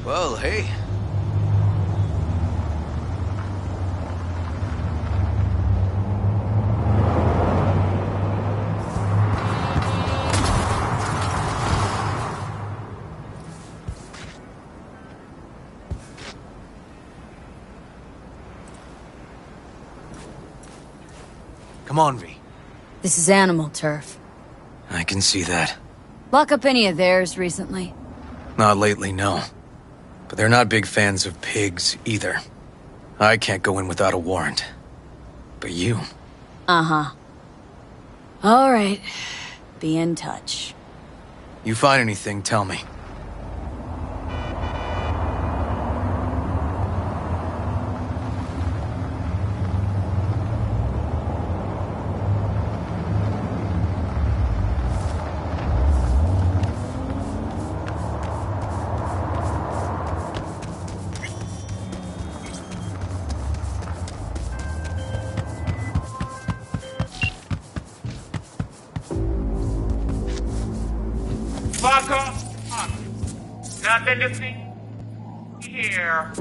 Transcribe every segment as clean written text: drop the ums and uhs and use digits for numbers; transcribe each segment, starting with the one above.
Well, hey. Come on, V. This is animal turf. I can see that. Lock up any of theirs recently? Not lately, no. But they're not big fans of pigs, either. I can't go in without a warrant. But you... Uh-huh. All right. Be in touch. You find anything, tell me. Fuck up! Nothing to see here.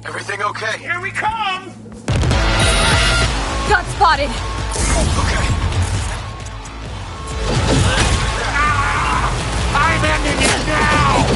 Everything okay? Here we come! Got spotted! Okay. I'm ending it now!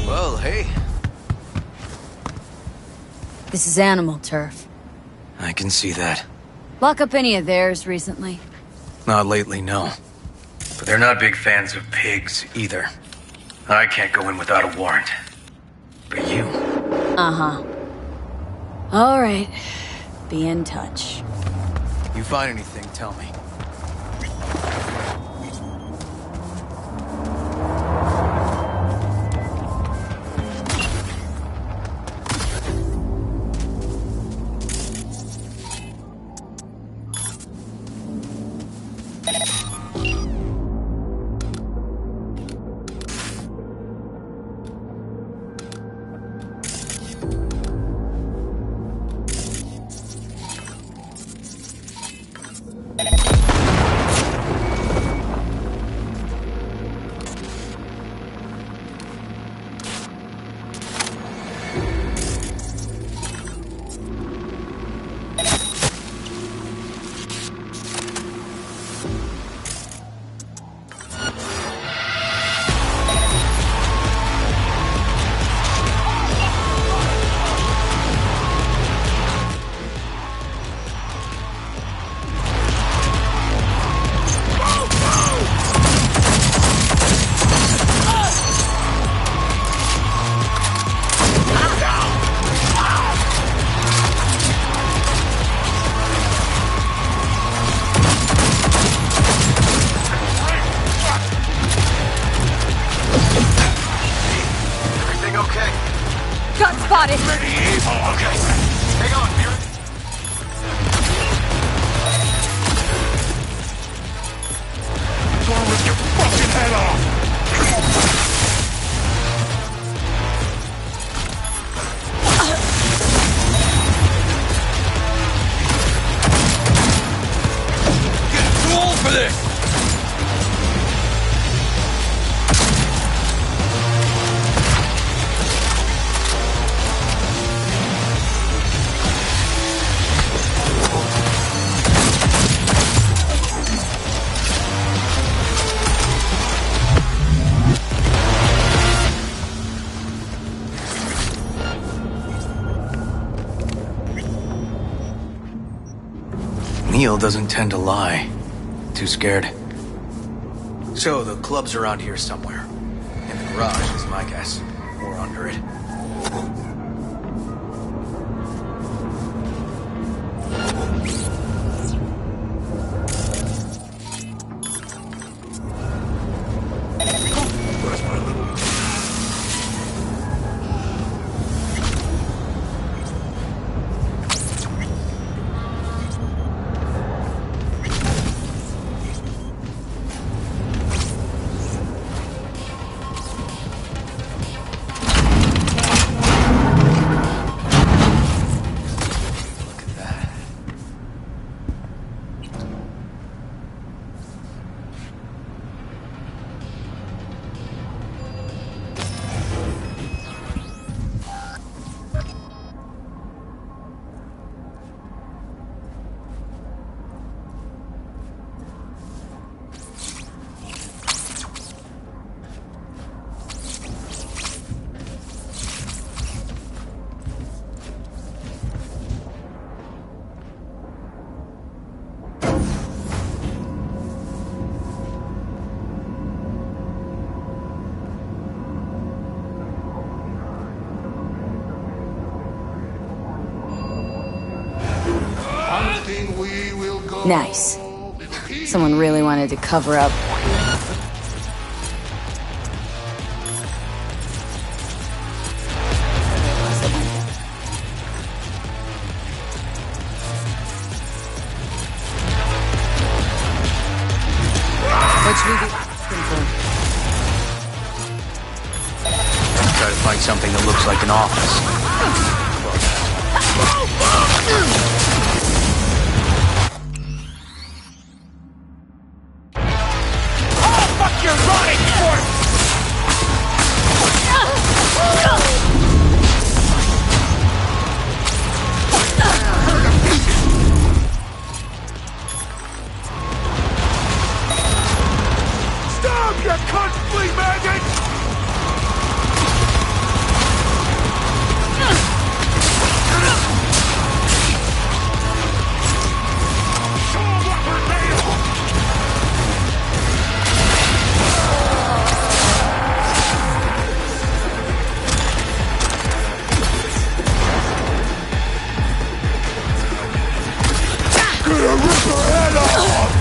Well, hey. This is animal turf. I can see that. Lock up any of theirs recently? Not lately, no. But they're not big fans of pigs, either. I can't go in without a warrant. But you... Uh-huh. All right. Be in touch. You find anything, tell me. got it. Medieval, okay. Hang on, Mira. Gonna rip your fucking head off! Too old for this! Neil doesn't tend to lie. Too scared. So, the club's around here somewhere. In the garage is my guess. Or under it. We will go. Nice. Someone really wanted to cover up. Which we do. Try to find something that looks like an office. Fuck your running for Stop, you cunt flea maggot! Show 'em what we're made of! Gonna rip her head off!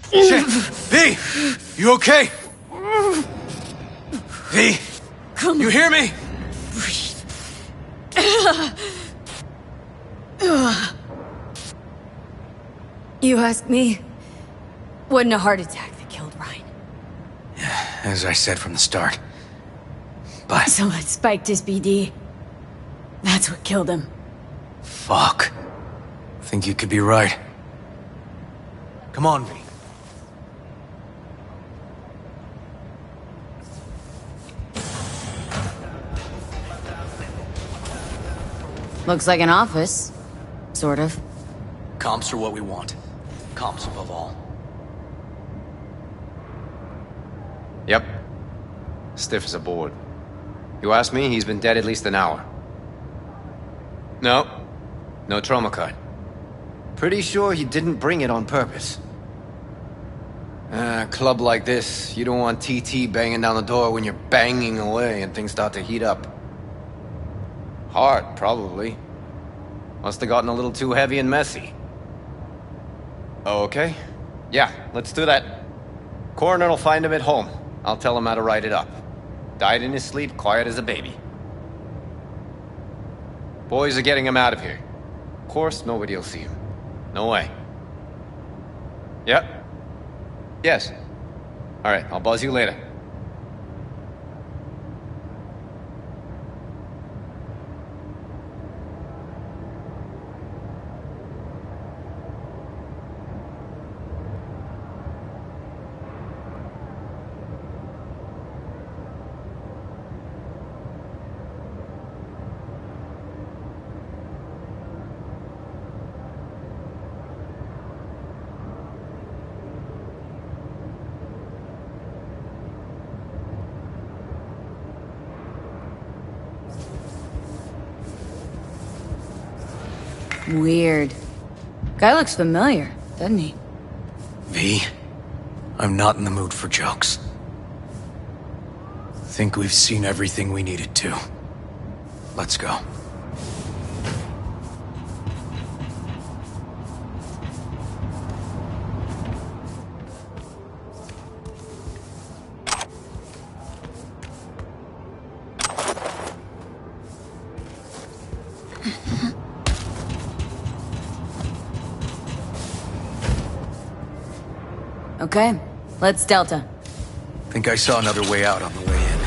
Shit! V! You okay? V! You hear me? You asked me. Wasn't a heart attack that killed Ryan. As I said from the start. But... Someone spiked his BD. That's what killed him. fuck. Think you could be right. Come on, V. Looks like an office. Sort of. Comps are what we want. Comps above all. Yep. Stiff as a board. You ask me, he's been dead at least an hour. No. No trauma card. Pretty sure he didn't bring it on purpose. A club like this, you don't want TT banging down the door when you're banging away and things start to heat up. Hard, probably. Must have gotten a little too heavy and messy. Okay. Yeah, let's do that. Coroner will find him at home. I'll tell him how to write it up. Died in his sleep, quiet as a baby. Boys are getting him out of here. Of course, nobody'll see him. No way. Yep. Yes. Alright, I'll buzz you later. Weird. Guy looks familiar, doesn't he? V, I'm not in the mood for jokes. Think we've seen everything we needed to. Let's go. Okay, let's Delta. Think I saw another way out on the way in.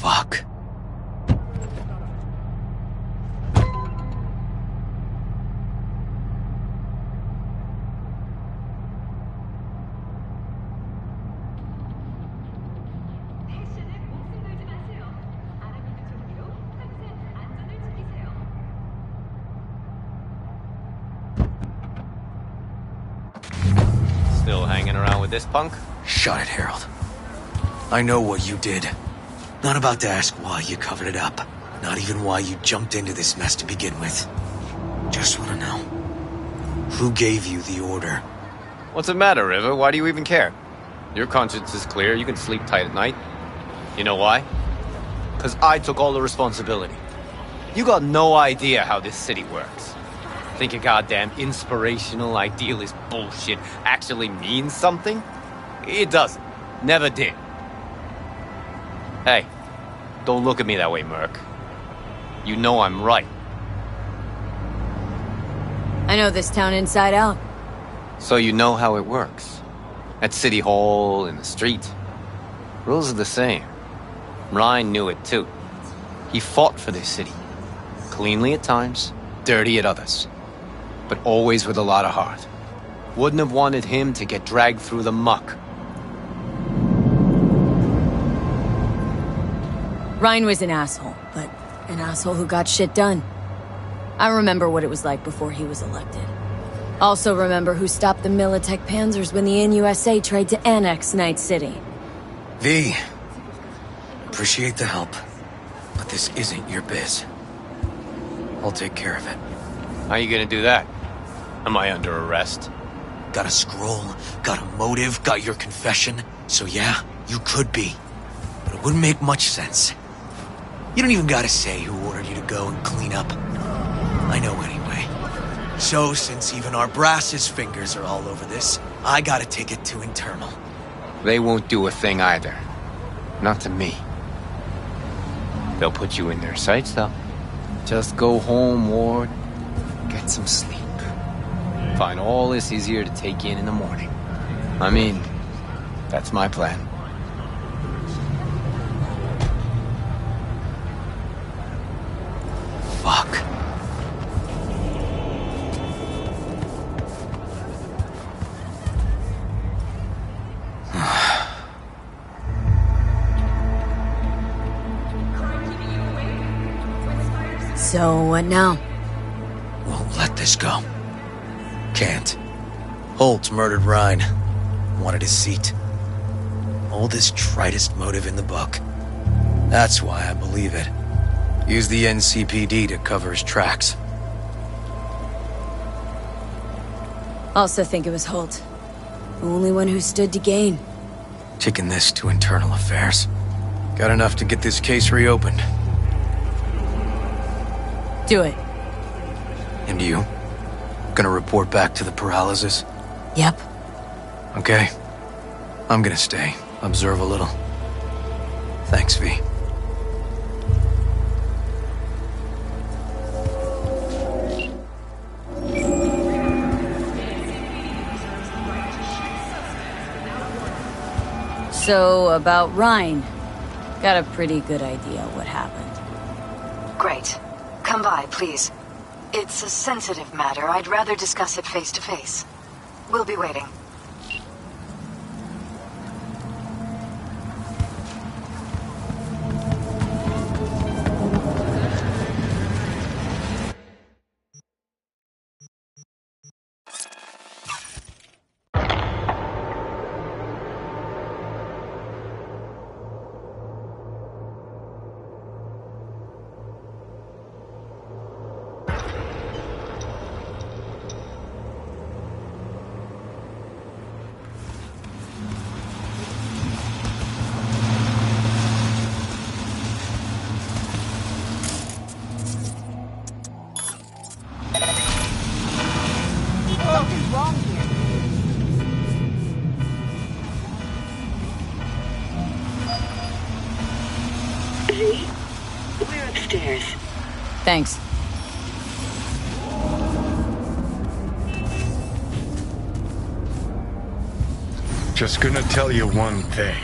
Fuck. Still hanging around with this punk? Shut it, Harold. I know what you did. Not about to ask why you covered it up. Not even why you jumped into this mess to begin with. Just want to know. Who gave you the order? What's the matter, River? Why do you even care? Your conscience is clear, you can sleep tight at night. You know why? Because I took all the responsibility. You got no idea how this city works. Think your goddamn inspirational, idealist bullshit actually means something? It doesn't. Never did. Hey, don't look at me that way, Merc. You know I'm right. I know this town inside out. So you know how it works. At City Hall, in the street. Rules are the same. Ryan knew it too. He fought for this city. Cleanly at times, dirty at others. But always with a lot of heart. Wouldn't have wanted him to get dragged through the muck. Ryan was an asshole, but an asshole who got shit done. I remember what it was like before he was elected. Also remember who stopped the Militech Panzers when the NUSA tried to annex Night City. V, appreciate the help, but this isn't your biz. I'll take care of it. How you gonna do that? Am I under arrest? Got a scroll, got a motive, got your confession. So yeah, you could be. But it wouldn't make much sense. You don't even gotta say who ordered you to go and clean up. I know anyway. So, since even our brass's fingers are all over this, I gotta take it to internal. They won't do a thing either. Not to me. They'll put you in their sights, though. Just go home, Ward. Get some sleep. Find all this easier to take in the morning. I mean, that's my plan. Fuck. So, what now? Won't let this go. Can't. Holt murdered Rhine. Wanted his seat. Oldest, tritest motive in the book. That's why I believe it. Use the NCPD to cover his tracks. Also think it was Holt. The only one who stood to gain. Kicking this to internal affairs. Got enough to get this case reopened. Do it. And you? Gonna report back to the paralysis? Yep. Okay. I'm gonna stay. Observe a little. Thanks, V. So, about Rhine. Got a pretty good idea what happened. Great. Come by, please. It's a sensitive matter. I'd rather discuss it face to face. We'll be waiting. Something's wrong here. V? We're upstairs. Thanks. Just gonna tell you one thing.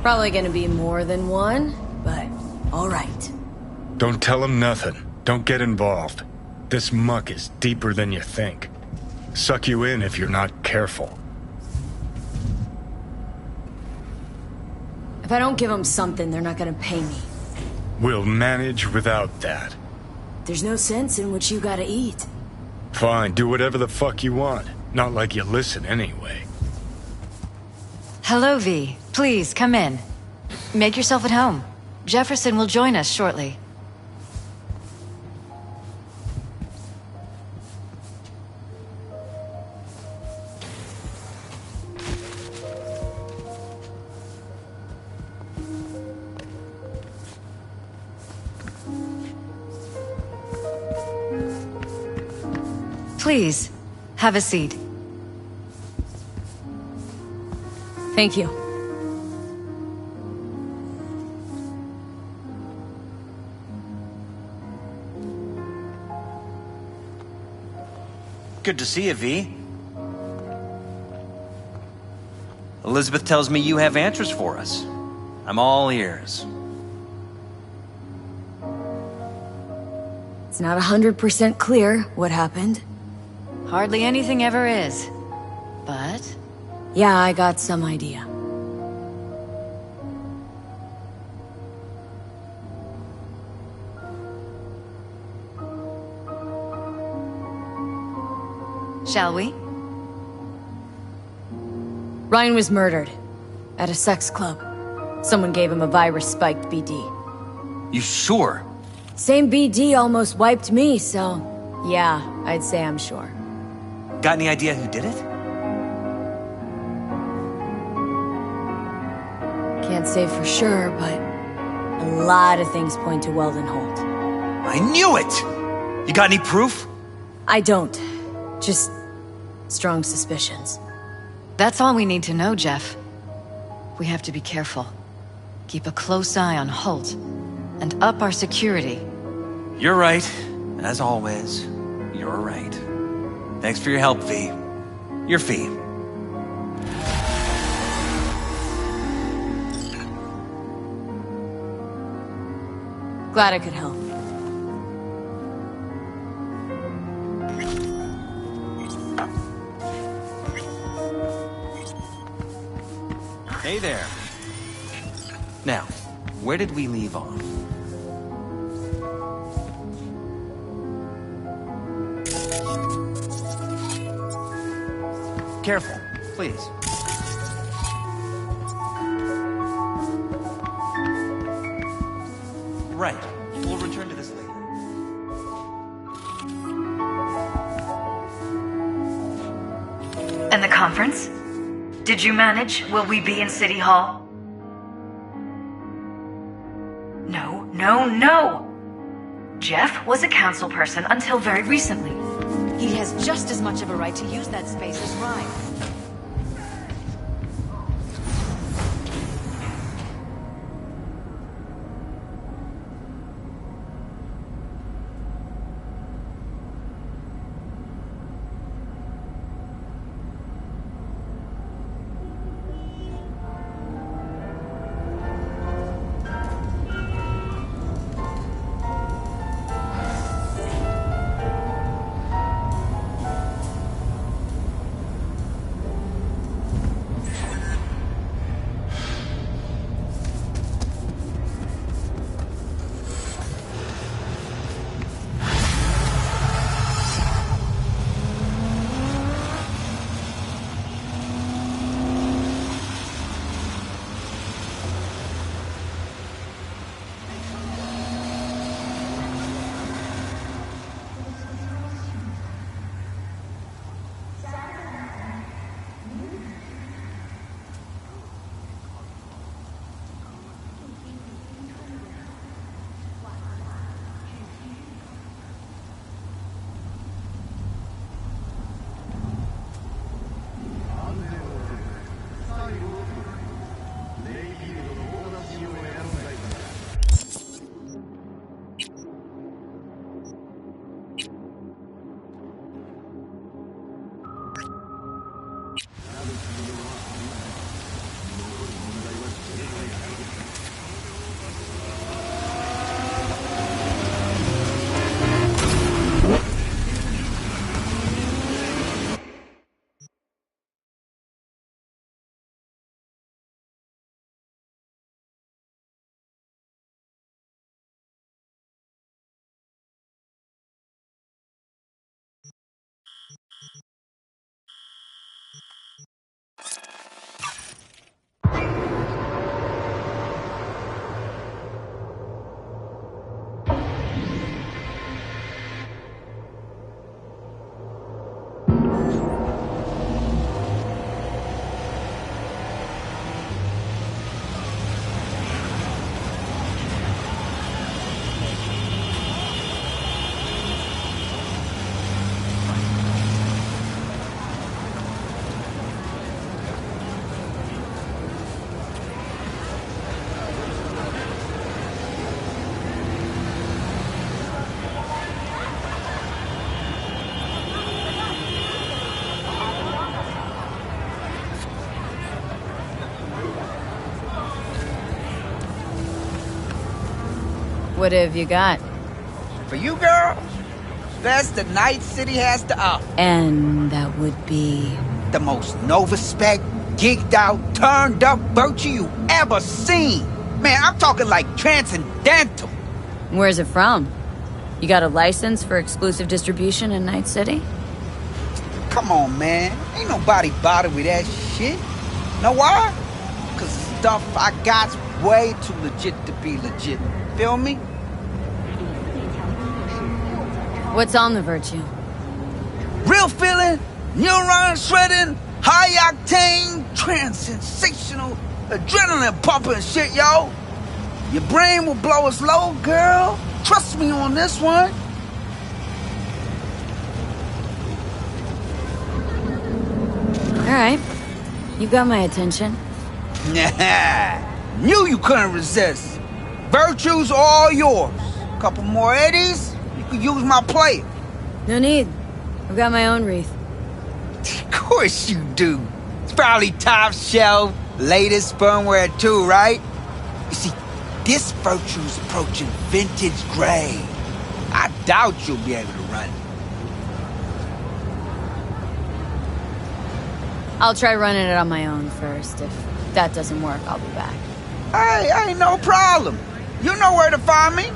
Probably gonna be more than one, but alright. Don't tell him nothing. Don't get involved. This muck is deeper than you think. Suck you in if you're not careful. If I don't give them something, they're not gonna pay me. We'll manage without that. There's no sense in what you gotta eat. Fine, do whatever the fuck you want. Not like you listen anyway. Hello, V. Please, come in. Make yourself at home. Jefferson will join us shortly. Please, have a seat. Thank you. Good to see you, V. Elizabeth tells me you have answers for us. I'm all ears. It's not 100% clear what happened. Hardly anything ever is. But Yeah, I got some idea. shall we? Ryan was murdered. At a sex club. Someone gave him a virus-spiked BD. You sure? Same BD almost wiped me, so... Yeah, I'd say I'm sure. Got any idea who did it? Can't say for sure, but... A lot of things point to Weldon Holt. I knew it! You got any proof? I don't. Just... strong suspicions. That's all we need to know, Jeff. We have to be careful. Keep a close eye on Holt, and up our security. You're right. As always, you're right. Thanks for your help, V. Your fee. Glad I could help. Hey there. Now, where did we leave off? Careful, please. Right. We'll return to this later. And the conference? Did you manage? Will we be in City Hall? No, no, no! Jeff was a council person until very recently. He has just as much of a right to use that space as Ryan. What have you got? For you, girl, best the Night City has to offer. And that would be... The most Nova-spec, geeked out, turned up virtue you ever seen. Man, I'm talking like transcendental. Where's it from? You got a license for exclusive distribution in Night City? Come on, man. Ain't nobody bothered with that shit. Know why? Cause the stuff I got's way too legit to be legit. Feel me? What's on the Virtue? Real feeling, neuron shredding, high octane, trans-sensational, adrenaline pumping shit, yo. Your brain will blow its load, girl. Trust me on this one. All right. You got my attention. Nah. Knew you couldn't resist. Virtues are all yours. Couple more eddies, you could use my player. No need. I've got my own wreath. Of course you do. It's probably top shelf, latest firmware too, right? You see, this Virtue's approaching vintage grade. I doubt you'll be able to run it. I'll try running it on my own first. If that doesn't work, I'll be back. Hey, ain't no problem. You know where to find me.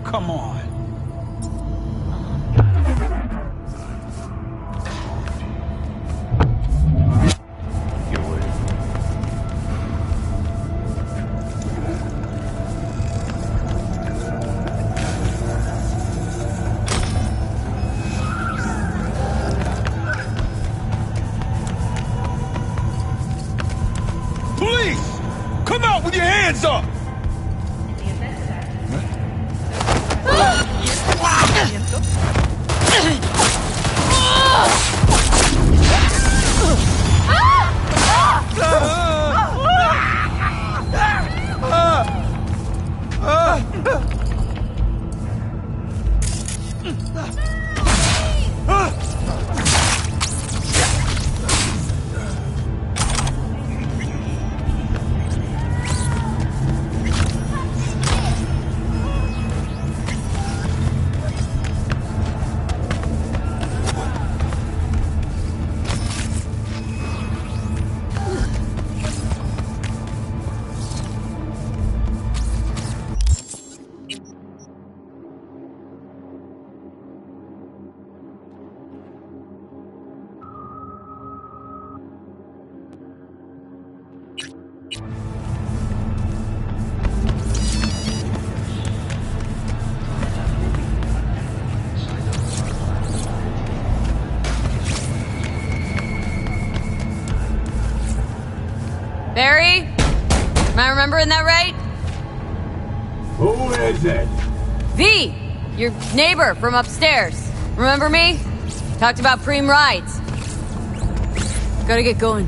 Come on. Police! Come out with your hands up! I remembering that right? Who is it? V! Your neighbor from upstairs. Remember me? Talked about preem rides. Gotta get going.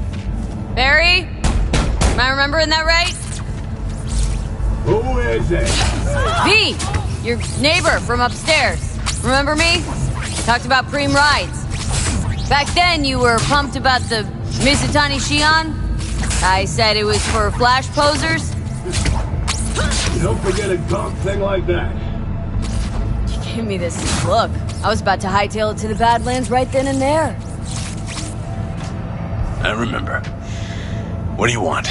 Barry? Am I remembering that right? Who is it? V! Your neighbor from upstairs. Remember me? Talked about preem rides. Back then, you were pumped about the Mizutani Shion. I said it was for flash posers. You don't forget a dumb thing like that. You gave me this look. I was about to hightail it to the Badlands right then and there. I remember. What do you want?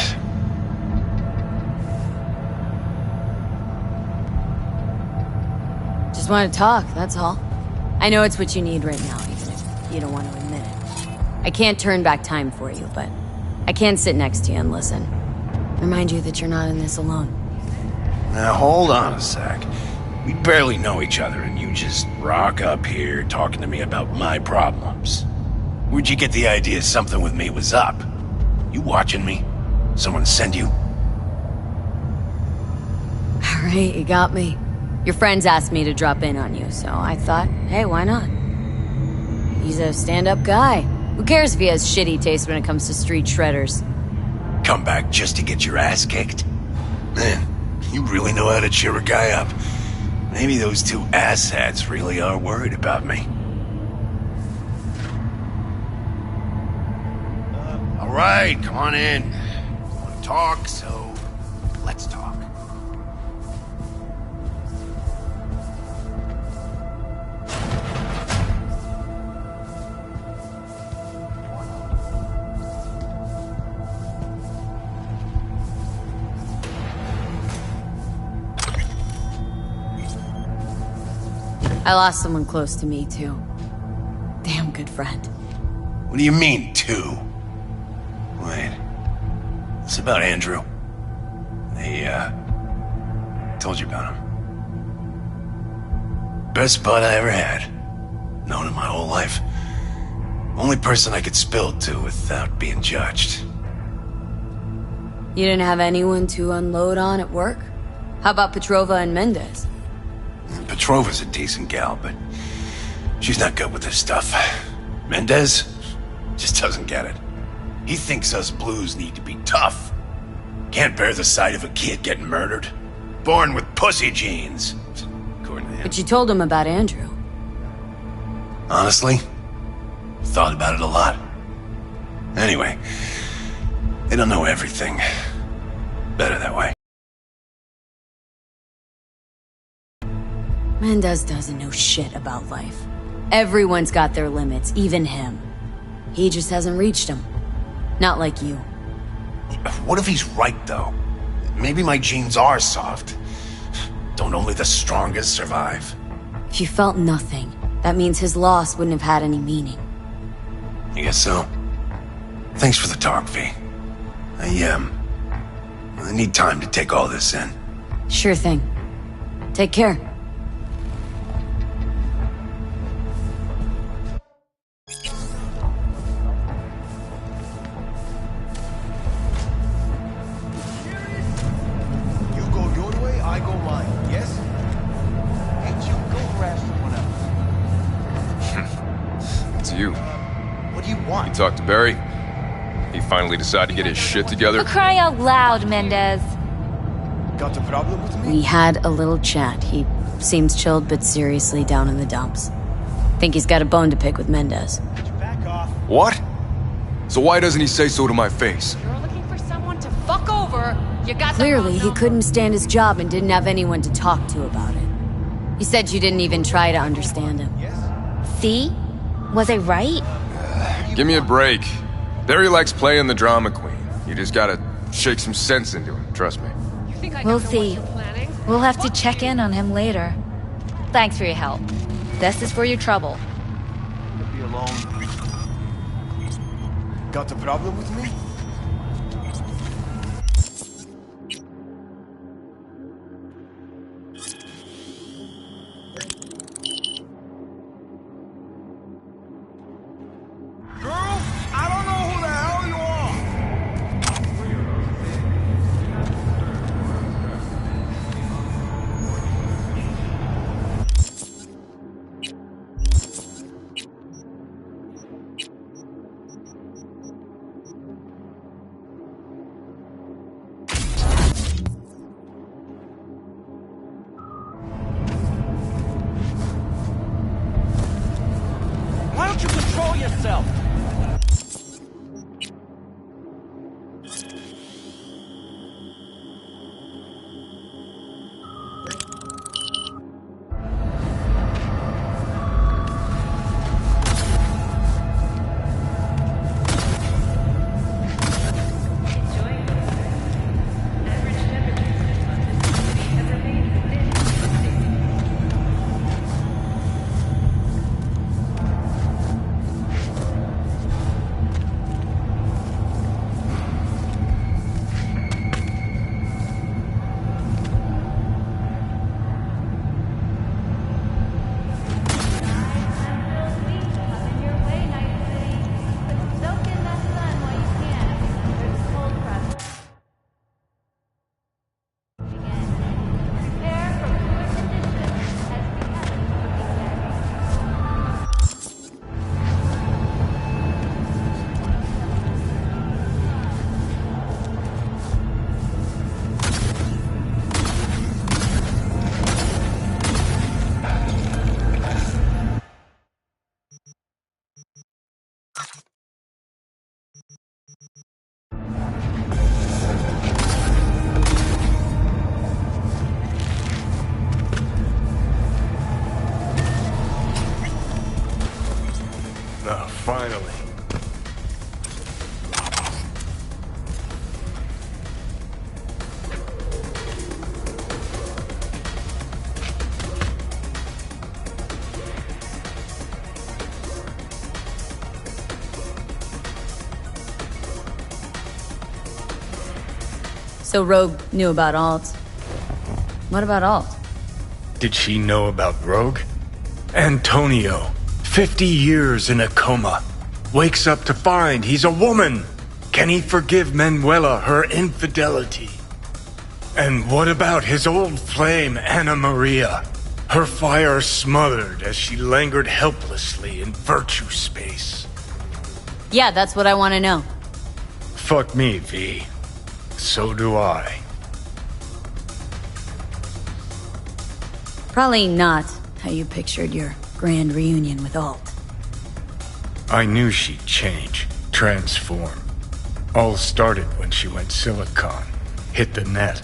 Just want to talk, that's all. I know it's what you need right now, even if you don't want to admit it. I can't turn back time for you, but I can sit next to you and listen. Remind you that you're not in this alone. Now hold on a sec. We barely know each other and you just rock up here talking to me about my problems. Where'd you get the idea something with me was up? You watching me? Someone send you? Alright, you got me. Your friends asked me to drop in on you, so I thought, hey, why not? He's a stand-up guy. Who cares if he has shitty taste when it comes to street shredders? Come back just to get your ass kicked? Man, you really know how to cheer a guy up. Maybe those two asshats really are worried about me. All right, come on in. You want to talk, so let's talk. I lost someone close to me, too. Damn good friend. What do you mean, two? Wait. It's about Andrew. They, told you about him. Best bud I ever had. Known him my whole life. Only person I could spill to without being judged. You didn't have anyone to unload on at work? How about Petrova and Mendez? Petrova's a decent gal, but she's not good with this stuff. Mendez just doesn't get it. He thinks us blues need to be tough. Can't bear the sight of a kid getting murdered. Born with pussy genes, according to him. But you told him about Andrew. Honestly, thought about it a lot. Anyway, they don't know everything. Better that way. Mendez doesn't know shit about life. Everyone's got their limits, even him. He just hasn't reached them. Not like you. What if he's right, though? Maybe my genes are soft. Don't only the strongest survive? If you felt nothing, that means his loss wouldn't have had any meaning. I guess so. Thanks for the talk, V. I need time to take all this in. Sure thing. Take care. Talk to Barry. He finally decided to get his shit together. For crying out loud, Mendez. Got a problem with me? We had a little chat. He seems chilled but seriously down in the dumps. Think he's got a bone to pick with Mendez. Back off. What? So why doesn't he say so to my face? You're looking for someone to fuck over. You got Clearly, he couldn't stand his job and didn't have anyone to talk to about it. He said you didn't even try to understand him. See? Was I right? Give me a break. Barry likes playing the drama queen. You just gotta shake some sense into him, trust me. We'll see. We'll have to check in on him later. Thanks for your help. This is for your trouble. Be alone. Got a problem with me? yourself. Finally. So Rogue knew about Alt. What about Alt? Did she know about Rogue? Antonio, 50 years in a coma. Wakes up to find he's a woman. Can he forgive Manuela her infidelity? And what about his old flame, Anna Maria? Her fire smothered as she lingered helplessly in virtue space. Yeah, that's what I want to know. Fuck me, V. So do I. Probably not how you pictured your grand reunion with Alt. I knew she'd change, transform. All started when she went Silicon, hit the net.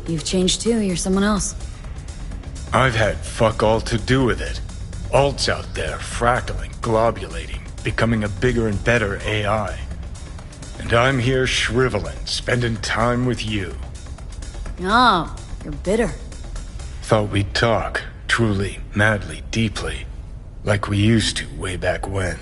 You've changed too, you're someone else. I've had fuck all to do with it. Alt's out there, fractaling, globulating, becoming a bigger and better AI. And I'm here shriveling, spending time with you. Oh, you're bitter. Thought we'd talk, truly, madly, deeply, like we used to way back when.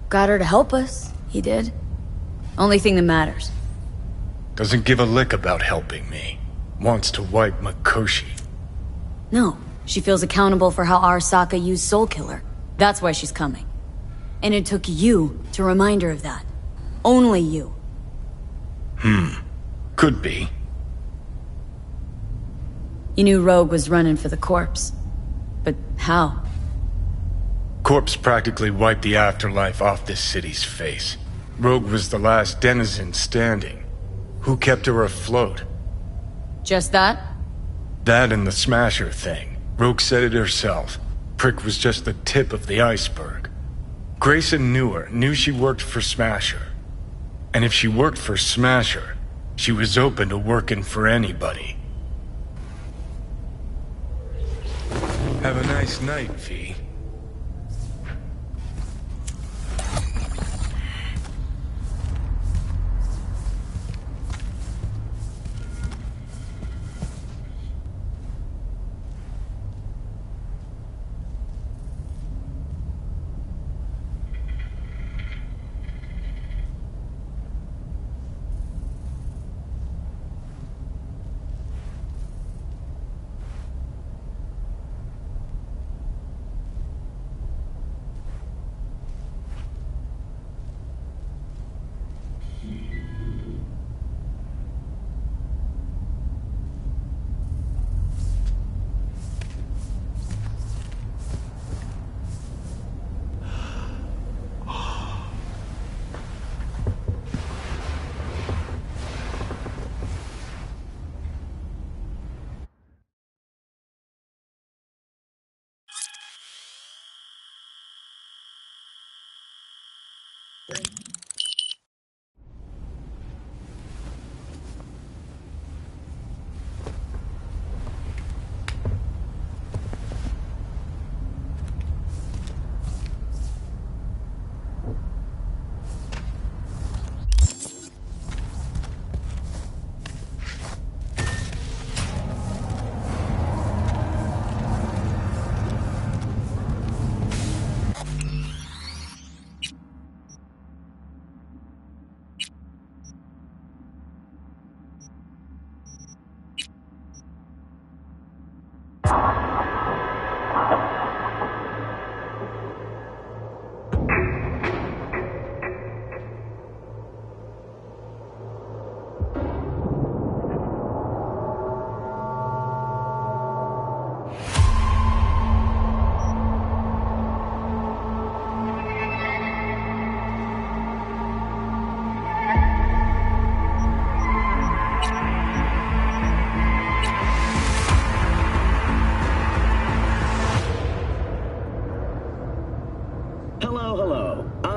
Got her to help us. He did. Only thing that matters. Doesn't give a lick about helping me. Wants to wipe Mikoshi. No, she feels accountable for how Arasaka used Soul Killer. That's why she's coming. And it took you to remind her of that. Only you. Could be. You knew Rogue was running for the corpse. But how? Corpse practically wiped the afterlife off this city's face. Rogue was the last denizen standing. Who kept her afloat? Just that? That and the Smasher thing. Rogue said it herself. Prick was just the tip of the iceberg. Grayson knew her, knew she worked for Smasher. And if she worked for Smasher, she was open to working for anybody. Have a nice night, V.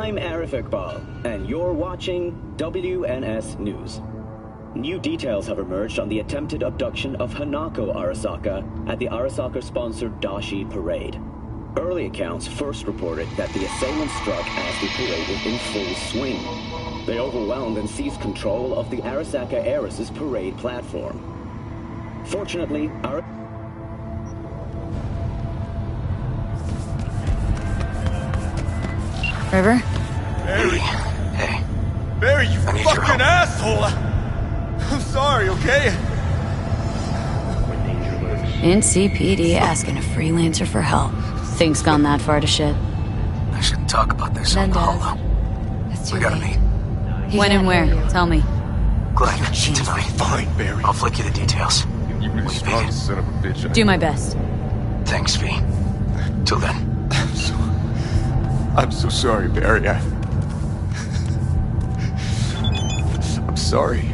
I'm Arif Iqbal, and you're watching WNS News. New details have emerged on the attempted abduction of Hanako Arasaka at the Arasaka-sponsored Dashi Parade. Early accounts first reported that the assailants struck as the parade was in full swing. They overwhelmed and seized control of the Arasaka Heiress's parade platform. Fortunately, River? Barry. Hey. Barry, you I need your fucking help. asshole! I'm sorry, okay? NCPD asking a freelancer for help. Things gone that far to shit. I shouldn't talk about this on the holo. We gotta meet. When and where? Tell me. Glad tonight. Fine, Barry. I'll flick you the details. You really strong son of a bitch. Do my best. Thanks, V. Till then. I'm so sorry, Barry. I'm sorry.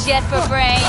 Shit for brain.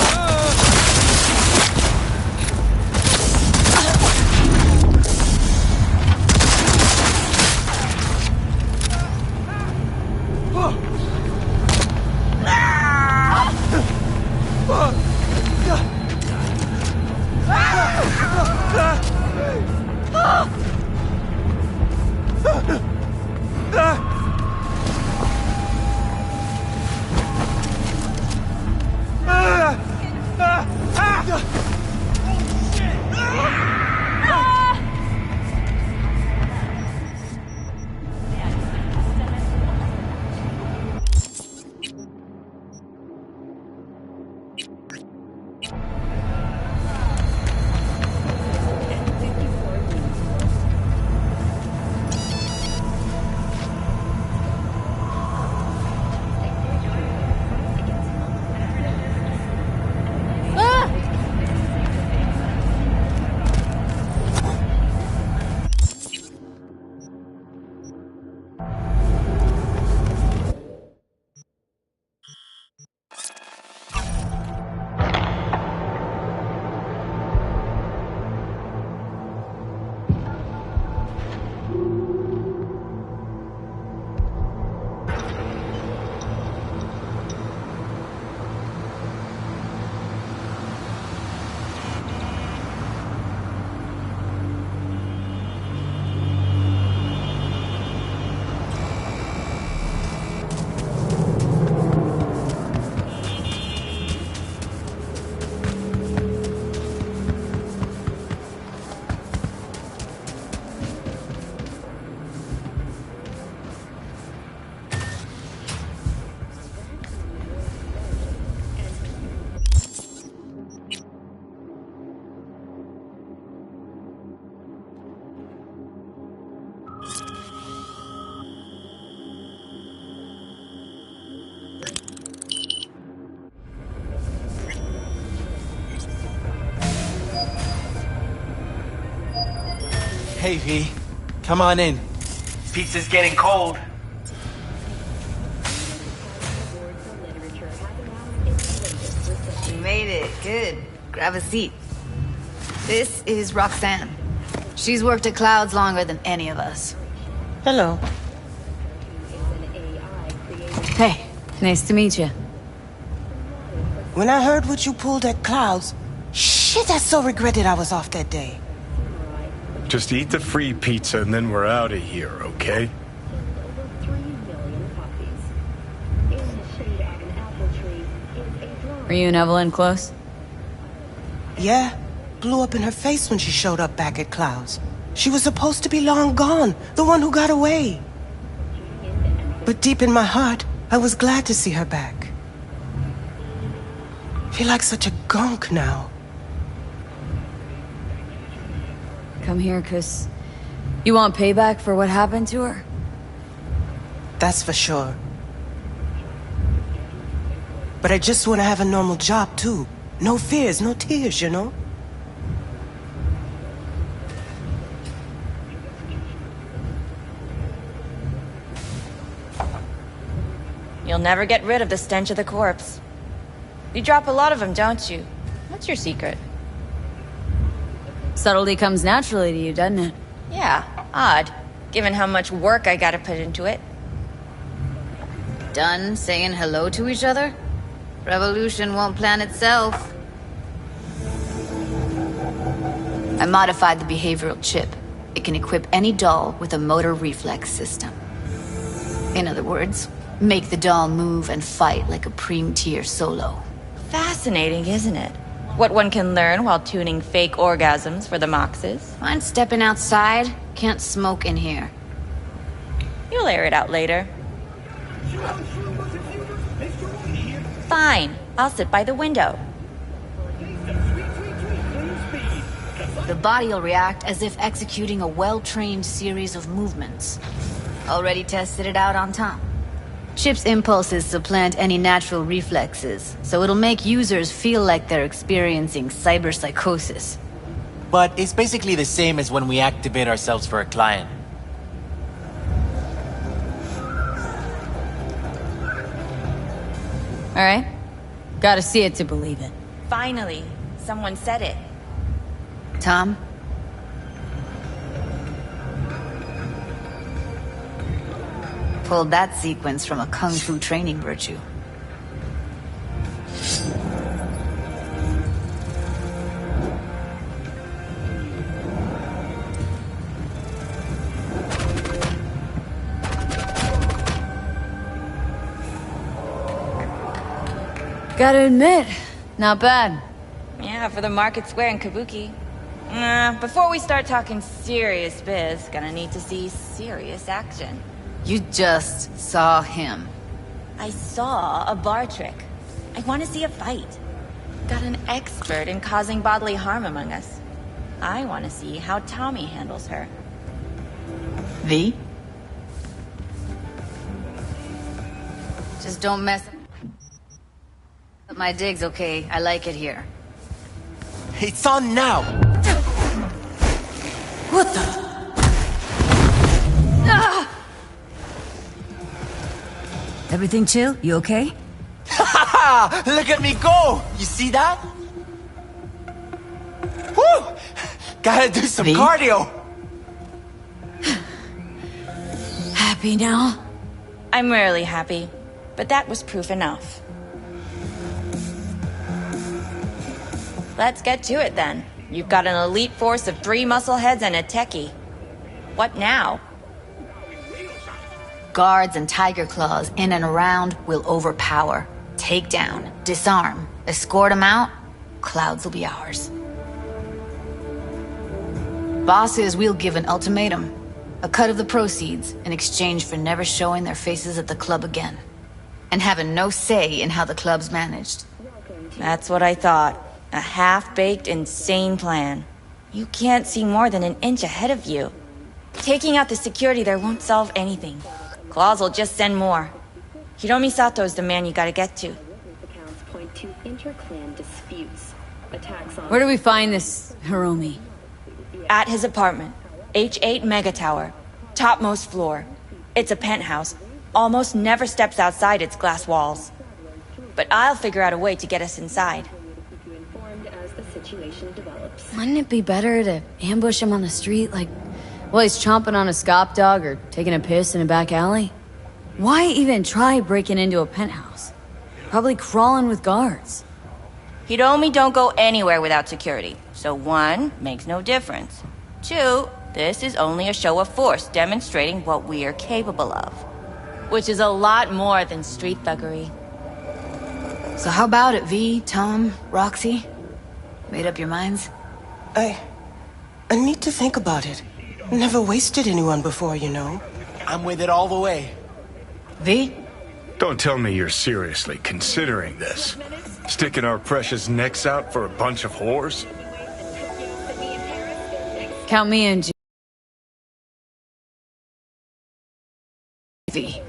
Hey, V. Come on in. Pizza's getting cold. You made it. Good. Grab a seat. This is Roxanne. She's worked at Clouds longer than any of us. Hello. Hey, nice to meet you. When I heard what you pulled at Clouds, shit, I so regretted I was off that day. Just eat the free pizza and then we're out of here, okay? Were you and Evelyn close? Yeah, blew up in her face when she showed up back at Clouds. She was supposed to be long gone, the one who got away. But deep in my heart, I was glad to see her back. Feel like such a gunk now. Come here, 'cause you want payback for what happened to her? That's for sure. But I just want to have a normal job, too. No fears, no tears, you know? You'll never get rid of the stench of the corpse. You drop a lot of them, don't you? What's your secret? Subtlety comes naturally to you, doesn't it? Yeah, odd, given how much work I gotta put into it. Done saying hello to each other? Revolution won't plan itself. I modified the behavioral chip. It can equip any doll with a motor reflex system. In other words, make the doll move and fight like a Preem-tier solo. Fascinating, isn't it? What one can learn while tuning fake orgasms for the Moxes. Mind stepping outside? Can't smoke in here. You'll air it out later. Fine, I'll sit by the window. The body will react as if executing a well-trained series of movements. Already tested it out on Tom. Chip's impulses supplant any natural reflexes, so it'll make users feel like they're experiencing cyberpsychosis. But it's basically the same as when we activate ourselves for a client. Alright. Gotta see it to believe it. Finally, someone said it. Tom? Pulled that sequence from a kung fu training virtue. Gotta admit, not bad. Yeah, for the market square in Kabuki. Before we start talking serious biz, gonna need to see serious action. You just saw him. I saw a bar trick. I want to see a fight. Got an expert in causing bodily harm among us. I want to see how Tommy handles her. V? Just don't mess up my digs, okay? I like it here. It's on now! What the? Ah! Everything chill? You okay? Ha! Look at me go! You see that? Woo! Gotta do some cardio! Happy now? I'm rarely happy, but that was proof enough. Let's get to it then. You've got an elite force of 3 muscleheads and a techie. What now? Guards and Tiger Claws in and around will overpower. Take down, disarm, escort them out. Clouds will be ours. Bosses, we'll give an ultimatum. A cut of the proceeds in exchange for never showing their faces at the club again. And having no say in how the club's managed. That's what I thought. A half-baked, insane plan. You can't see more than an inch ahead of you. Taking out the security there won't solve anything. Claws will just send more. Hiromi Sato's the man you gotta get to. Where do we find this Hiromi? At his apartment. H8 Mega Tower. Topmost floor. It's a penthouse. Almost never steps outside its glass walls. But I'll figure out a way to get us inside. Wouldn't it be better to ambush him on the street, like while he's chomping on a scop dog or taking a piss in a back alley? Why even try breaking into a penthouse? Probably crawling with guards. Hiromi don't go anywhere without security. So 1, makes no difference. 2, this is only a show of force demonstrating what we are capable of. Which is a lot more than street thuggery. So how about it, V, Tom, Roxy? Made up your minds? I need to think about it. Never wasted anyone before, you know. I'm with it all the way. V? Don't tell me you're seriously considering this. Sticking our precious necks out for a bunch of whores? Count me in, V.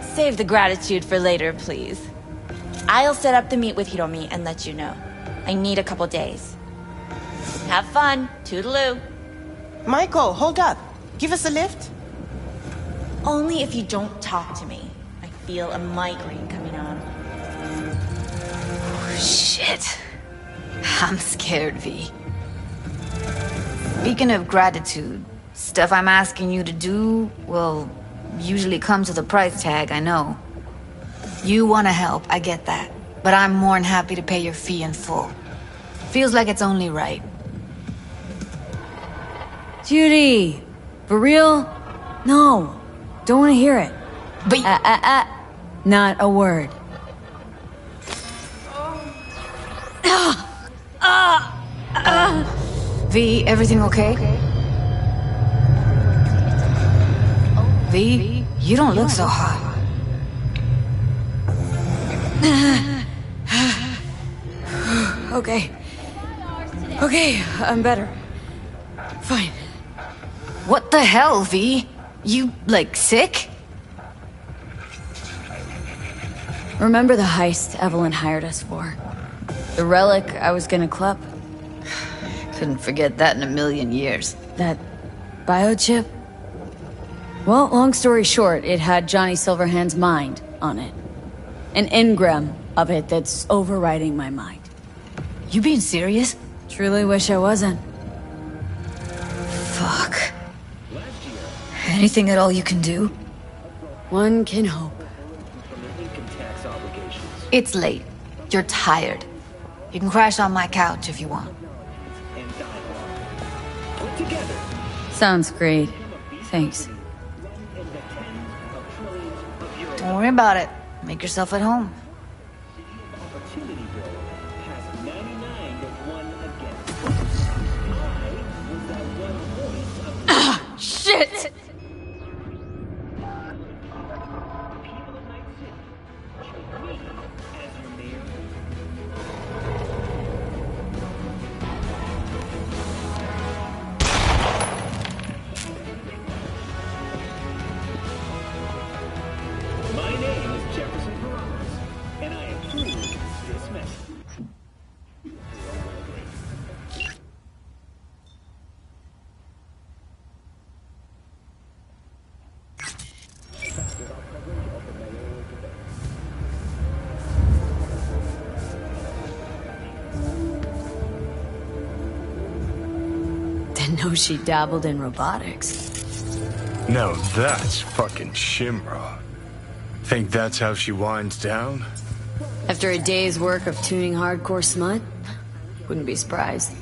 Save the gratitude for later, please. I'll set up the meet with Hiromi and let you know. I need a couple days. Have fun. Toodaloo. Michael, hold up. Give us a lift. Only if you don't talk to me. I feel a migraine coming on. Oh, shit. I'm scared, V. Speaking of gratitude, stuff I'm asking you to do, well, usually comes with a price tag, I know. You want to help, I get that. But I'm more than happy to pay your fee in full. Feels like it's only right. Judy! For real? No. Don't want to hear it. But not a word. V, everything okay? V, you don't look so hot. Okay. Okay, I'm better. Fine. What the hell, V? You, like, sick? Remember the heist Evelyn hired us for? The relic I was gonna club? Couldn't forget that in a million years. That biochip? Well, long story short, it had Johnny Silverhand's mind on it. An engram of it that's overriding my mind. You being serious? Truly wish I wasn't. Fuck. Anything at all you can do? One can hope. It's late. You're tired. You can crash on my couch if you want. Sounds great. Thanks. Don't worry about it. Make yourself at home. Shit! My name is Jefferson Perez, and I approve this message. Didn't know she dabbled in robotics. Now that's fucking Shimra. Think that's how she winds down? After a day's work of tuning hardcore smut? Wouldn't be surprised.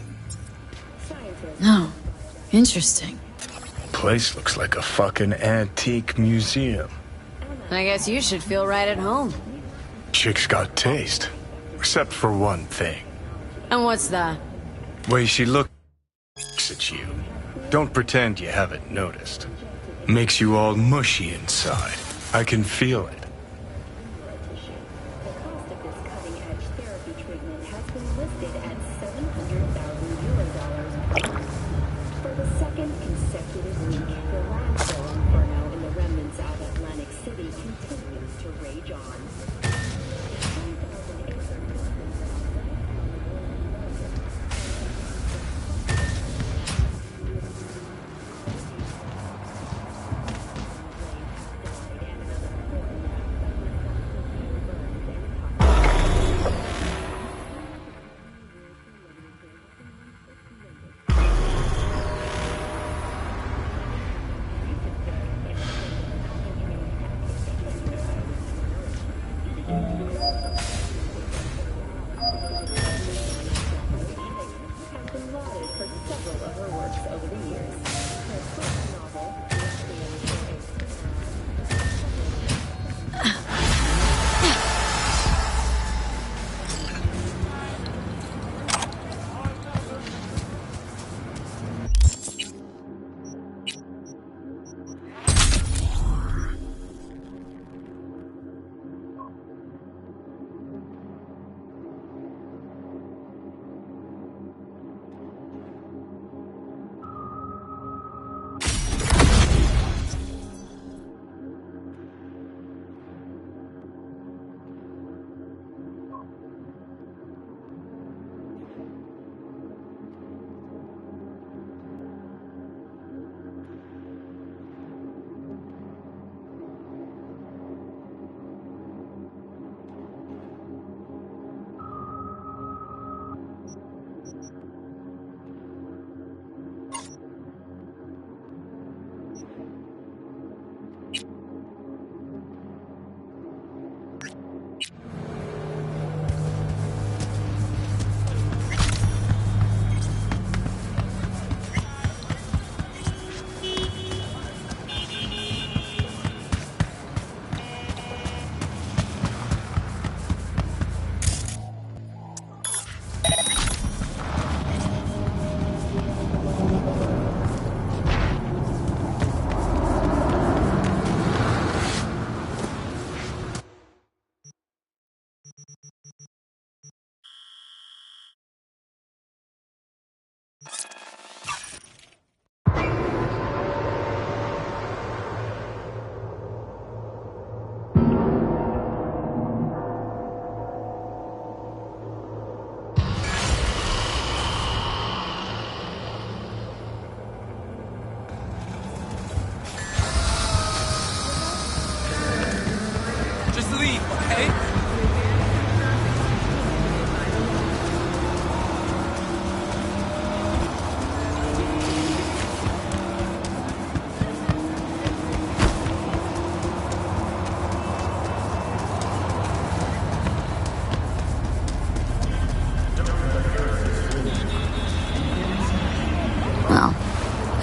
No. Interesting. Place looks like a fucking antique museum. I guess you should feel right at home. Chick's got taste. Except for one thing. And what's that? Way she looks at you. Don't pretend you haven't noticed. Makes you all mushy inside. I can feel it.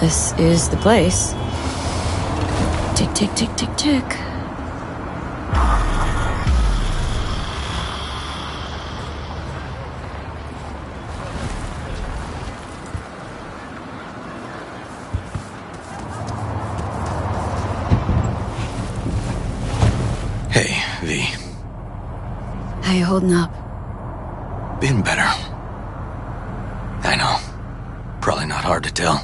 This is the place. Tick, tick, tick, tick, tick. Hey, V. How you holding up? Been better. I know. Probably not hard to tell.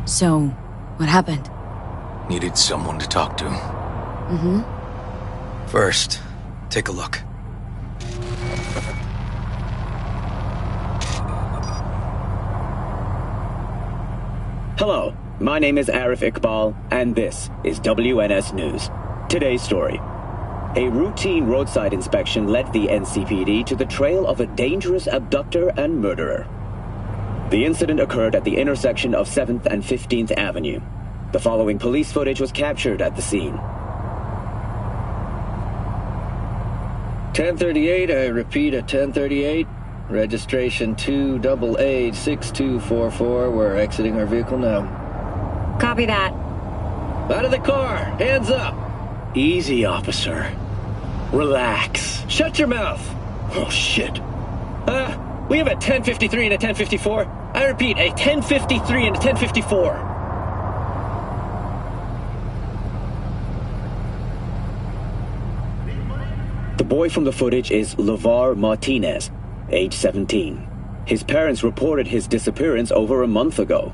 So, what happened? Needed someone to talk to. Mm-hmm. First, take a look. Hello, my name is Arif Iqbal, and this is WNS News. Today's story. A routine roadside inspection led the NCPD to the trail of a dangerous abductor and murderer. The incident occurred at the intersection of 7th and 15th Avenue. The following police footage was captured at the scene. 1038, I repeat at 1038. Registration 2886244. We're exiting our vehicle now. Copy that. Out of the car! Hands up! Easy, officer. Relax. Shut your mouth! Oh, shit. We have a 1053 and a 1054. I repeat, a 1053 and a 1054. The boy from the footage is LeVar Martinez, age 17. His parents reported his disappearance over a month ago.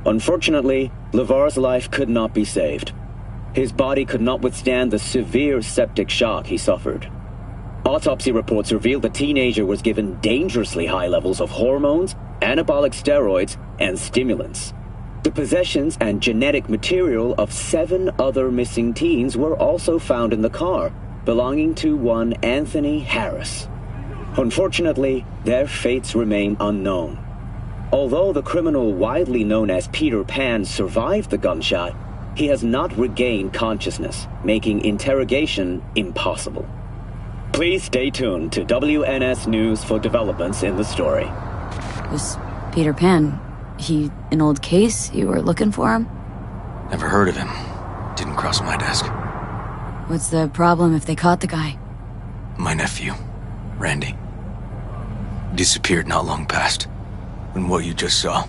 Unfortunately, LeVar's life could not be saved. His body could not withstand the severe septic shock he suffered. Autopsy reports revealed the teenager was given dangerously high levels of hormones, anabolic steroids, and stimulants. The possessions and genetic material of 7 other missing teens were also found in the car, belonging to one Anthony Harris. Unfortunately, their fates remain unknown. Although the criminal widely known as Peter Pan survived the gunshot, he has not regained consciousness, making interrogation impossible. Please stay tuned to WNS News for developments in the story. Was Peter Pan, he an old case? You were looking for him? Never heard of him. Didn't cross my desk. What's the problem if they caught the guy? My nephew, Randy. Disappeared not long past. And what you just saw.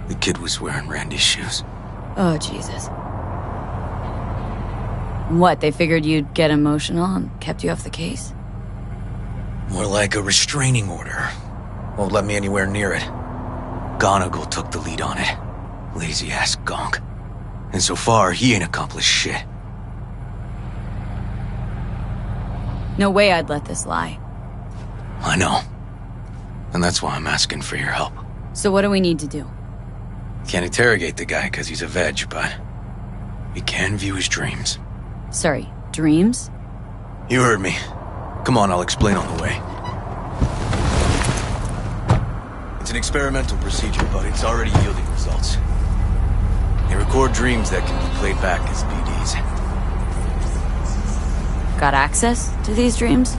The kid was wearing Randy's shoes. Oh, Jesus. What, they figured you'd get emotional and kept you off the case? More like a restraining order. Won't let me anywhere near it. Gonigal took the lead on it. Lazy-ass gonk. And so far, he ain't accomplished shit. No way I'd let this lie. I know. And that's why I'm asking for your help. So what do we need to do? Can't interrogate the guy because he's a veg, but we can view his dreams. Sorry, dreams? You heard me. Come on, I'll explain on the way. It's an experimental procedure, but it's already yielding results. They record dreams that can be played back as PDs. Got access to these dreams?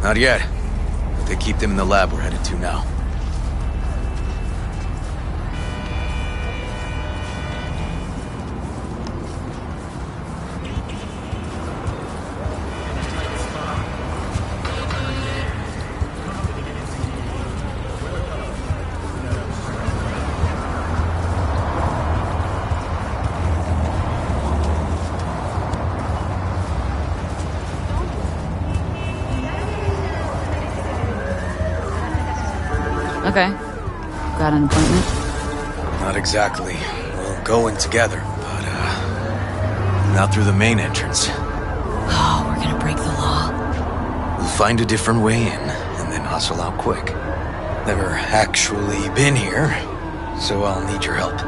Not yet. But they keep them in the lab we're headed to now. Okay. Got an appointment? Not exactly. We'll go in together, but, not through the main entrance. Oh, we're gonna break the law. We'll find a different way in, and then hustle out quick. Never actually been here, so I'll need your help.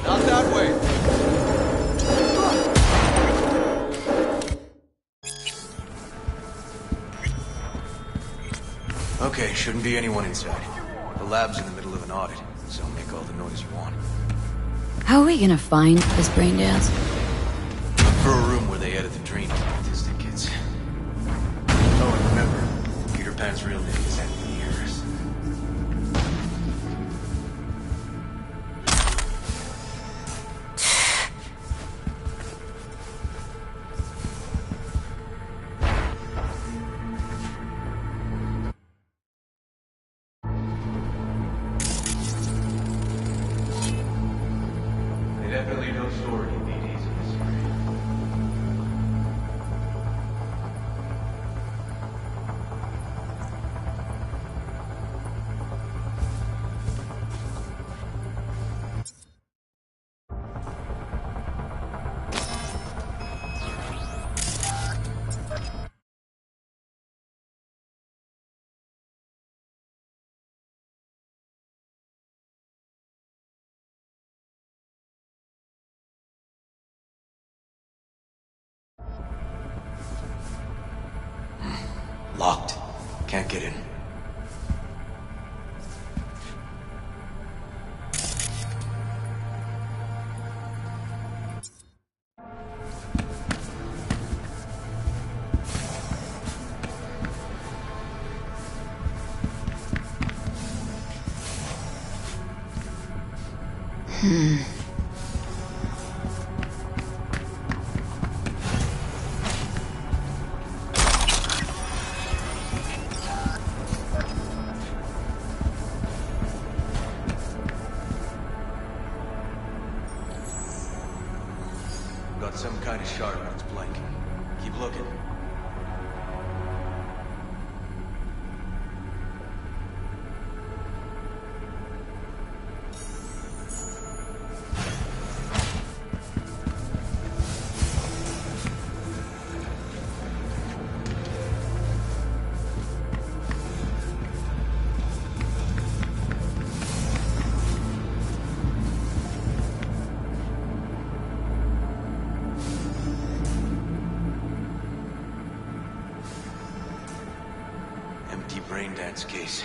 Not that way. Okay, shouldn't be anyone inside. The lab's in the middle of an audit, so make all the noise you want. How are we gonna find this brain dance? Look for a room where they edit the dreams of autistic kids. Oh, and remember, Peter Pan's real name is Anthony Harris. They definitely know story in the days of history. Locked. Can't get in. Got some kind of shard on its blank. Keep looking. Empty brain dance case.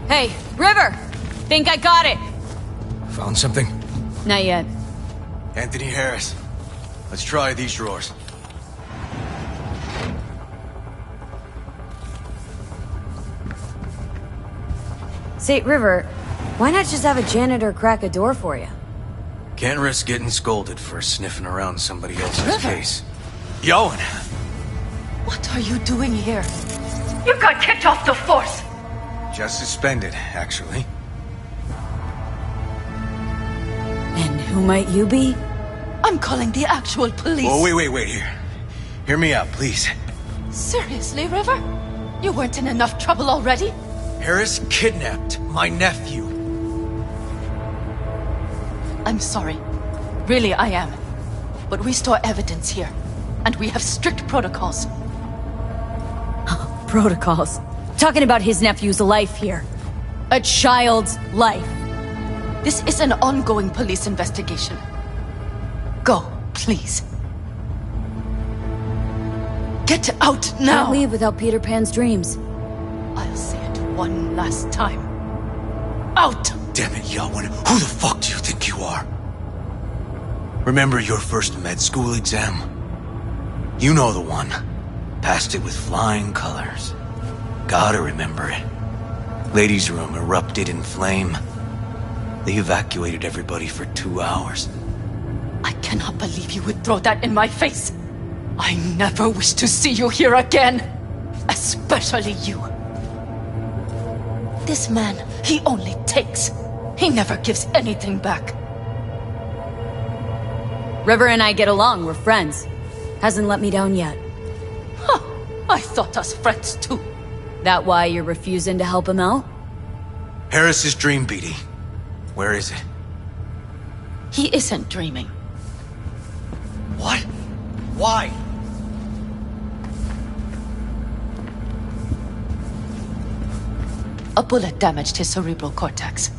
Hey, River! Think I got it! Found something? Not yet. Anthony Harris. Let's try these drawers. Say, River, why not just have a janitor crack a door for you? Can't risk getting scolded for sniffing around somebody else's River. case. Yoan! What are you doing here? You got kicked off the force! Just suspended, actually. And who might you be? I'm calling the actual police. Oh, wait, here. Hear me out, please. Seriously, River? You weren't in enough trouble already? Harris kidnapped my nephew. I'm sorry. Really, I am. But we store evidence here, and we have strict protocols. Protocols. Talking about his nephew's life here. A child's life. This is an ongoing police investigation. Go, please. Get out now! Can't leave without Peter Pan's dreams. I'll say it one last time. Out! Damn it, Yawin. Who the fuck do you think you are? Remember your first med school exam? You know the one. Passed it with flying colors. Gotta remember it. Ladies' room erupted in flame. They evacuated everybody for 2 hours. I cannot believe you would throw that in my face. I never wish to see you here again. Especially you. This man, he only takes. He never gives anything back. River and I get along, we're friends. Hasn't let me down yet. Huh, I thought us friends too. That why you're refusing to help him out? Harris's dream, BD. Where is it? He isn't dreaming. What? Why? A bullet damaged his cerebral cortex.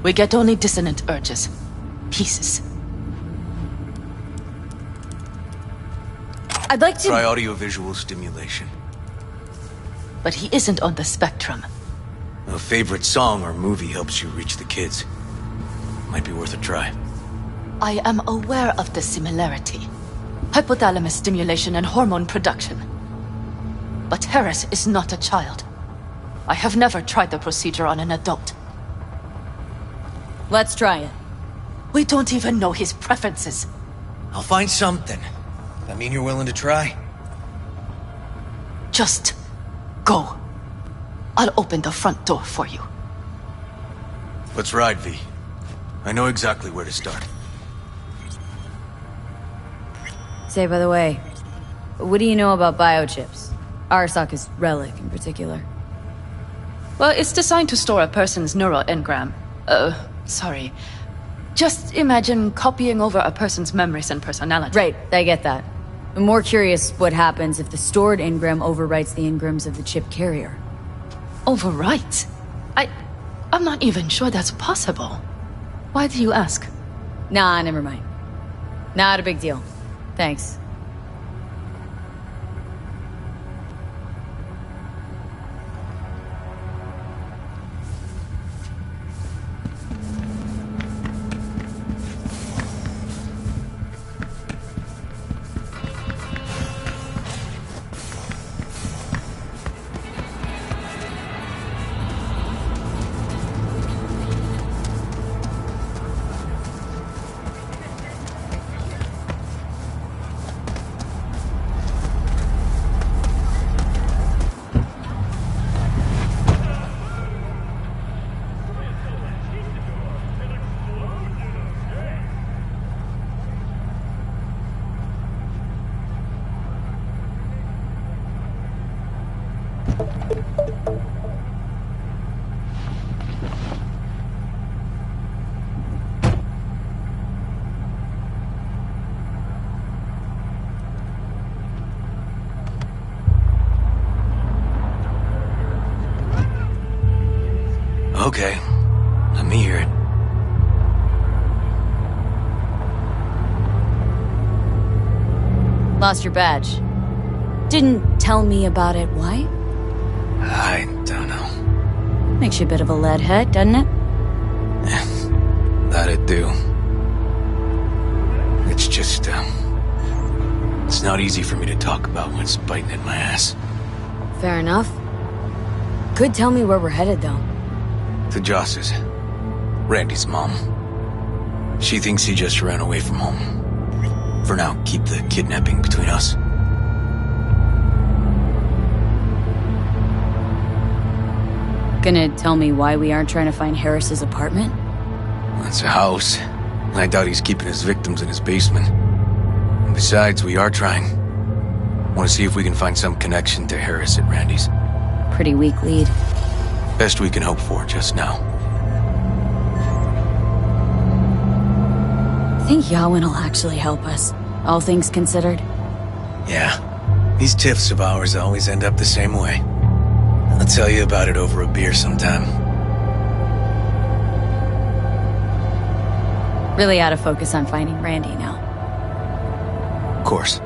We get only dissonant urges. Pieces. I'd like to... Try audiovisual stimulation. But he isn't on the spectrum. A favorite song or movie helps you reach the kids. Might be worth a try. I am aware of the similarity. Hypothalamus stimulation and hormone production. But Harris is not a child. I have never tried the procedure on an adult. Let's try it. We don't even know his preferences. I'll find something. I mean you're willing to try? Just go. I'll open the front door for you. Let's ride, V. I know exactly where to start. Say, by the way, what do you know about biochips? Arasaka's relic in particular. Well, it's designed to store a person's neural engram. Sorry. Just imagine copying over a person's memories and personality. Right, I get that. I'm more curious what happens if the stored engram overwrites the engrams of the chip carrier. Overwrites? I'm not even sure that's possible. Why do you ask? Nah, never mind. Not a big deal. Thanks. Okay, let me hear it. Lost your badge. Didn't tell me about it. Why? I don't know. Makes you a bit of a lead head, doesn't it? That it do. It's just, it's not easy for me to talk about when it's biting at my ass. Fair enough. Could tell me where we're headed, though. To Joss's. Randy's mom. She thinks he just ran away from home. For now, keep the kidnapping between us. Gonna tell me why we aren't trying to find Harris's apartment? That's a house. And I doubt he's keeping his victims in his basement. And besides, we are trying. Want to see if we can find some connection to Harris at Randy's. Pretty weak lead. Best we can hope for just now. Think Yawin will actually help us, all things considered? Yeah. These tiffs of ours always end up the same way. I'll tell you about it over a beer sometime. Really ought to focus on finding Randy now. Of course.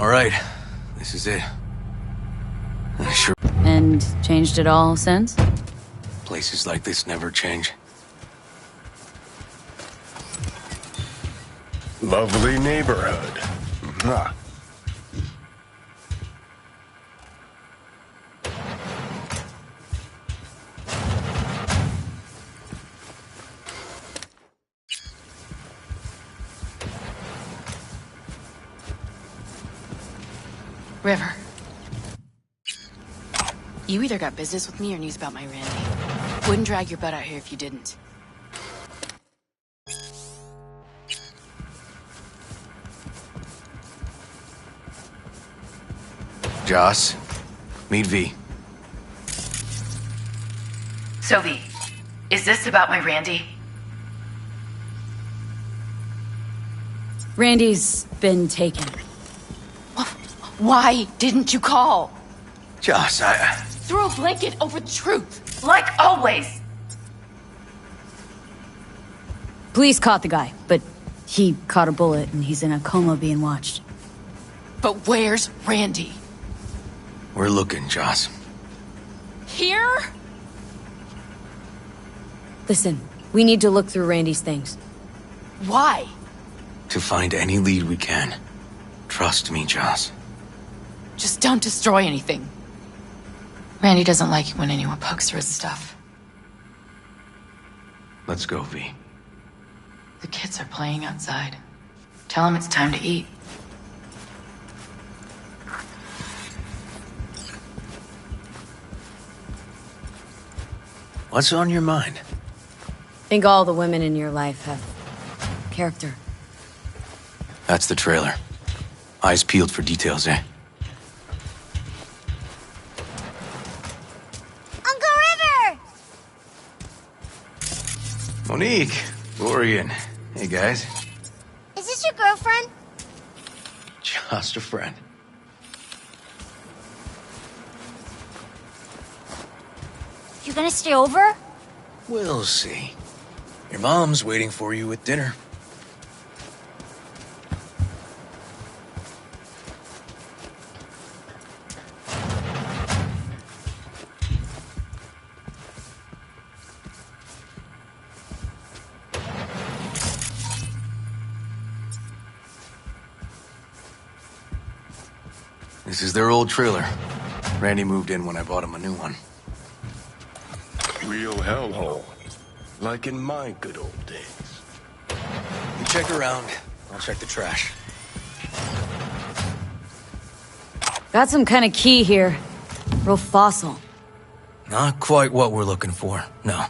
All right, this is it. Sure. And changed it all since? Places like this never change. Lovely neighborhood. Huh. River. You either got business with me or news about my Randy. Wouldn't drag your butt out here if you didn't. Joss, meet V. So V, is this about my Randy? Randy's been taken. Why didn't you call? Joss, I... Throw a blanket over the truth, like always. Police caught the guy, but he caught a bullet and he's in a coma being watched. But where's Randy? We're looking, Joss. Here? Listen, we need to look through Randy's things. Why? To find any lead we can. Trust me, Joss. Just don't destroy anything. Randy doesn't like it when anyone pokes through his stuff. Let's go, V. The kids are playing outside. Tell them it's time to eat. What's on your mind? I think all the women in your life have character. That's the trailer. Eyes peeled for details, eh? Uncle River! Monique, Lorian. Hey, guys. Is this your girlfriend? Just a friend. You gonna stay over? We'll see. Your mom's waiting for you with dinner. This is their old trailer. Randy moved in when I bought him a new one. Real hellhole. Like in my good old days. You check around. I'll check the trash. Got some kind of key here. Real fossil. Not quite what we're looking for, no.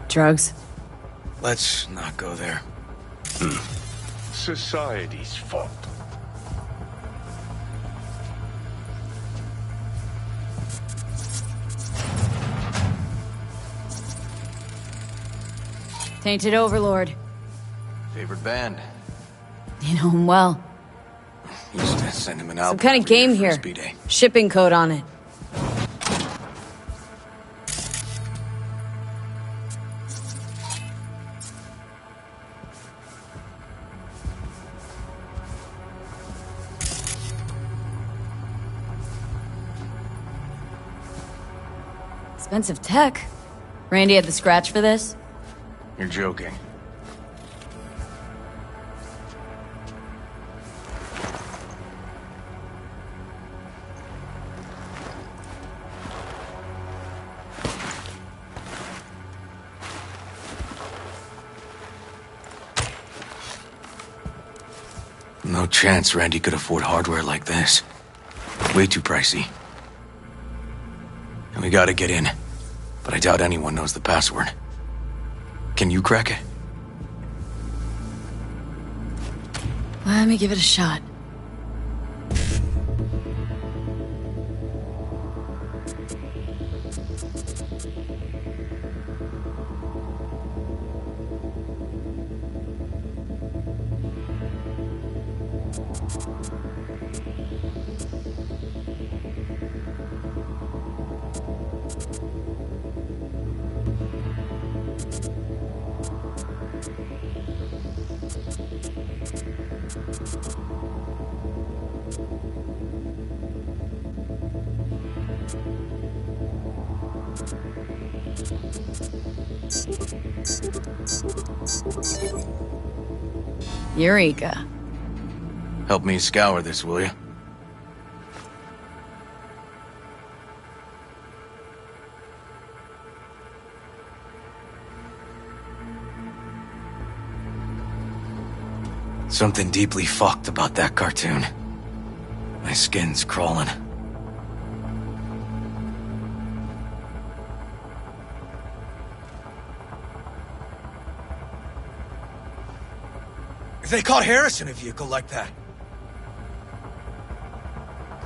Drugs? Let's not go there. Society's fault. Tainted Overlord. Favorite band? You know him well. Used to send him an album. Some kind of game here. Shipping code on it. Expensive tech. Randy had the scratch for this? You're joking. No chance Randy could afford hardware like this. Way too pricey. And we gotta get in. But I doubt anyone knows the password. Can you crack it? Let me give it a shot. Eureka. Help me scour this, will you? Something deeply fucked about that cartoon. My skin's crawling. They caught Harris in a vehicle like that.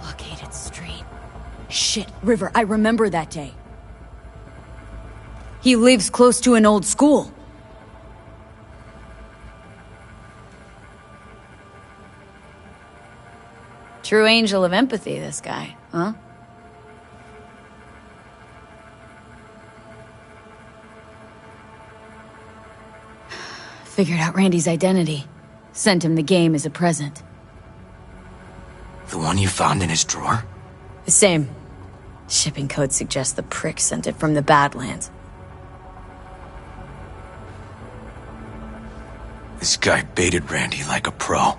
Blockaded street. Shit, River, I remember that day. He lives close to an old school. True angel of empathy, this guy, huh? Figured out Randy's identity. Sent him the game as a present. The one you found in his drawer? The same. Shipping code suggests the prick sent it from the Badlands. This guy baited Randy like a pro.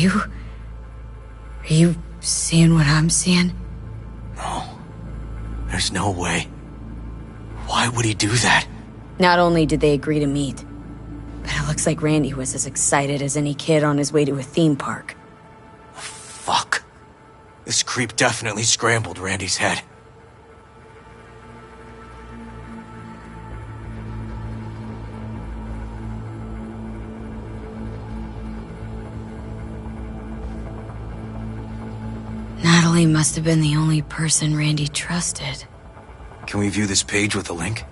River, are you seeing what I'm seeing? No. There's no way. Why would he do that? Not only did they agree to meet, but it looks like Randy was as excited as any kid on his way to a theme park. Fuck. This creep definitely scrambled Randy's head. Natalie must have been the only person Randy trusted. Can we view this page with a link?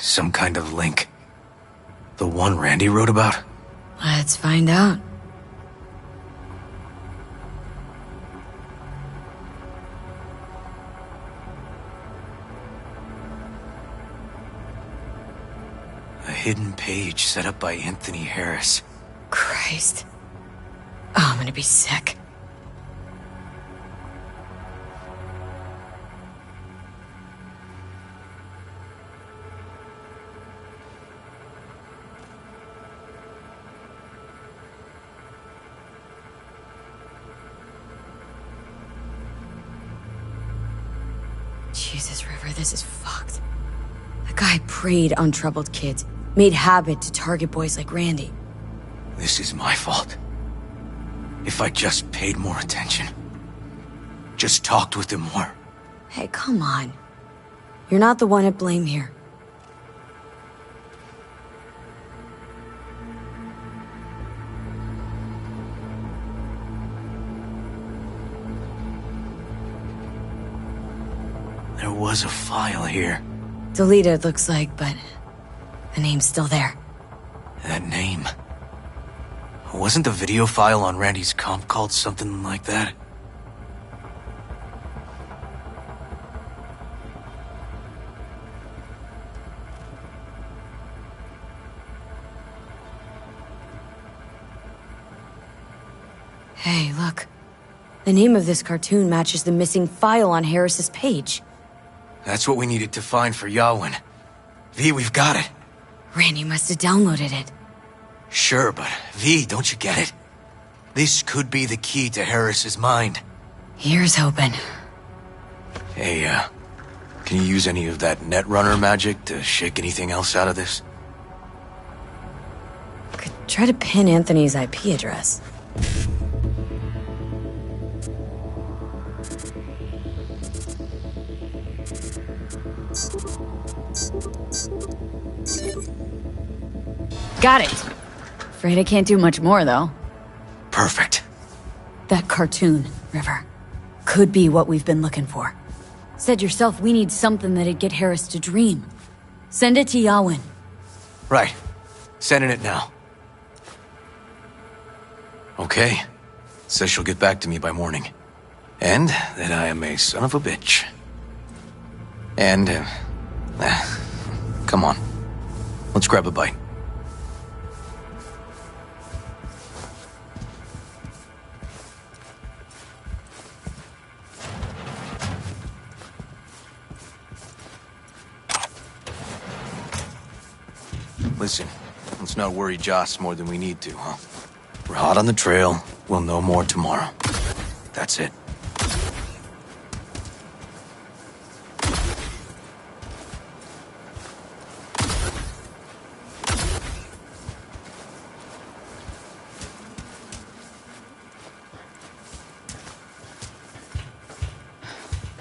Some kind of link. The one Randy wrote about? Let's find out. A hidden page set up by Anthony Harris. Christ. Oh, I'm gonna be sick. Jesus, River, this is fucked. The guy preyed on troubled kids, made habit to target boys like Randy. This is my fault. If I just paid more attention. Just talked with him more. Hey, come on. You're not the one at blame here. There was a file here. Deleted, looks like, but the name's still there. That name. Wasn't the video file on Randy's comp called something like that? Hey, look. The name of this cartoon matches the missing file on Harris's page. That's what we needed to find for Yawin. V, we've got it. Randy must have downloaded it. Sure, but V, don't you get it? This could be the key to Harris's mind. Here's hoping. Hey, can you use any of that Netrunner magic to shake anything else out of this? Could try to pin Anthony's IP address. Got it. Afraid I can't do much more, though. Perfect. That cartoon, River, could be what we've been looking for. Said yourself we need something that'd get Harris to dream. Send it to Yawin. Right. Sending it now. Okay. Says she'll get back to me by morning. And that I am a son of a bitch. And, come on. Let's grab a bite. Listen, let's not worry Joss more than we need to, huh? We're hot on the trail. We'll know more tomorrow. That's it.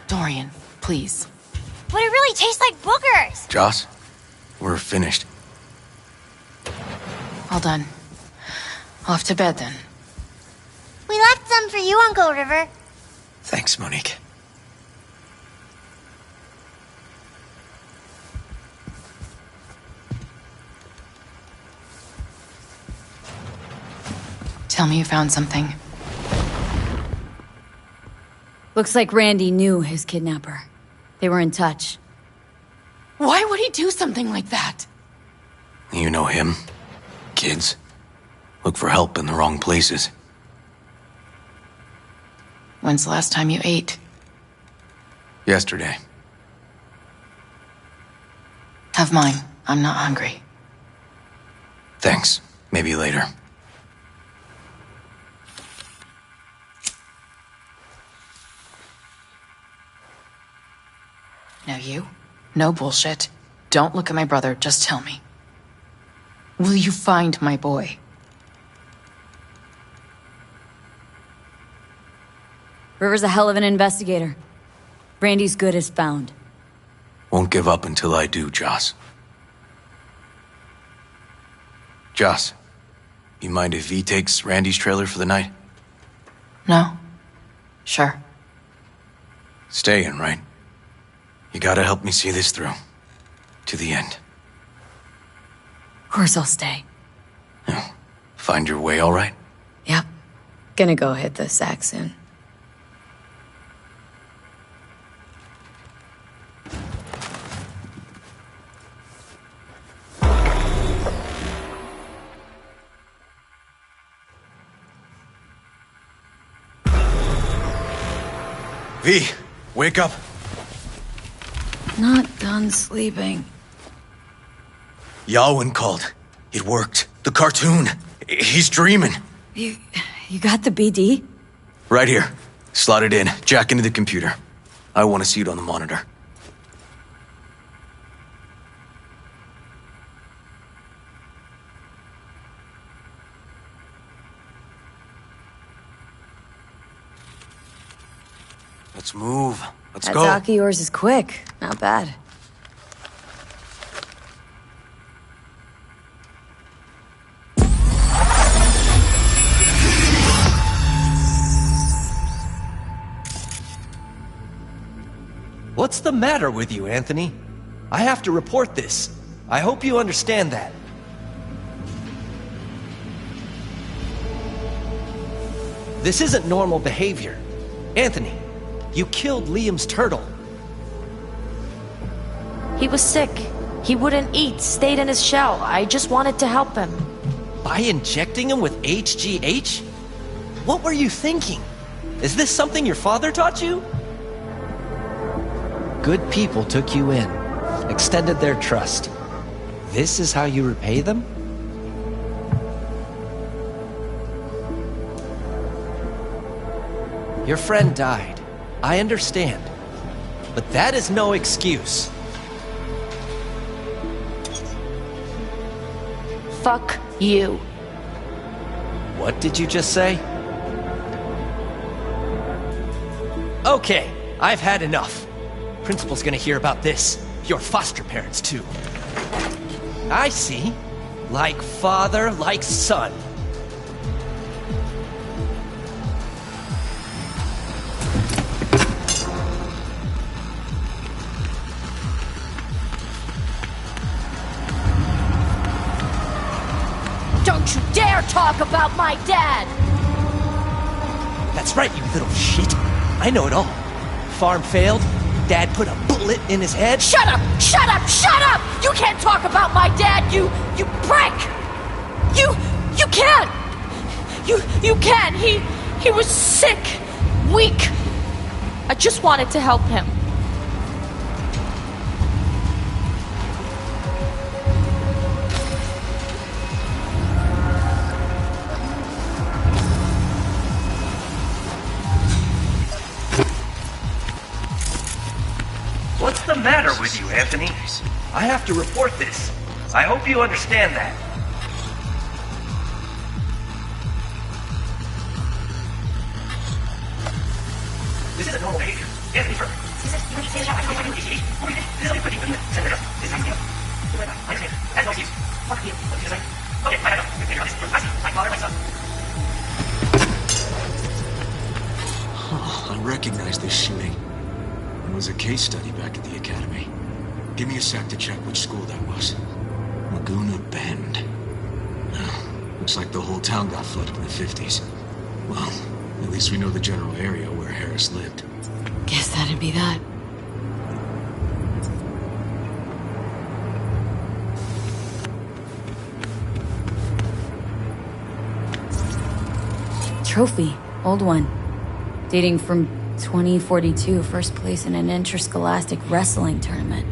Dorian, please. But it really tastes like boogers! Joss, we're finished. All done. Off to bed, then. We left some for you, Uncle River. Thanks, Monique. Tell me you found something. Looks like Randy knew his kidnapper. They were in touch. Why would he do something like that? You know him. Kids. Look for help in the wrong places. When's the last time you ate? Yesterday. Have mine. I'm not hungry. Thanks. Maybe later. Now you? No bullshit. Don't look at my brother, just tell me. Will you find my boy? River's a hell of an investigator. Randy's good as found. Won't give up until I do, Joss. Joss, you mind if V takes Randy's trailer for the night? No? Sure. Staying, right? You gotta help me see this through. To the end. Of course I'll stay. Find your way all right? Yep. Gonna go hit the sack soon. V, wake up. Not done sleeping. Yawin called. It worked. The cartoon. He's dreaming. You got the BD? Right here. Slot it in. Jack into the computer. I want to see it on the monitor. Let's move. Let's That go. doc of yours is quick. Not bad. What's the matter with you, Anthony? I have to report this. I hope you understand that. This isn't normal behavior. Anthony, you killed Liam's turtle. He was sick. He wouldn't eat, stayed in his shell. I just wanted to help him. By injecting him with HGH? What were you thinking? Is this something your father taught you? Good people took you in, extended their trust. This is how you repay them? Your friend died. I understand. But that is no excuse. Fuck you. What did you just say? Okay, I've had enough. Principal's gonna hear about this. Your foster parents, too. I see. Like father, like son. Don't you dare talk about my dad! That's right, you little shit. I know it all. Farm failed, Dad put a bullet in his head. Shut up! Shut up! Shut up! You can't talk about my dad, you prick! You can't! You can't! He was sick, weak. I just wanted to help him. What's the matter with you, Anthony? I have to report this. I hope you understand that. This isn't normal behavior. Anthony, I recognize this shooting. It was a case study back at the academy. Give me a sec to check which school that was. Laguna Bend. Looks like the whole town got flooded in the 50s. Well, at least we know the general area where Harris lived. Guess that'd be that. Trophy. Old one. Dating from 2042, first place in an interscholastic wrestling tournament.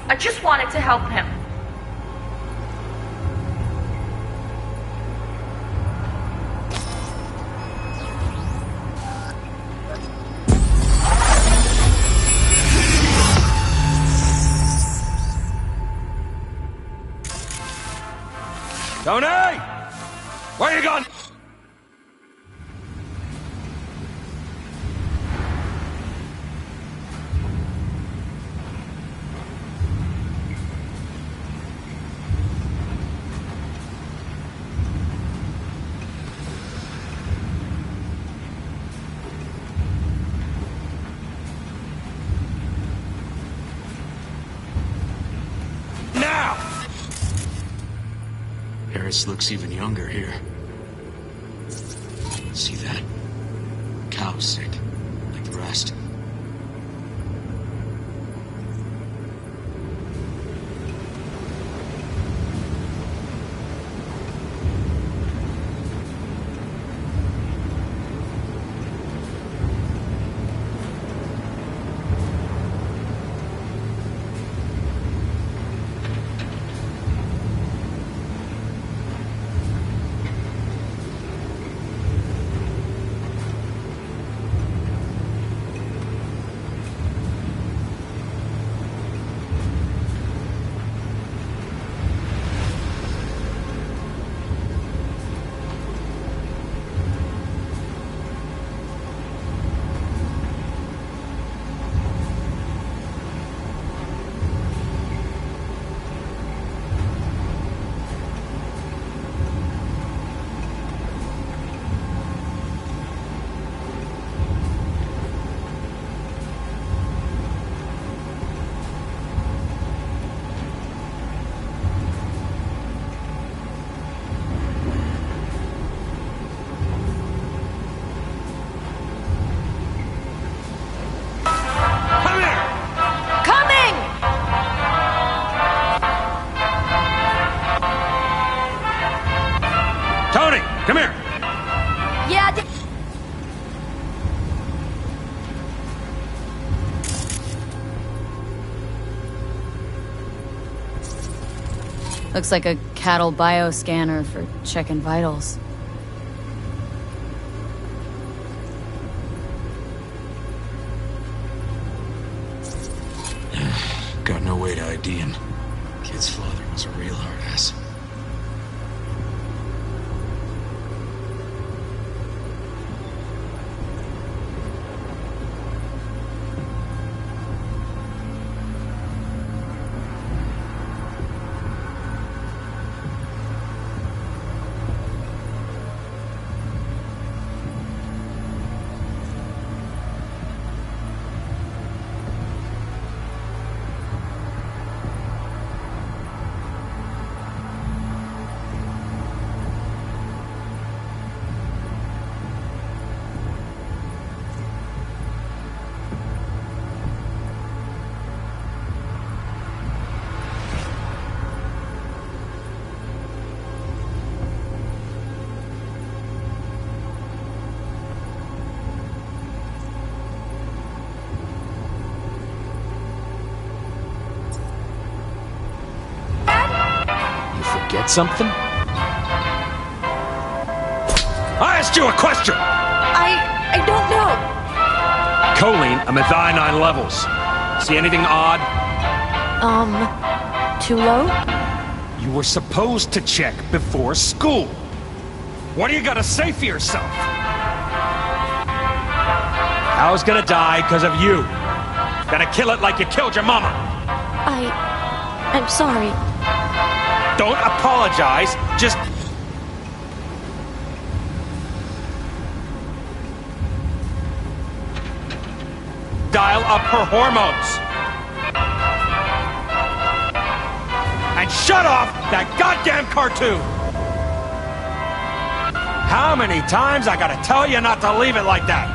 I just wanted to help him. Tony! Where you going? Harris looks even younger here. See that? Cow's sick, like the rest. Come here! Yeah, Looks like a cattle bioscanner for checking vitals. Got no way to ID him. Kid's father was a real hard ass. get something? I asked you a question! I don't know. Choline, I'm at thionine levels. See anything odd? Too low? You were supposed to check before school. What do you gotta say for yourself? Hal's gonna die because of you. Gonna kill it like you killed your mama. I'm sorry. Don't apologize, just... dial up her hormones. And shut off that goddamn cartoon! How many times I gotta tell you not to leave it like that,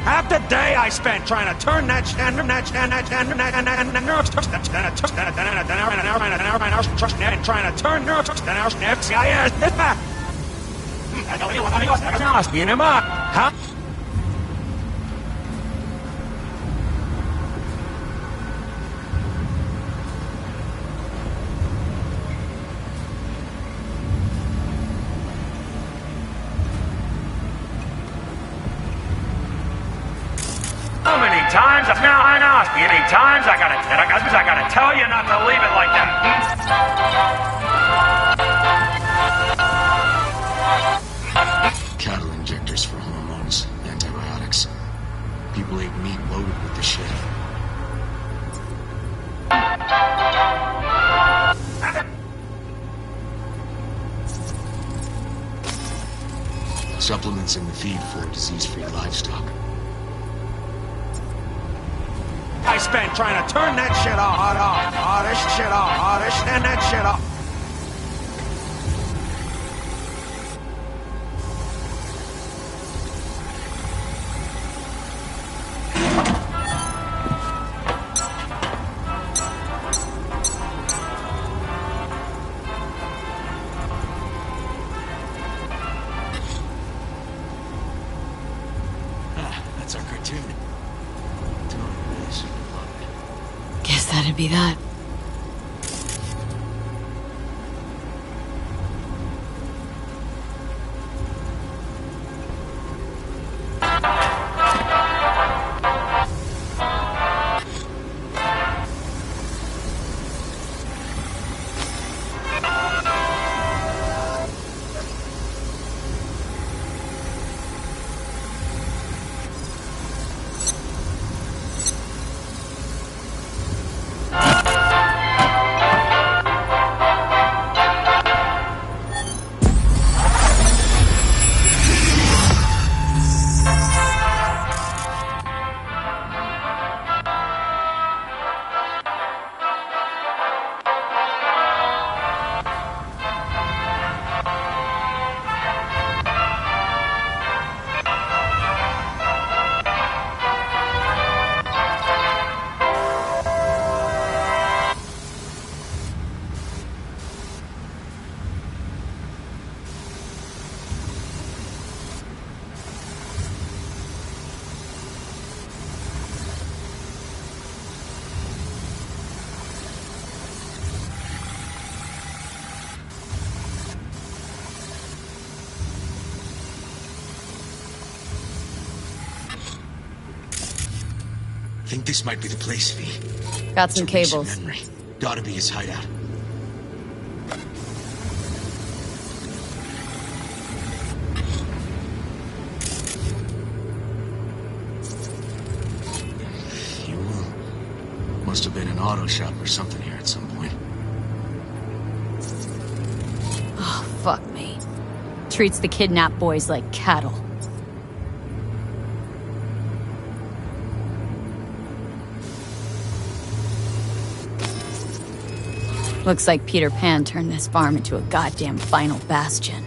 Half the day I spent trying to turn that huh? How many times I gotta tell you not to leave it like that? Cattle injectors for hormones, antibiotics. People ate meat loaded with the shit. Supplements in the feed for disease-free livestock. I spent trying to turn that shit off. Turn that shit off. That's our cartoon. Guess that'd be that. Think this might be the place, V. Got some cables. Memory. Gotta be his hideout. Fuel. Must have been an auto shop or something here at some point. Oh, fuck me. Treats the kidnapped boys like cattle. Looks like Peter Pan turned this farm into a goddamn final bastion.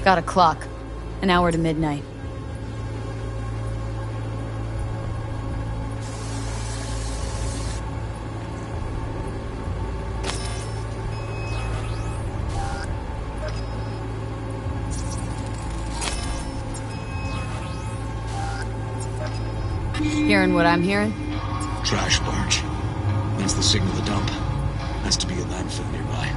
Got a clock. An hour to midnight. Hearing what I'm hearing? Trash barge. That's the signal to dump. Has to be a landfill nearby.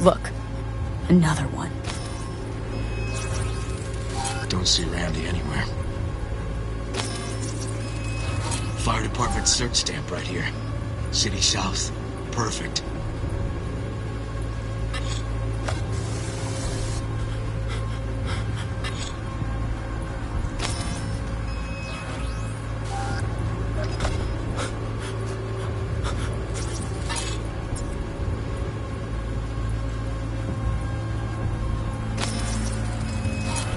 Look, another one. Don't see Randy anywhere. Fire department search stamp right here. City South. Perfect.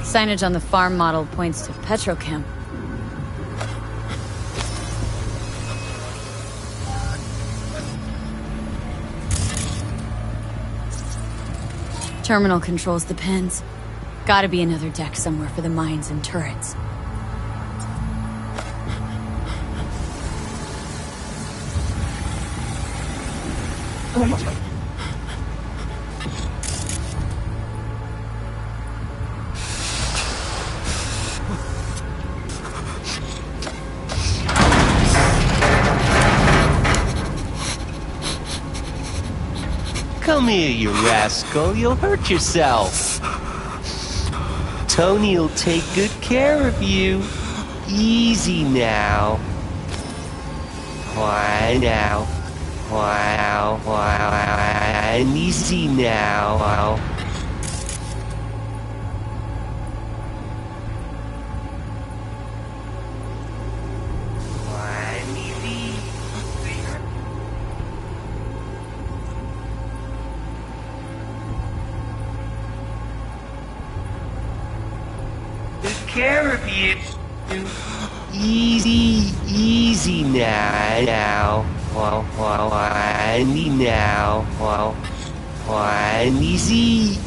Signage on the farm model points to Petrochem. Terminal controls the pins. Gotta be another deck somewhere for the mines and turrets. Come here, you rascal. You'll hurt yourself. Tony'll take good care of you. Easy now. Why now? Why? Easy now. Care of you. Easy now. Why now? Why easy?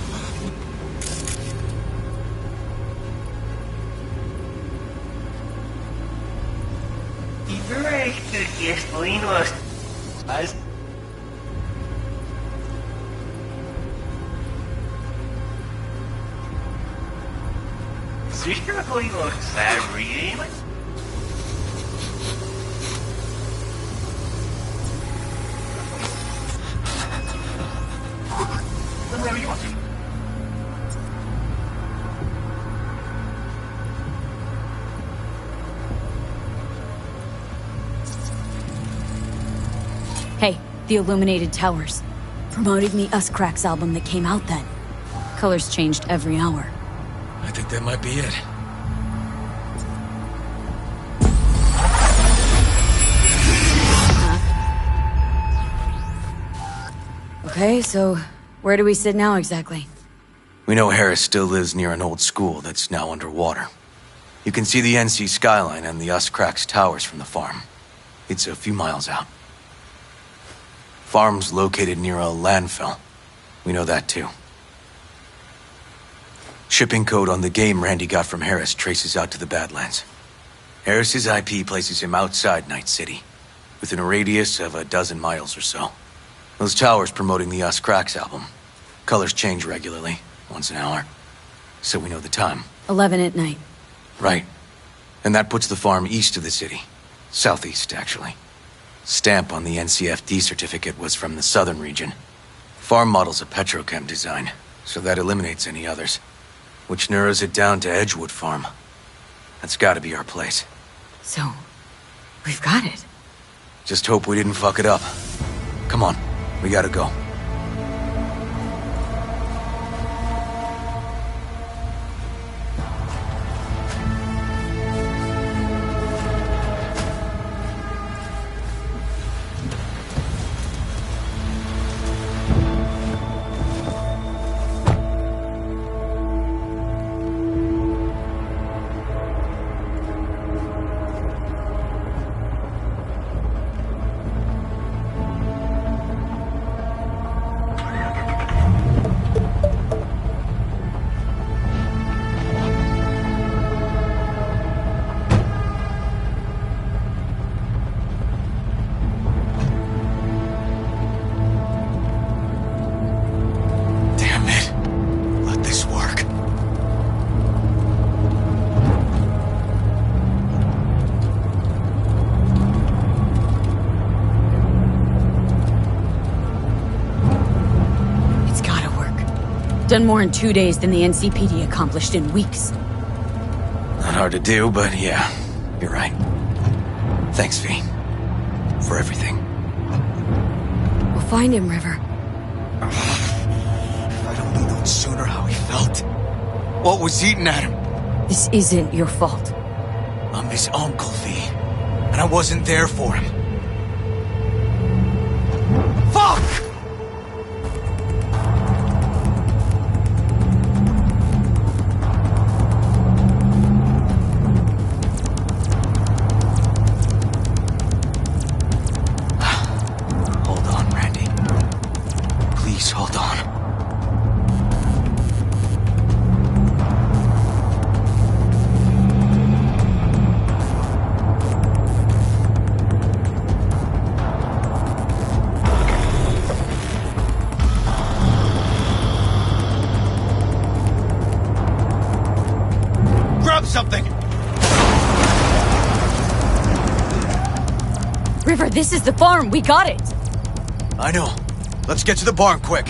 Correcto, que estuvimos. Sicher going to start reading? Hey, the Illuminated Towers. Promoting the Us Cracks album that came out then. Colors changed every hour. I think that might be it. Okay, so where do we sit now exactly? We know Harris still lives near an old school that's now underwater. You can see the NC skyline and the Us Cracks towers from the farm. It's a few miles out. Farm's located near a landfill. We know that too. Shipping code on the game Randy got from Harris traces out to the Badlands. Harris's IP places him outside Night City, within a radius of 12 miles or so. Those towers promoting the Us Cracks album. Colors change regularly, once an hour. So we know the time. 11 at night. Right. And that puts the farm east of the city. Southeast, actually. Stamp on the NCFD certificate was from the southern region. Farm model's a Petrochem design, so that eliminates any others. Which narrows it down to Edgewood Farm. That's gotta be our place. So, we've got it. Just hope we didn't fuck it up. Come on, we gotta go. Done more in 2 days than the NCPD accomplished in weeks. Not hard to do, but yeah, you're right. Thanks, V. For everything. We'll find him, River. If I'd only known sooner how he felt. What was eating at him? This isn't your fault. I'm his uncle, V. And I wasn't there for him. Fuck! Hold on, Randy. Please hold on. Something! River, this is the farm. We got it. I know. Let's get to the barn quick.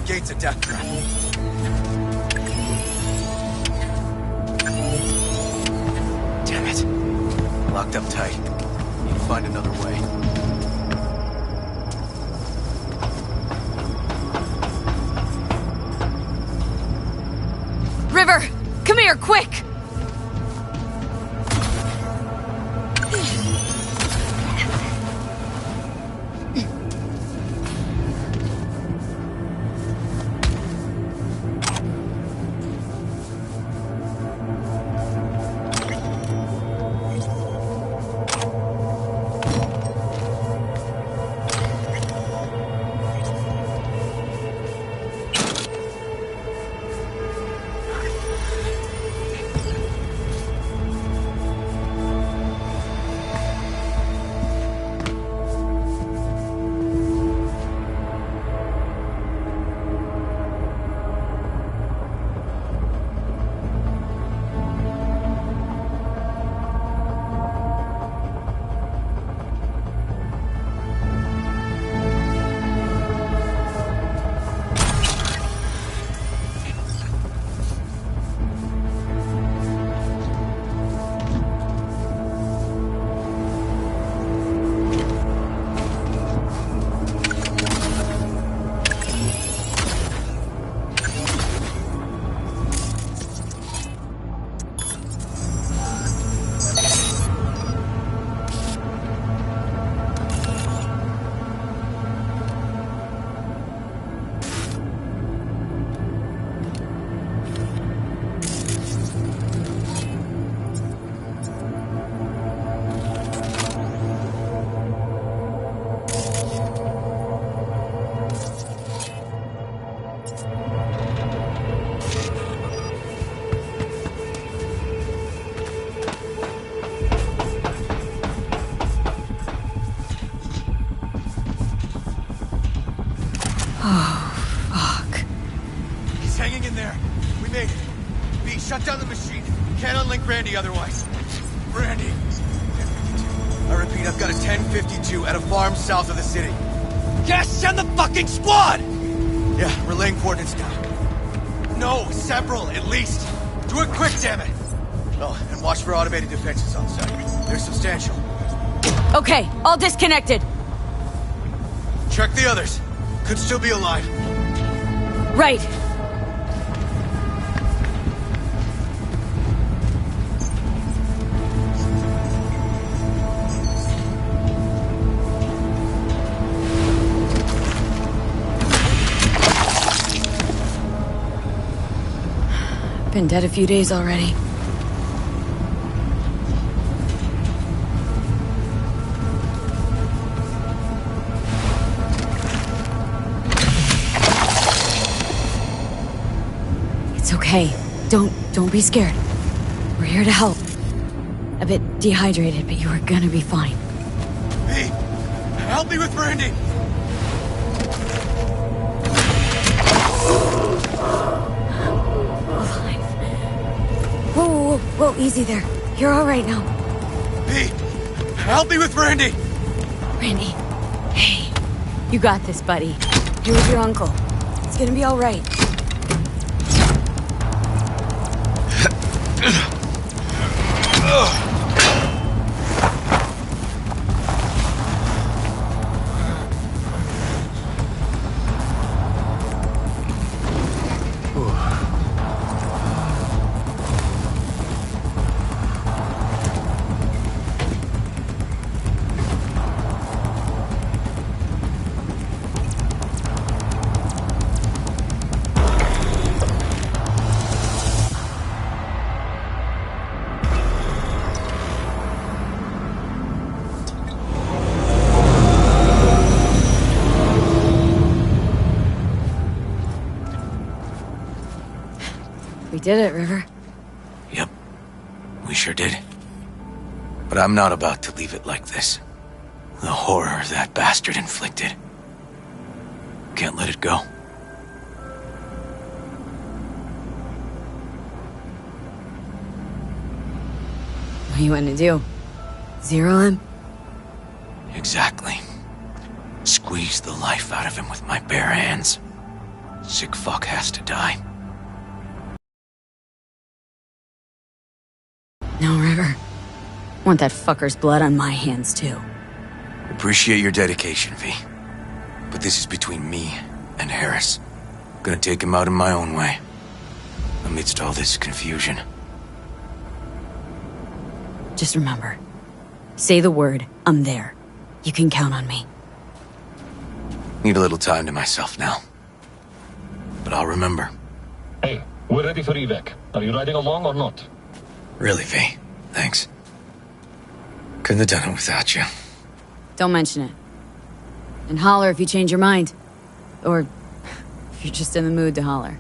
Gate's a death trap. Damn it. Locked up tight. Need to find another way. River, come here, quick! Shut down the machine. Can't unlink Randy otherwise. Randy. 1052. I repeat, I've got a 1052 at a farm south of the city. Yes, send the fucking squad! Yeah, relaying coordinates now. No, several, at least. Do it quick, damn it! Oh, and watch for automated defenses on site. They're substantial. Okay, all disconnected. Check the others. Could still be alive. Right. Been dead a few days already. Hey, don't be scared. We're here to help. A bit dehydrated, but you are gonna be fine. Hey, help me with Randy! Whoa, easy there. You're alright now. Hey, help me with Randy! Randy, hey. You got this, buddy. Here's your uncle. It's gonna be alright. We did it, River. Yep, we sure did. But I'm not about to leave it like this. The horror that bastard inflicted. Can't let it go. What do you want to do? Zero him? Exactly. Squeeze the life out of him with my bare hands. Sick fuck has to die. No, River. Want that fucker's blood on my hands, too. Appreciate your dedication, V. But this is between me and Harris. Gonna take him out in my own way. Amidst all this confusion. Just remember. Say the word, I'm there. You can count on me. Need a little time to myself now. But I'll remember. Hey, we're ready for evac. Are you riding along or not? Really, V. Thanks. Couldn't have done it without you. Don't mention it. And holler if you change your mind. Or if you're just in the mood to holler.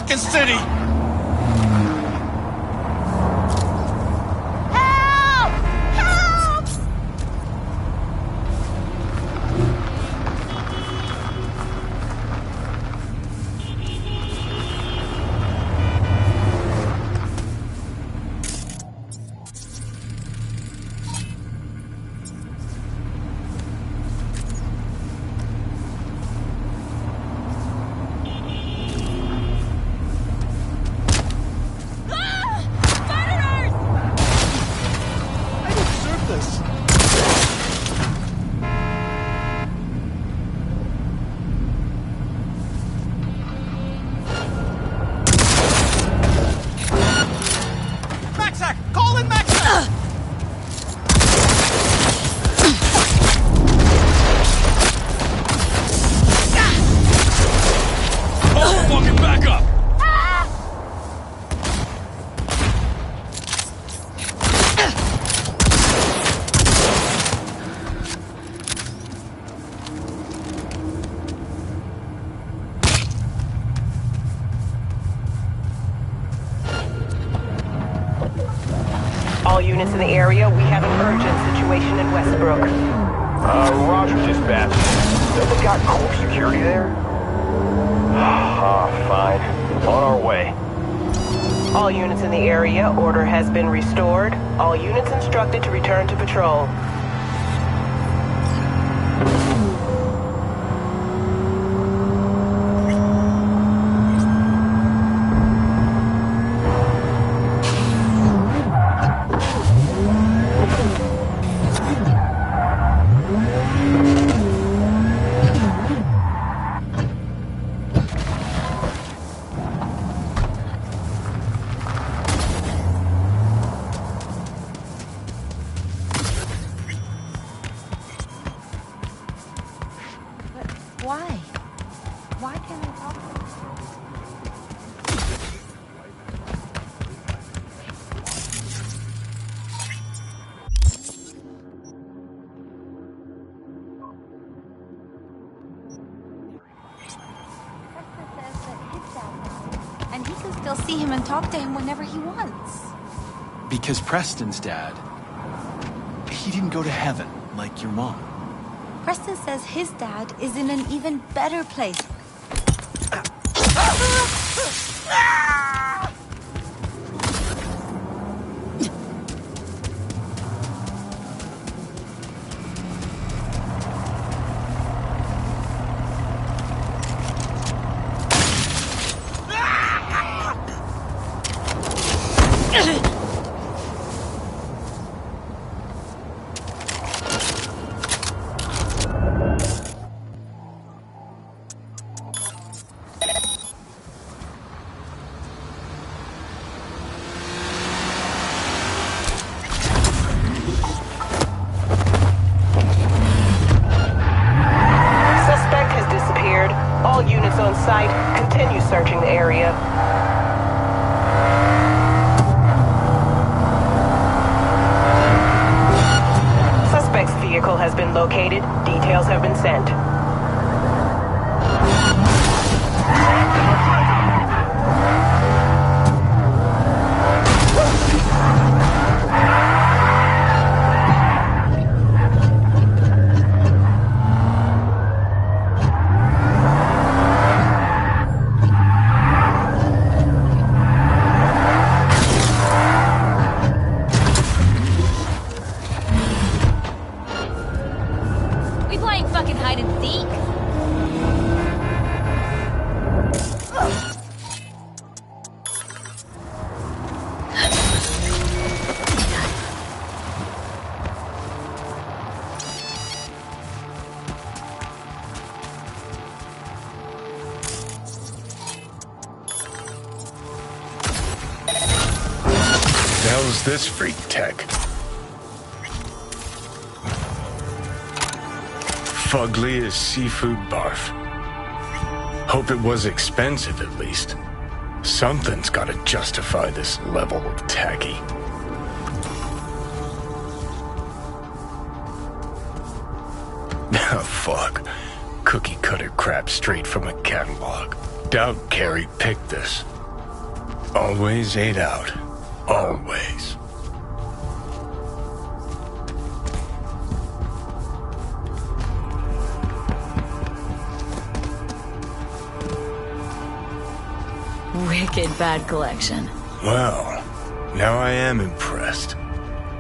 fucking city! All units in the area, we have an urgent situation in Westbrook. Roger, dispatch. They got core security there? Fine. On our way. All units in the area, order has been restored. All units instructed to return to patrol. Why can't I talk? And he can still see him and talk to him whenever he wants. Because Preston's dad, he didn't go to heaven like your mom. Preston says his dad is in an even better place. All units on site, continue searching the area. Suspect's vehicle has been located. Details have been sent. How's this freak tech? Fugly as seafood barf. Hope it was expensive at least. Something's gotta justify this level of tacky. Oh, fuck. Cookie cutter crap straight from a catalog. Doubt Carrie picked this. Always ate out. Always. Wicked bad collection. Well, now I am impressed.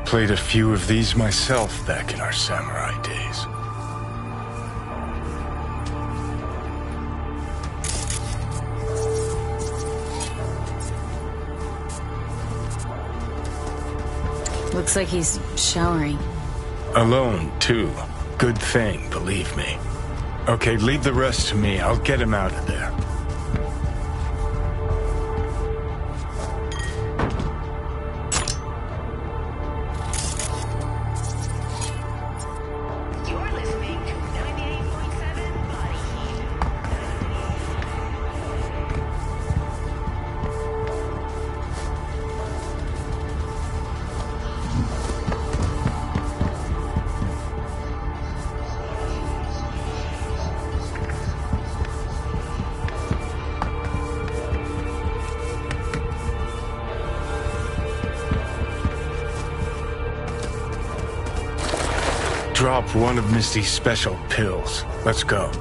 Played a few of these myself back in our samurai days. Looks like he's showering. Alone, too. Good thing, believe me. Okay, leave the rest to me. I'll get him out of there. Drop one of Misty's special pills. Let's go.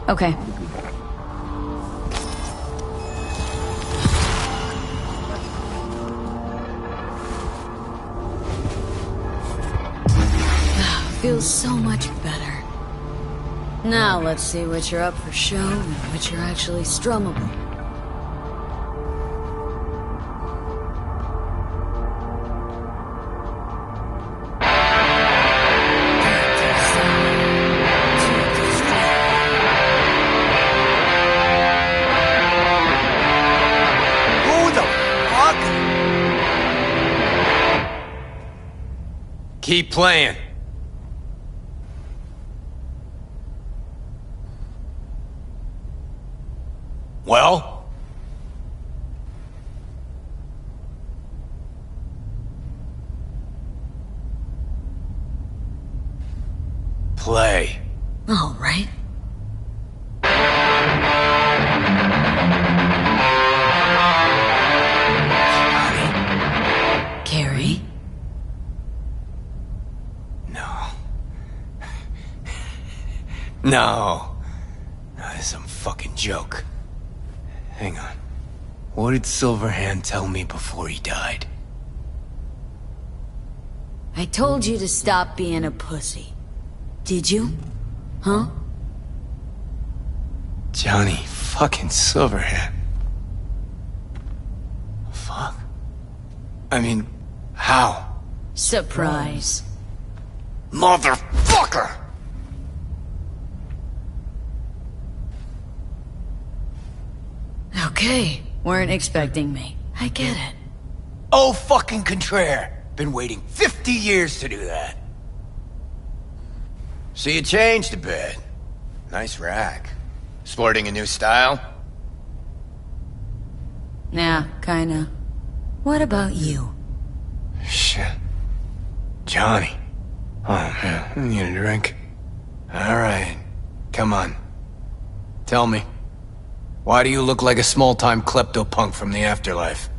Okay. feels so much better. Now let's see which are up for show and which are actually strummable. Keep playing. Well? Play. All right. Carrie? No. That's some fucking joke. Hang on. What did Silverhand tell me before he died? I told you to stop being a pussy. Did you? Huh? Johnny fucking Silverhand. Fuck. I mean, how? Surprise. Motherfucker! Okay, weren't expecting me. I get it. Oh, fucking contraire. Been waiting 50 years to do that. So you changed a bit. Nice rack. Sporting a new style? Nah, kinda. What about you? Shit. Johnny. Oh, man, I need a drink. Alright. Come on. Tell me. Why do you look like a small-time klepto-punk from the afterlife?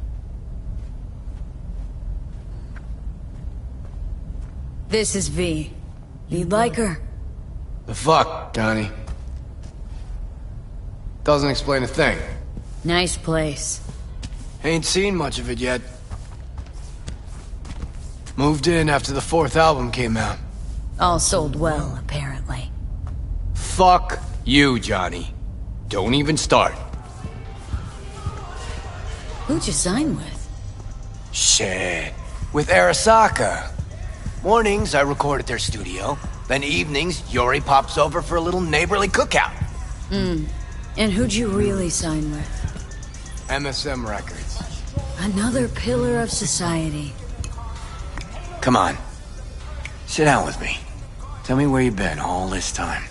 This is V. You'd like her? The fuck, Johnny? Doesn't explain a thing. Nice place. Ain't seen much of it yet. Moved in after the 4th album came out. All sold well, apparently. Fuck you, Johnny. Don't even start. Who'd you sign with? Shit. With Arasaka. Mornings, I record at their studio. Then evenings, Yori pops over for a little neighborly cookout. And who'd you really sign with? MSM Records. Another pillar of society. Come on. Sit down with me. Tell me where you've been all this time.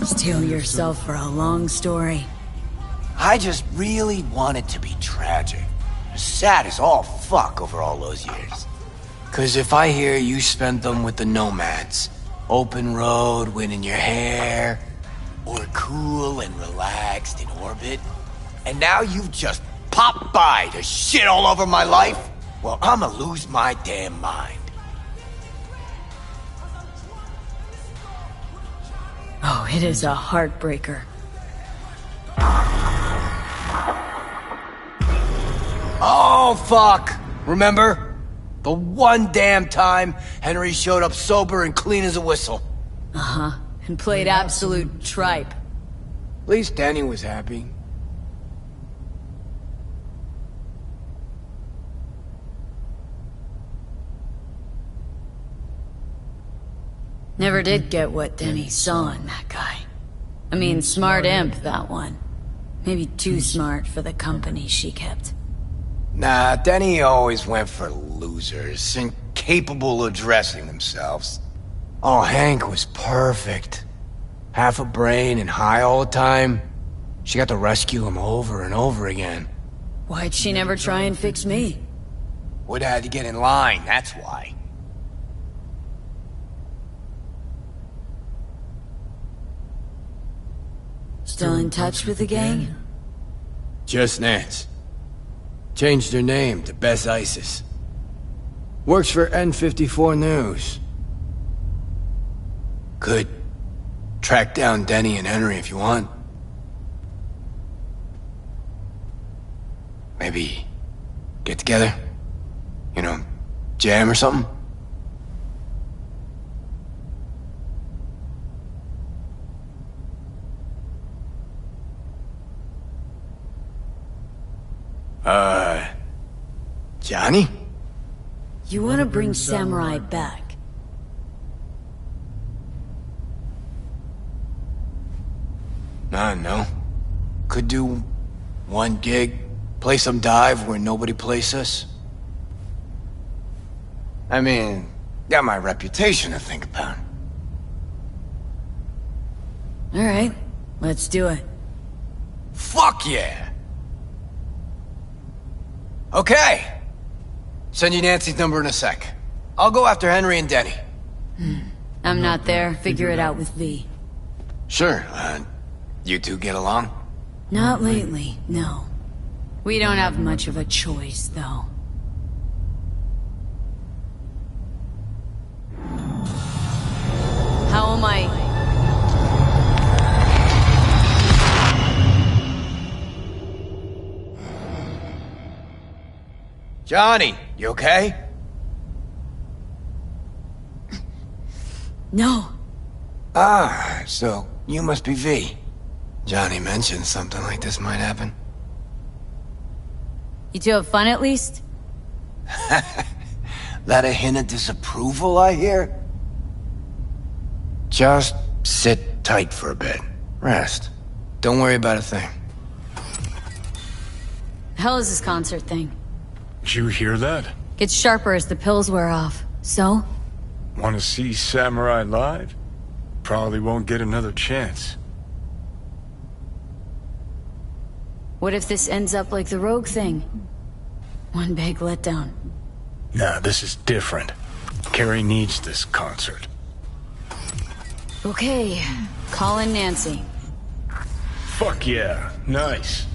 Steel yourself for a long story. I just really want it to be tragic. Sad as all fuck over all those years. 'Cause if I hear you spent them with the Nomads, open road, wind in your hair, or cool and relaxed in orbit, and now you've just popped by to shit all over my life, well, I'ma lose my damn mind. Oh, it is a heartbreaker. Oh, fuck! Remember? The one damn time Henry showed up sober and clean as a whistle. Uh-huh. And played absolute tripe. At least Danny was happy. Never did get what Denny saw in that guy. I mean, smart imp, that one. Maybe too smart for the company she kept. Nah, Denny always went for losers, incapable of dressing themselves. Oh, Hank was perfect. Half a brain and high all the time. She got to rescue him over and over again. Why'd she never try and fix me? Would have had to get in line, that's why. Still in touch with the gang? Just Nance. Changed her name to Bess Isis. Works for N54 News. Could track down Denny and Henry if you want. Maybe get together? You know, jam or something? Johnny? You want to bring Samurai back? No. Could do one gig, play some dive where nobody plays us. I mean, got my reputation to think about. Alright, let's do it. Fuck yeah! Okay. Send you Nancy's number in a sec. I'll go after Henry and Denny. I'm not there. Figure it out with V. Sure. You two get along? Not lately, no. We don't have much of a choice, though. How am I... Johnny, you okay? No. Ah, so you must be V. Johnny mentioned something like this might happen. You two have fun at least? That a hint of disapproval, I hear? Just sit tight for a bit. Rest. Don't worry about a thing. The hell is this concert thing? Did you hear that? Gets sharper as the pills wear off. So? Want to see Samurai live? Probably won't get another chance. What if this ends up like the Rogue thing? One big letdown. Nah, this is different. Carrie needs this concert. Okay, call in Nancy. Fuck yeah, nice.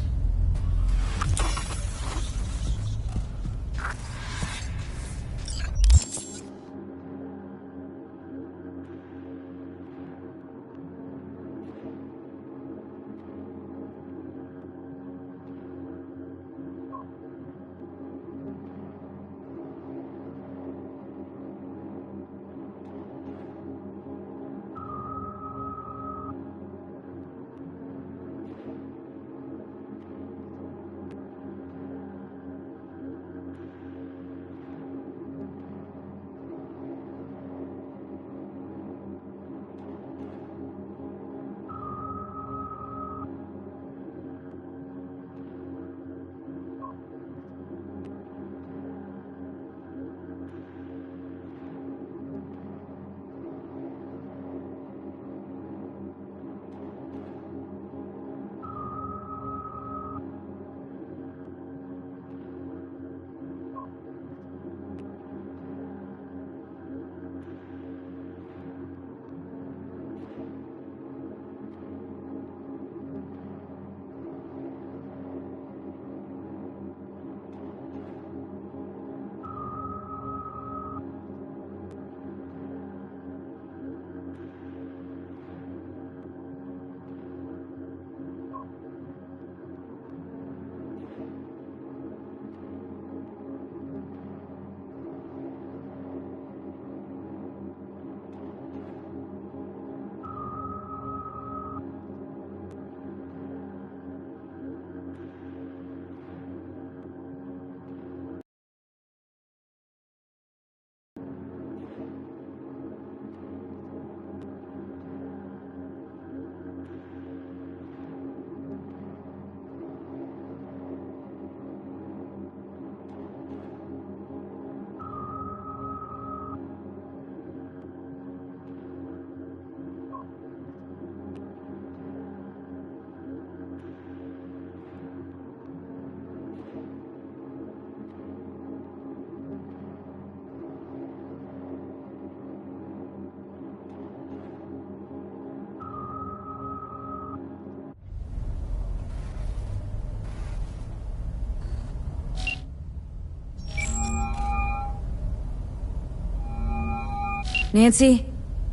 Nancy?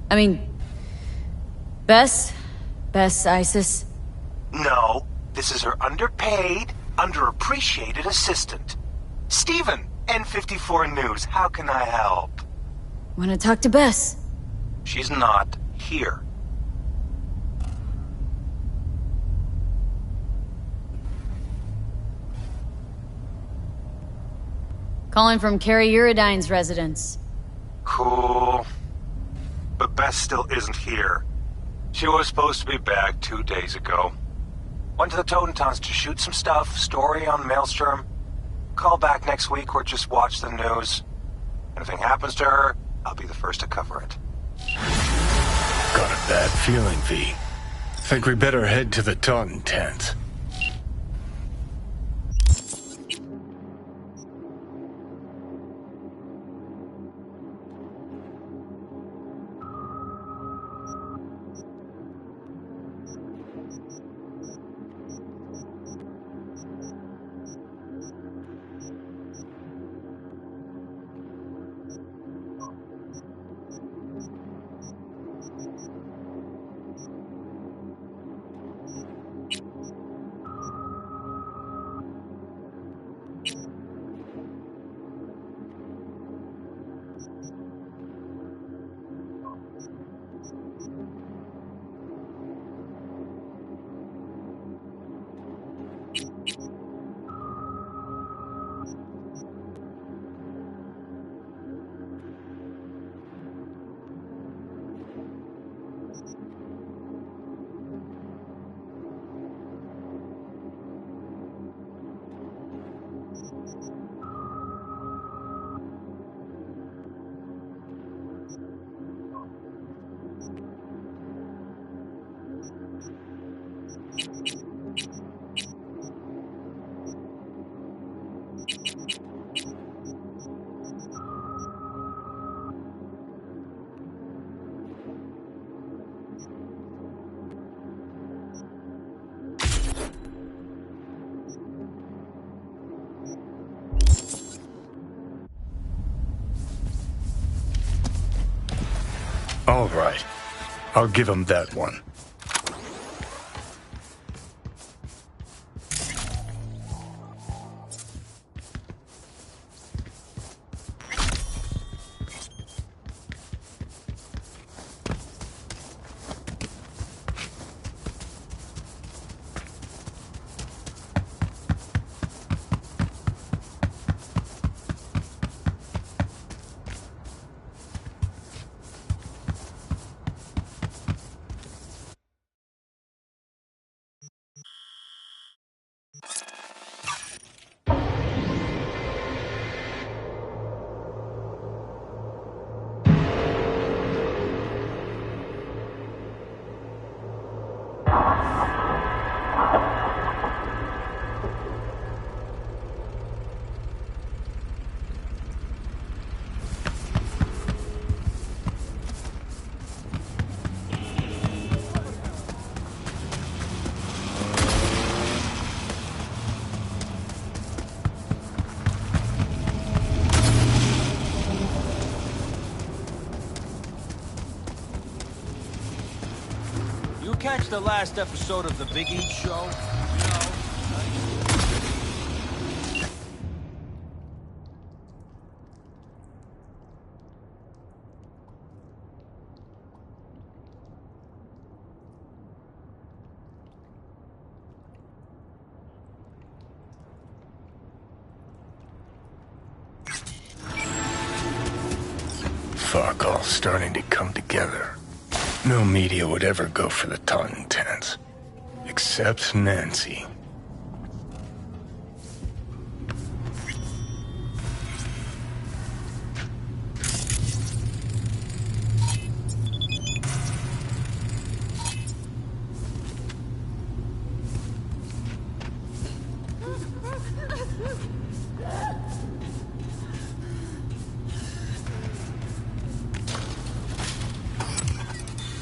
I mean... Bess? Bess Isis? No, this is her underpaid, underappreciated assistant. Steven, N54 News, how can I help? Wanna talk to Bess? She's not here. Calling from Carrie Uridine's residence. Cool. But Bess still isn't here. She was supposed to be back 2 days ago. Went to the Totentons to shoot some stuff, story on Maelstrom. Call back next week or just watch the news. Anything happens to her, I'll be the first to cover it. Got a bad feeling, V. Think we better head to the Taunton tent. All right. I'll give him that one. Catch the last episode of the Big Eat Show? Fuck, all starting to come together. No media would ever go for the Taunton tents. Except Nancy.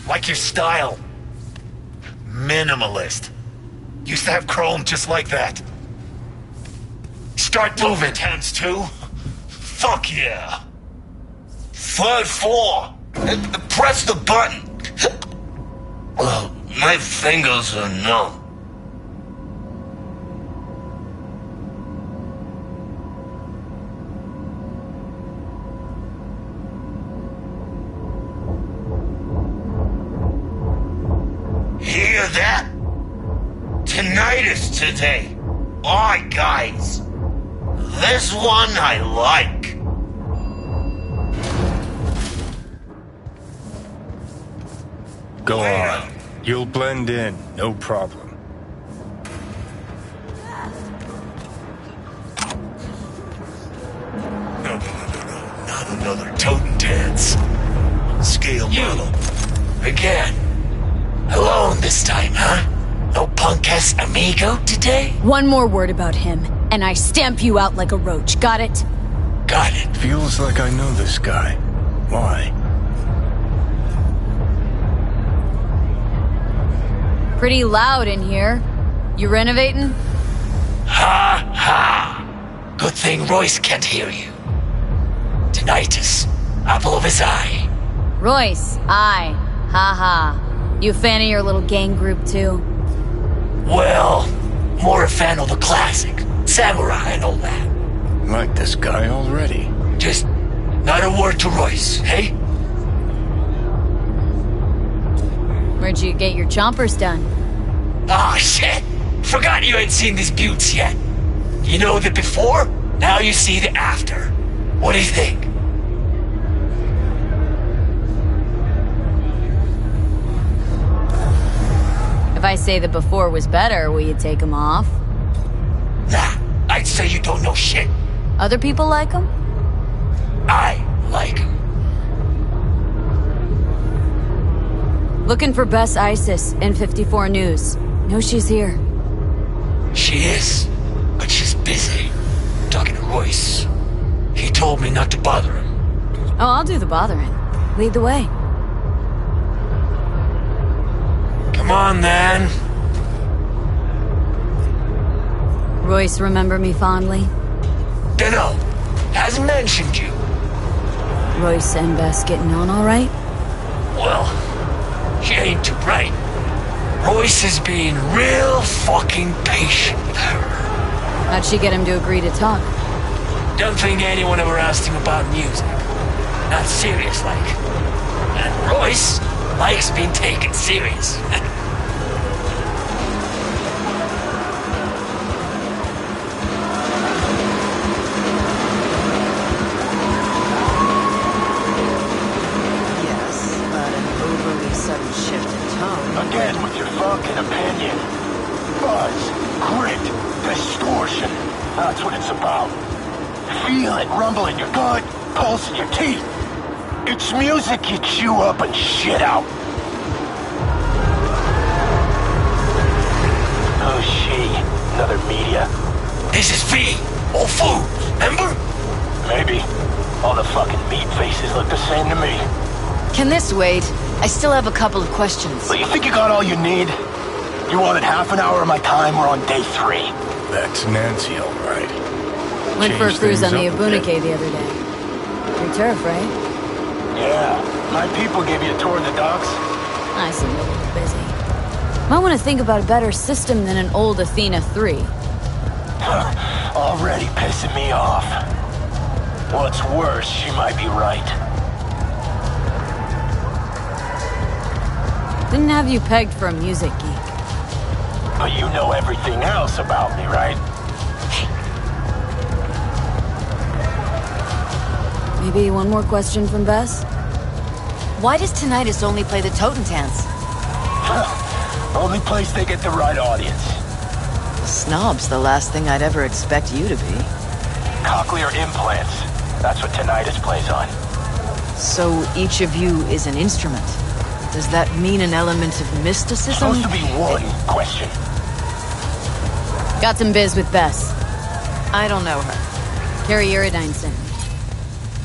Like your style. Minimalist. Used to have chrome just like that. Start moving. Tens too? Fuck yeah. Third floor. Press the button. My fingers are numb. that? Tinnitus today. Alright, guys. This one I like. Go on. You'll blend in, no problem. No. Not another Totem dance. Scale model. Again. Alone this time, huh? No punk-ass amigo today? One more word about him, and I stamp you out like a roach. Got it? Got it. Feels like I know this guy. Why? Pretty loud in here. You renovating? Ha ha! Good thing Royce can't hear you. Tinnitus. Apple of his eye. Royce, ha ha. You a fan of your little gang group too? Well, more a fan of the classic. Samurai and all that. Like this guy already. Just not a word to Royce, hey? Where'd you get your chompers done? Ah, shit! Forgot you ain't seen these buttes yet. You know the before, now you see the after. What do you think? If I say the before was better, will you take them off? Nah, I'd say you don't know shit. Other people like them? I like him. Looking for Bess Isis in 54 News. Know she's here. She is, but she's busy. Talking to Royce. He told me not to bother him. Oh, I'll do the bothering. Lead the way. Come on, then. Royce, remember me fondly? Dunno. Hasn't mentioned you. Royce and Bess getting on all right? Well, she ain't too bright. Royce is being real fucking patient with her. How'd she get him to agree to talk? Don't think anyone ever asked him about music. Not serious like. And Royce likes being taken serious. Again with your fucking opinion. Buzz, grit, distortion. That's what it's about. Feel it rumble in your gut, pulse in your teeth. It's music you chew up and shit out. Who's she? Another media? This is V. All food, remember? Maybe. All the fucking meat faces look the same to me. Can this wait? I still have a couple of questions. Well, you think you got all you need? You wanted half an hour of my time, we're on day 3. That's Nancy, all right. Went for a Change cruise on things the up a bit. Abunike the other day. Your turf, right? Yeah. My people gave you a tour of the docks? I seem a little busy. Might want to think about a better system than an old Athena 3. Already pissing me off. What's worse, she might be right. Didn't have you pegged for a music geek. But you know everything else about me, right? Maybe one more question from Bess? Why does Tinnitus only play the Totem Dance? Only place they get the right audience. Snob's the last thing I'd ever expect you to be. Cochlear implants. That's what Tinnitus plays on. So each of you is an instrument. Does that mean an element of mysticism? Supposed to be one question. Got some biz with Bess. I don't know her. Carrie Uridine sent me.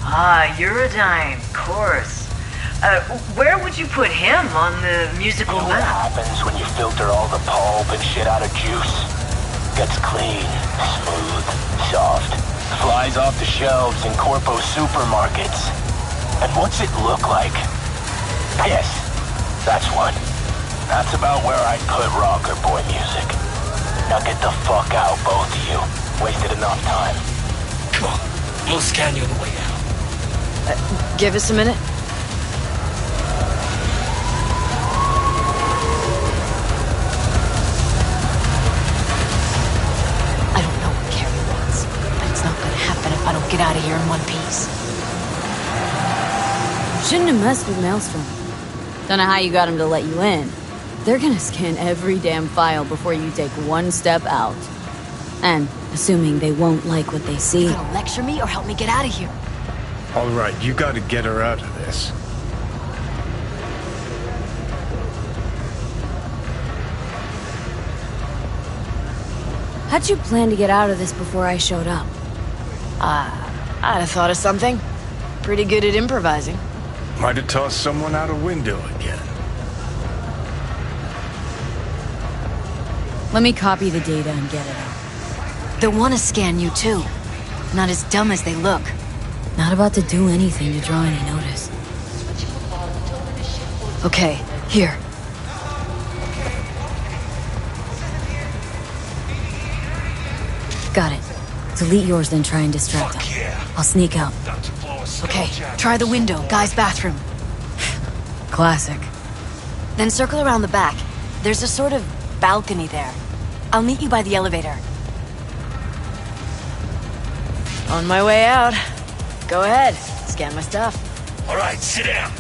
Ah, Uridine, of course. Where would you put him on the musical You know what map? happens when you filter all the pulp and shit out of juice? Gets clean, smooth, soft. Flies off the shelves in corpo supermarkets. And what's it look like? Piss. That's what. That's about where I'd put rocker boy music. Now get the fuck out, both of you. Wasted enough time. Come on, we'll scan you on the way out. Give us a minute. get out of here in one piece. Shouldn't have messed with Maelstrom. Don't know how you got him to let you in. They're gonna scan every damn file before you take one step out. And assuming they won't like what they see. You gonna lecture me or help me get out of here? All right, you gotta get her out of this. How'd you plan to get out of this before I showed up? I'd have thought of something. Pretty good at improvising. Might have tossed someone out a window again. Let me copy the data and get it out. They'll want to scan you too. Not as dumb as they look. Not about to do anything to draw any notice. Okay, here. Got it. Delete yours, then try and distract them. I'll sneak out. Okay, try the window, guy's bathroom. Classic. Then circle around the back. There's a sort of balcony there. I'll meet you by the elevator. On my way out. Go ahead, scan my stuff. All right, sit down.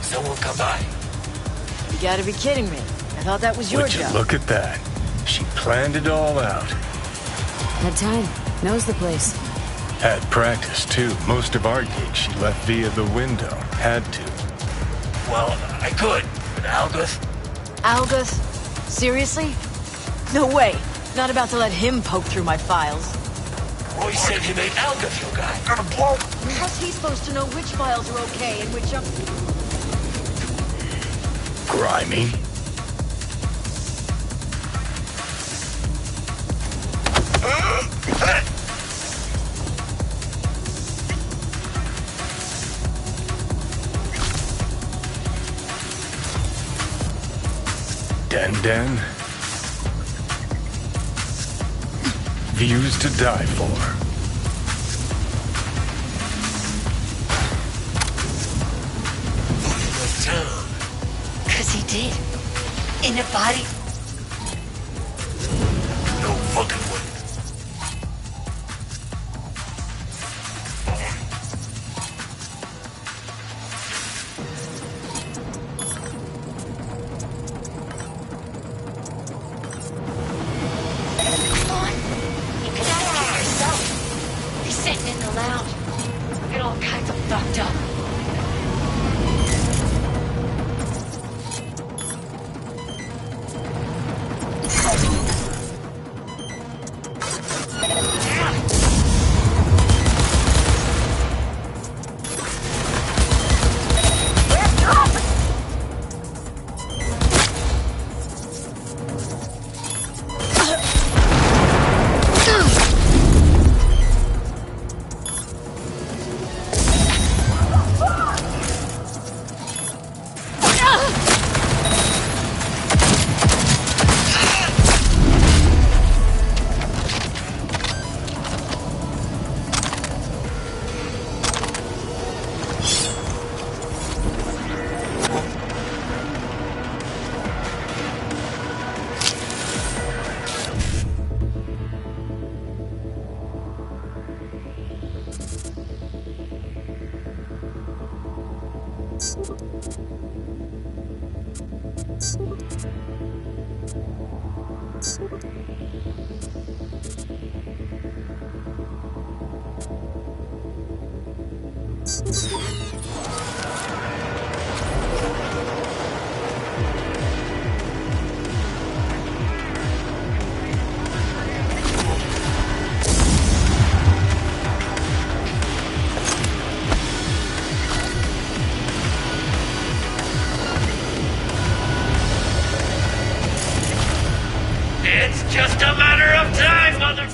Someone come by. You gotta be kidding me. I thought that was your Would you job. look at that? She planned it all out. Had time. Knows the place. Had practice, too. Most of our gigs she left via the window. Had to. Well, I could, but Algoth... Algoth? Seriously? No way. Not about to let him poke through my files. Roy said he made Algoth your guy. How's he supposed to know which files are okay and which aren't? Grimy. Den. Views to die for. Cause he did. In a body. No fucking way. Sitting in the lounge. Looking all kinds of fucked up. It's just a matter of time, mother...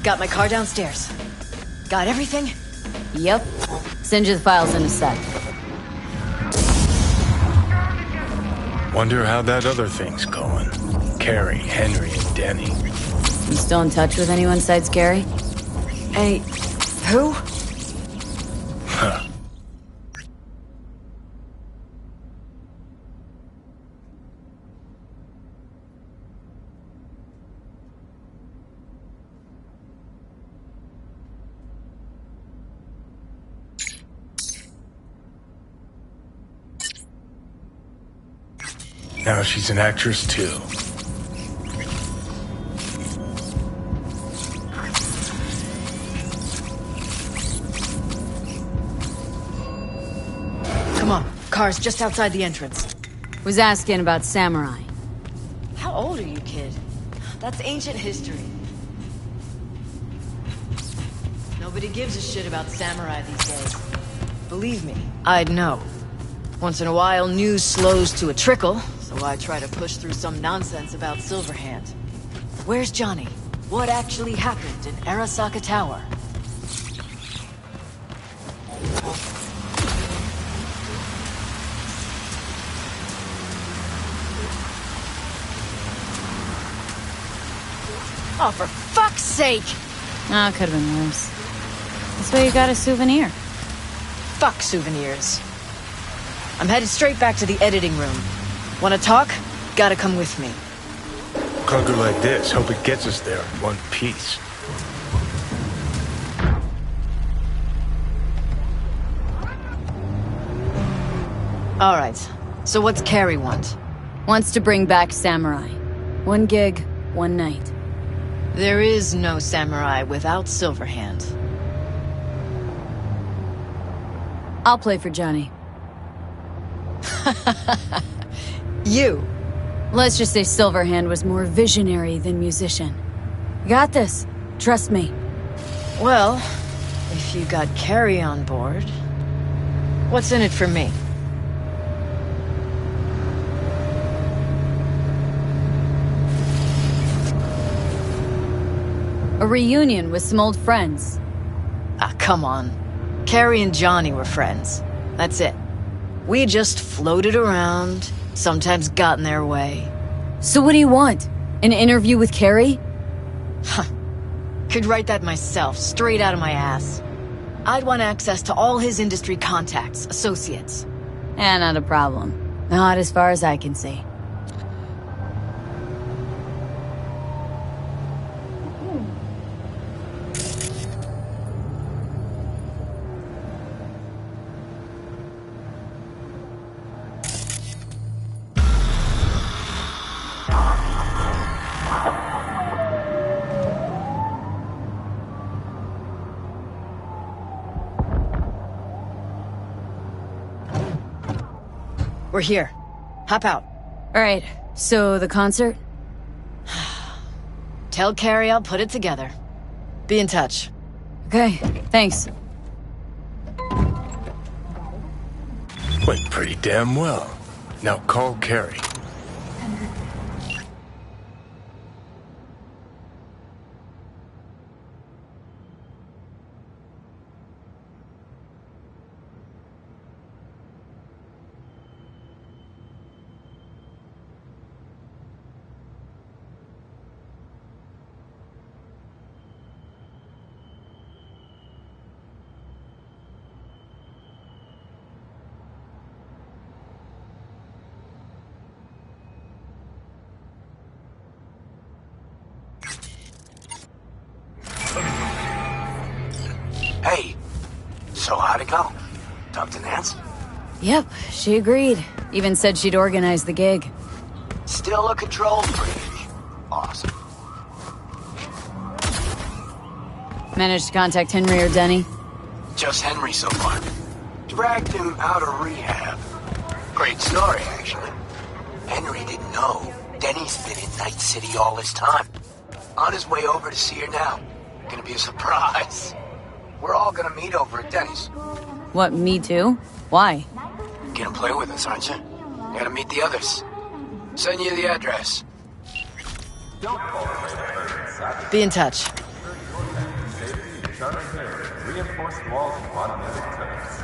Got my car downstairs. Got everything? Yep. Send you the files in a sec. Wonder how that other thing's going. Carrie, Henry, and Denny. You still in touch with anyone besides Carrie? Hey, who? Huh. Now she's an actress too. Come on, car's just outside the entrance. Was asking about Samurai. How old are you, kid? That's ancient history. Nobody gives a shit about Samurai these days. Believe me, I'd know. Once in a while, news slows to a trickle, so I try to push through some nonsense about Silverhand. Where's Johnny? What actually happened in Arasaka Tower? Oh, for fuck's sake! Oh, could've been worse. That's why you got a souvenir. Fuck souvenirs. I'm headed straight back to the editing room. Wanna talk? Gotta come with me. Clunker like this, hope it gets us there in one piece. Alright, so what's Carrie want? Wants to bring back Samurai. One gig, one night. There is no Samurai without Silverhand. I'll play for Johnny. You. Let's just say Silverhand was more visionary than musician. Got this. Trust me. Well, if you got Carrie on board, what's in it for me? A reunion with some old friends. Ah, come on. Carrie and Johnny were friends. That's it. We just floated around, sometimes got in their way. So what do you want? An interview with Carrie? Huh. Could write that myself, straight out of my ass. I'd want access to all his industry contacts, associates. Not a problem. Not as far as I can see. We're here. Hop out. Alright, so the concert? Tell Carrie I'll put it together. Be in touch. Okay, thanks. Went pretty damn well. Now call Carrie. Hey, so how'd it go? Talk to Nance? Yep, she agreed. Even said she'd organize the gig. Still a controlled bridge. Awesome. Managed to contact Henry or Denny? Just Henry so far. Dragged him out of rehab. Great story, actually. Henry didn't know. Denny's been in Night City all this time. On his way over to see her now. Gonna be a surprise. We're all gonna meet over at Denny's. What, me too? Why? Gonna play with us, aren't you? Gotta meet the others. Send you the address. Be in touch. Reinforced walls and automatic turrets.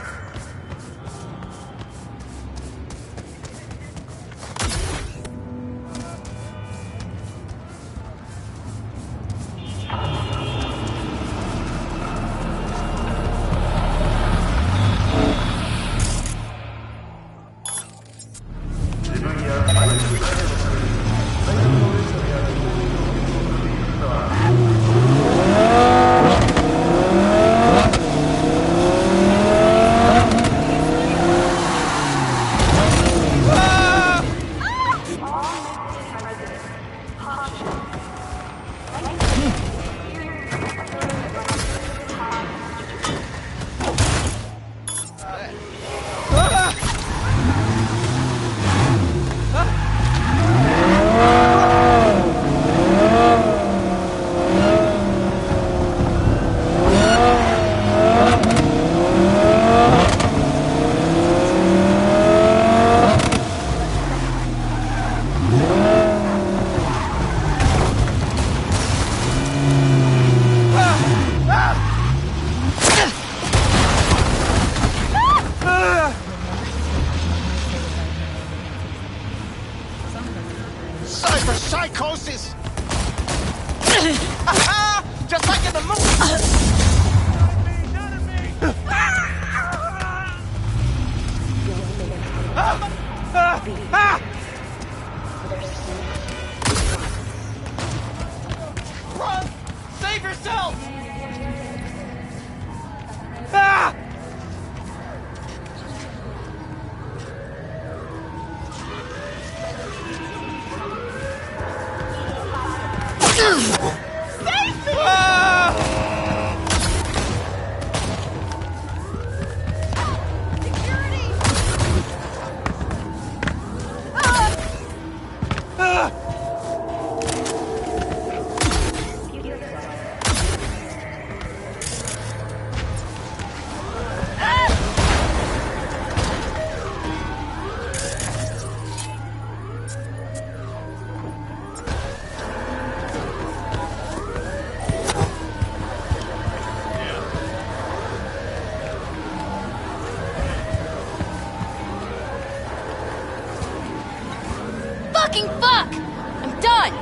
Psychosis! Just like in the movie! Run! Save yourself! Save me! Fucking fuck! I'm done!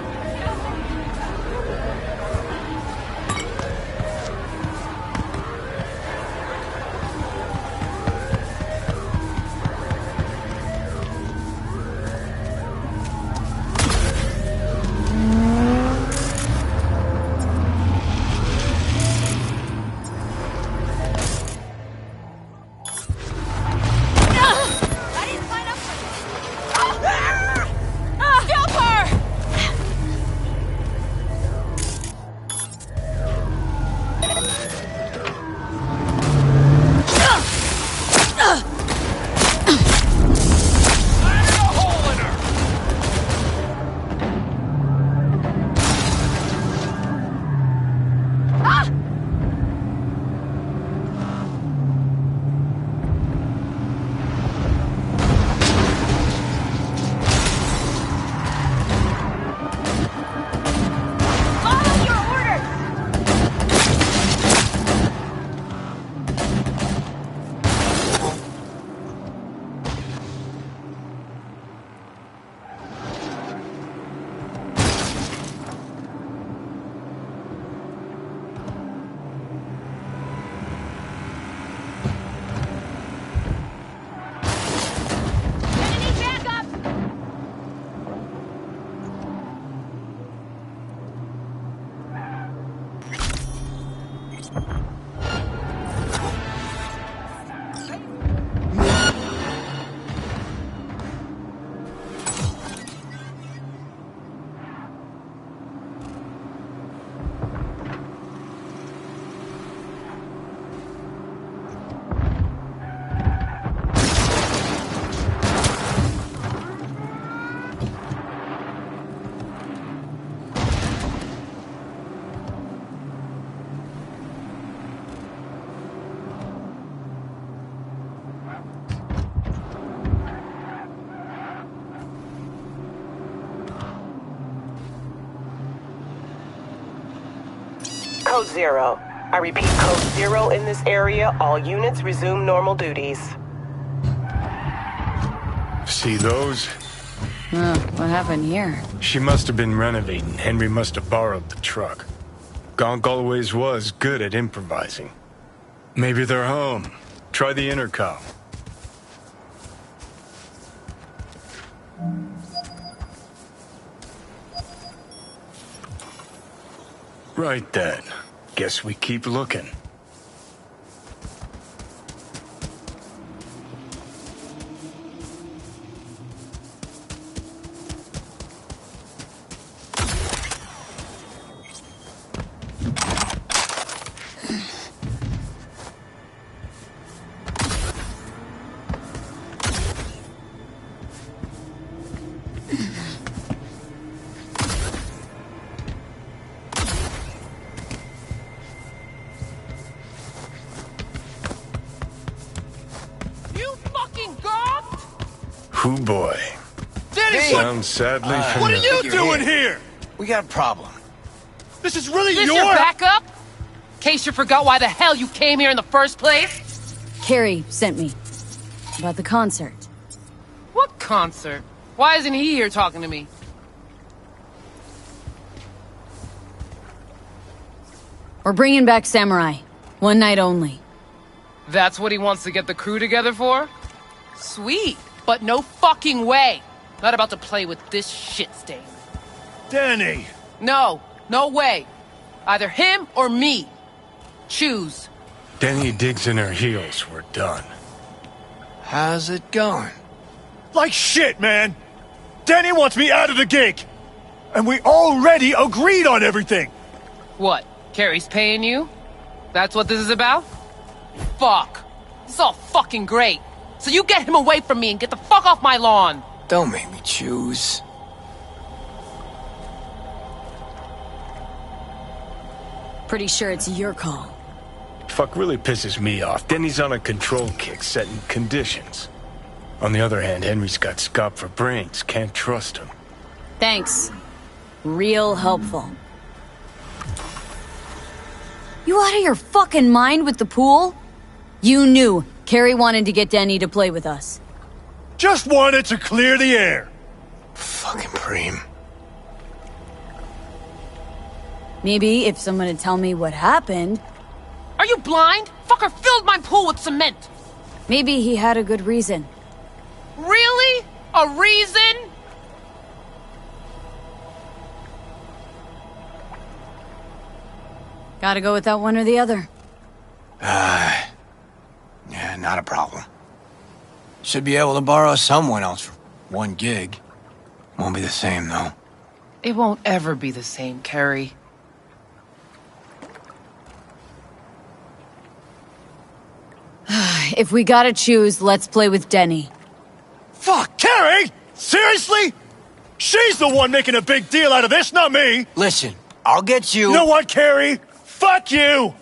Code 0. I repeat, Code 0 in this area. All units resume normal duties. See those? What happened here? She must have been renovating. Henry must have borrowed the truck. Gonk always was good at improvising. Maybe they're home. Try the intercom. Right then. Guess we keep looking. Hoo boy. Danny, sounds sadly familiar. what are you doing here? We got a problem. This is really Is this your backup? In case you forgot why the hell you came here in the first place? Carrie sent me. About the concert. What concert? Why isn't he here talking to me? We're bringing back Samurai. One night only. That's what he wants to get the crew together for? Sweet, but no fucking way. Not about to play with this shit stain. Danny! No, no way. Either him or me. Choose. Denny digs in her heels. We're done. How's it going? Like shit, man! Danny wants me out of the gig! And we already agreed on everything! What? Carrie's paying you? That's what this is about? Fuck. This is all fucking great. So you get him away from me and get the fuck off my lawn! Don't make me choose. Pretty sure it's your call. Fuck really pisses me off. Denny's on a control kick, setting conditions. On the other hand, Henry's got scop for brains. Can't trust him. Thanks. Real helpful. You out of your fucking mind with the pool? You knew Carrie wanted to get Denny to play with us. Just wanted to clear the air. Fucking Preem. Maybe if someone would tell me what happened. Are you blind? Fucker filled my pool with cement! Maybe he had a good reason. Really? A reason? Gotta go with that one or the other. Yeah, not a problem. Should be able to borrow someone else for one gig. Won't be the same, though. It won't ever be the same, Carrie. If we gotta choose, let's play with Denny. Fuck, Carrie! Seriously? She's the one making a big deal out of this, not me! Listen, I'll get you... You know what, Carrie? Fuck you!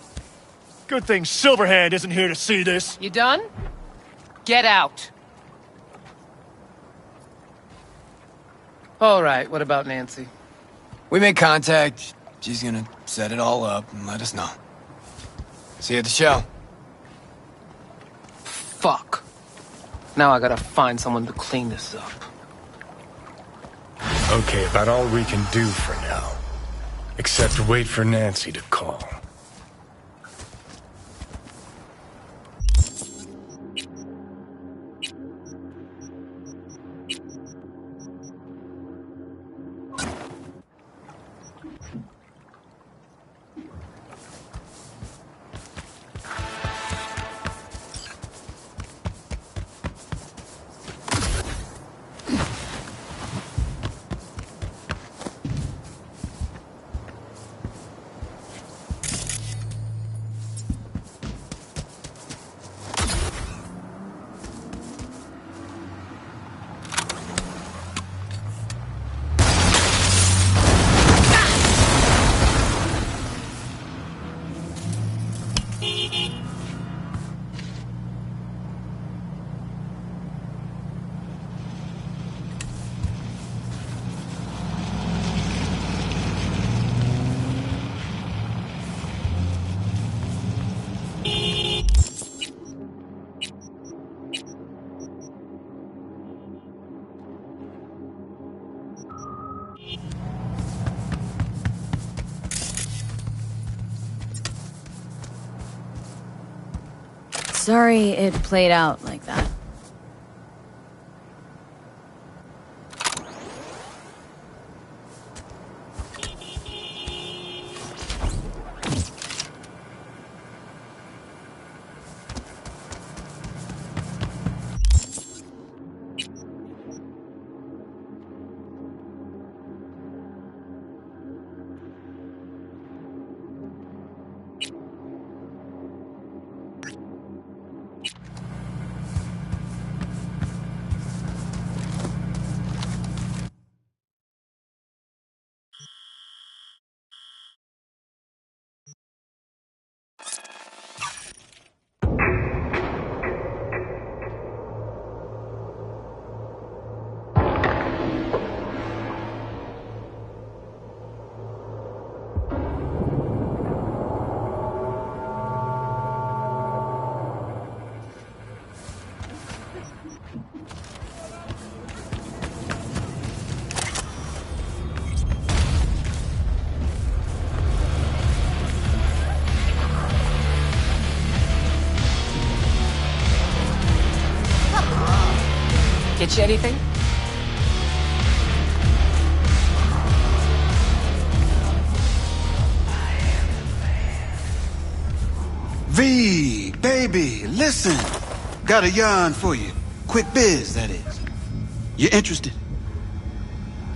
Good thing Silverhand isn't here to see this. You done? Get out. All right, what about Nancy? We made contact. She's gonna set it all up and let us know. See you at the show. Fuck. Now I gotta find someone to clean this up. Okay, about all we can do for now. Except wait for Nancy to call. sorry it played out like that. Get you anything? V, baby, listen. Got a yarn for you. Quick biz, that is. You interested?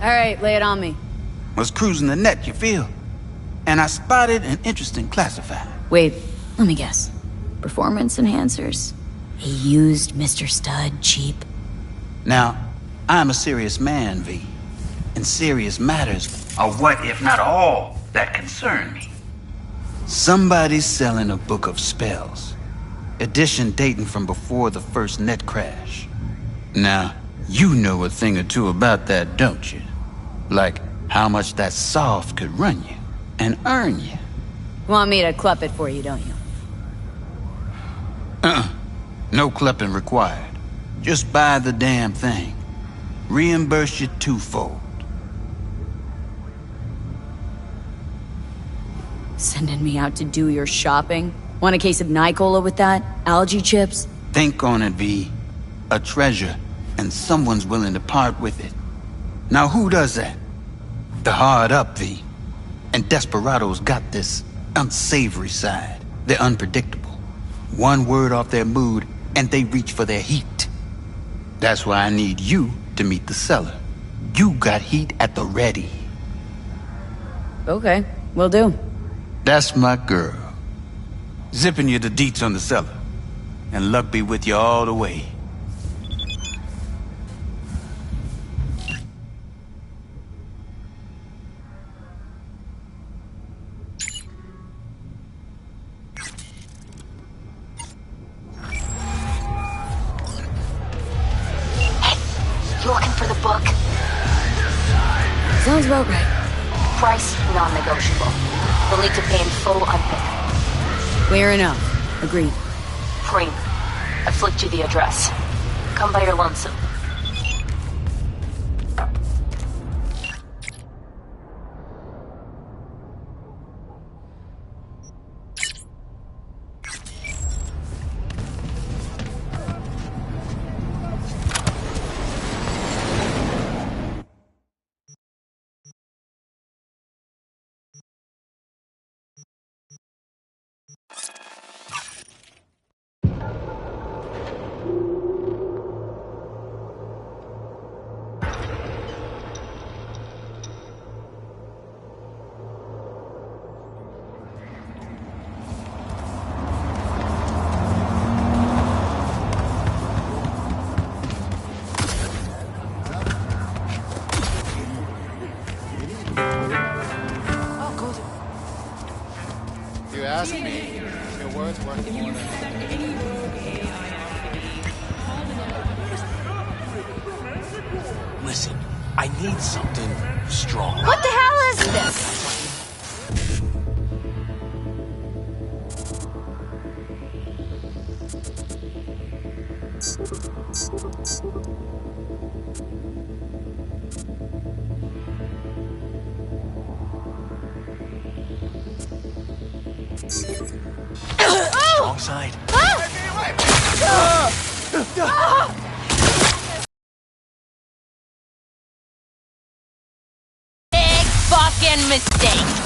Alright, lay it on me. Was cruising the net, you feel? And I spotted an interesting classified. Wait, let me guess. Performance enhancers? He used Mr. Stud cheap. Now, I'm a serious man, V. And serious matters are what, if not all, that concern me. Somebody's selling a book of spells. Edition dating from before the first net crash. Now, you know a thing or two about that, don't you? Like how much that soft could run you and earn you. Want me to clup it for you, don't you? No clupping required. Just buy the damn thing. Reimburse you twofold. Sending me out to do your shopping? Want a case of Nicola with that? Algae chips? Think on it, V. A treasure, and someone's willing to part with it. Now who does that? The hard up, V. And desperados got this unsavory side. They're unpredictable. One word off their mood, and they reach for their heat. That's why I need you to meet the seller. You got heat at the ready. Okay, will do. That's my girl. Zipping you the deets on the seller. And luck be with you all the way. You looking for the book? Sounds about right. Price non-negotiable. You'll need to pay in full on pick. Clear enough. Agreed. Cream. I flicked you the address. Come by your lonesome. Ask me. Your words worth more than Listen, I need something strong. What the hell is this? Strong side. Big fucking mistake.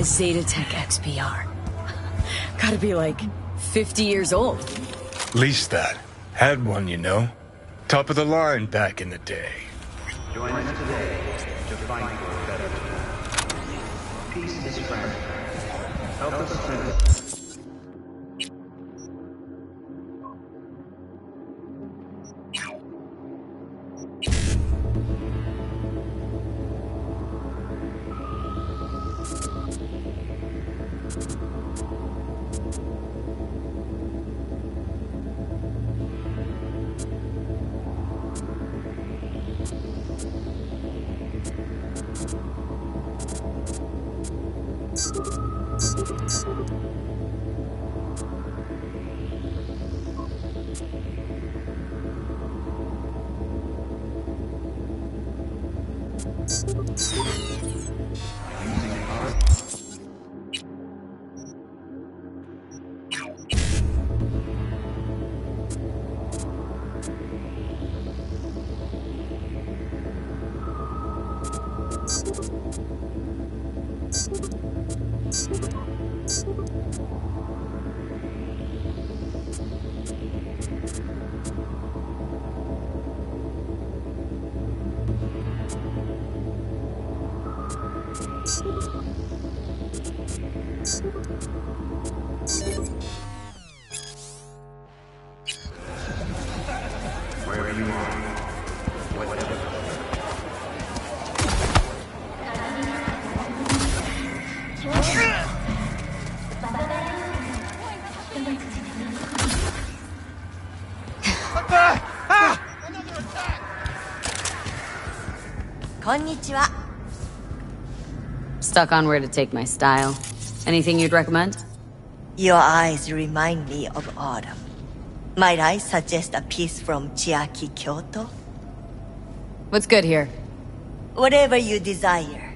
Zetatech XPR. Gotta be like 50 years old. Least that. Had one, you know. Top of the line back in the day. Join us today to fight for a better tomorrow. Peace is friend. Help us strengthen. Wherever you are, whatever. Konnichiwa. Stuck on where to take my style. Anything you'd recommend? Your eyes remind me of autumn. Might I suggest a piece from Chiaki Kyoto? What's good here? Whatever you desire.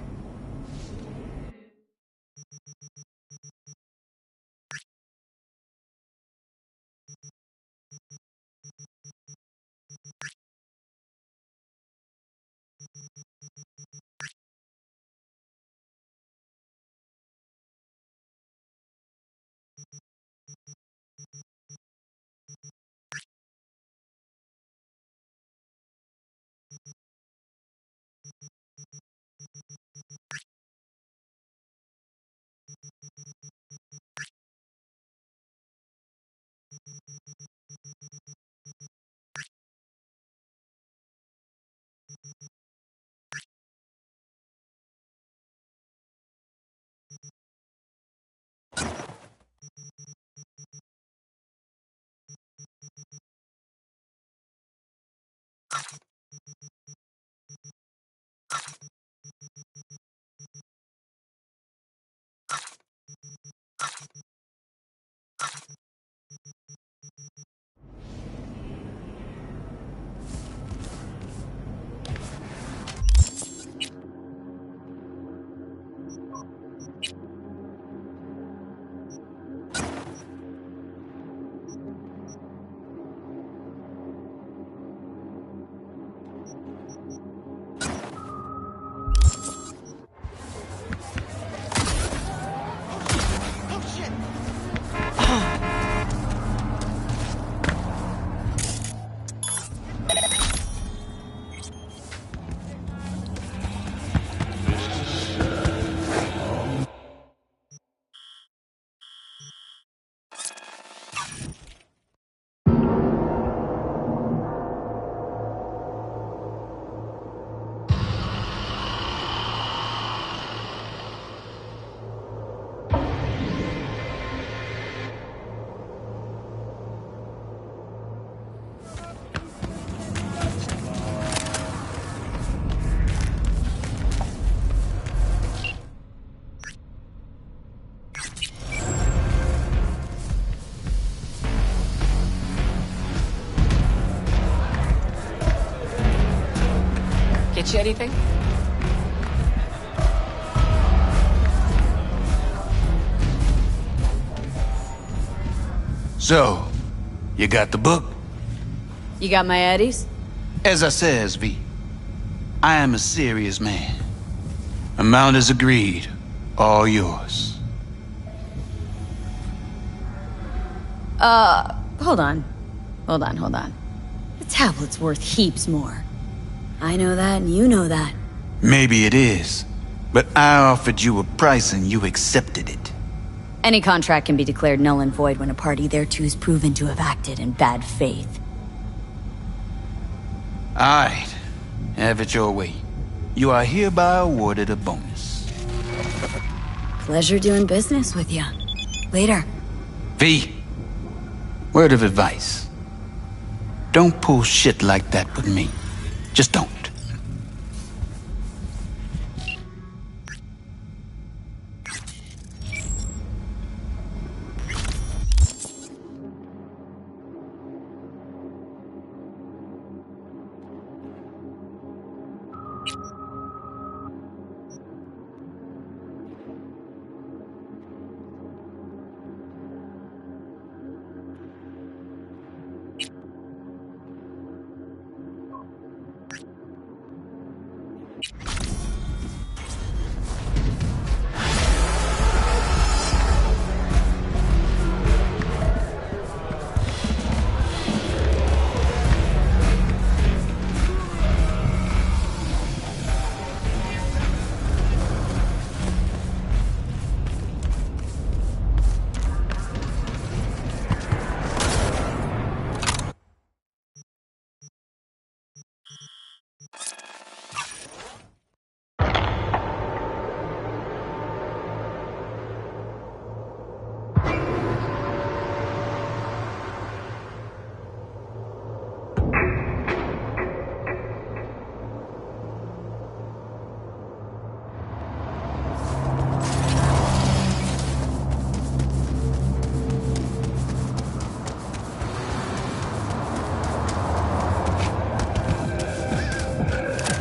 get you anything? So, you got the book? You got my Eddies? As I says, V, I am a serious man. Amount is agreed. All yours. Hold on. Hold on. The tablet's worth heaps more. I know that, and you know that. Maybe it is, but I offered you a price and you accepted it. Any contract can be declared null and void when a party thereto is proven to have acted in bad faith. Alright, have it your way. You are hereby awarded a bonus. Pleasure doing business with you. Later. V, word of advice. Don't pull shit like that with me. Just don't.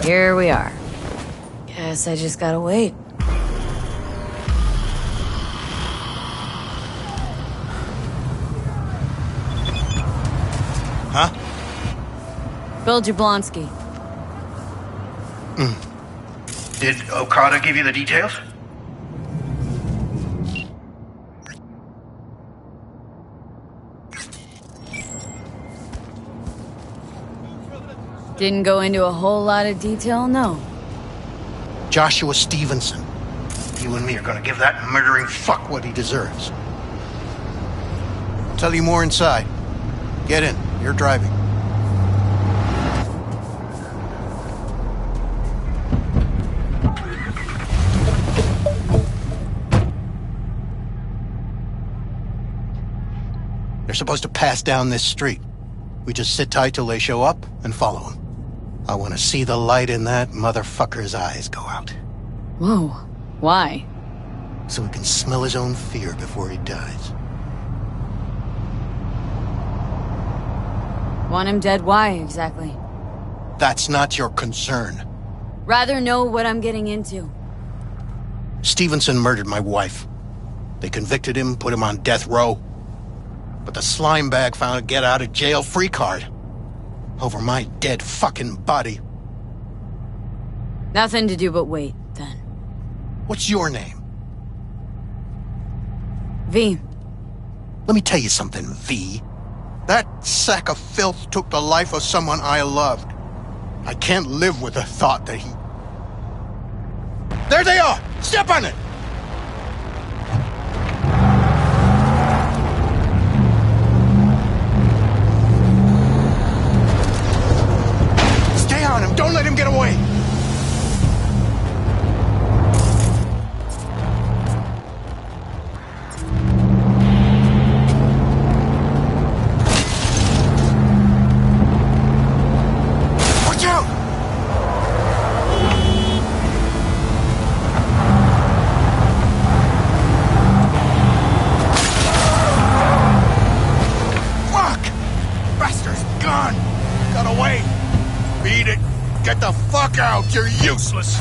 Here we are. Guess I just gotta wait. Huh? Bill Jablonski. Did Okada give you the details? Didn't go into a whole lot of detail, no. Joshua Stevenson. You and me are gonna give that murdering fuck what he deserves. I'll tell you more inside. Get in. You're driving. They're supposed to pass down this street. We just sit tight till they show up and follow them. I want to see the light in that motherfucker's eyes go out. Whoa. Why? So he can smell his own fear before he dies. Want him dead? Why, exactly? That's not your concern. Rather know what I'm getting into. Stevenson murdered my wife. They convicted him, put him on death row. But the slime bag found a get-out-of-jail-free card. Over my dead fucking body. Nothing to do but wait, then. What's your name? V. Let me tell you something, V. That sack of filth took the life of someone I loved. I can't live with the thought that he... There they are! Step on it! Stay on him! Don't let him get away! Watch out! fuck out! You're useless!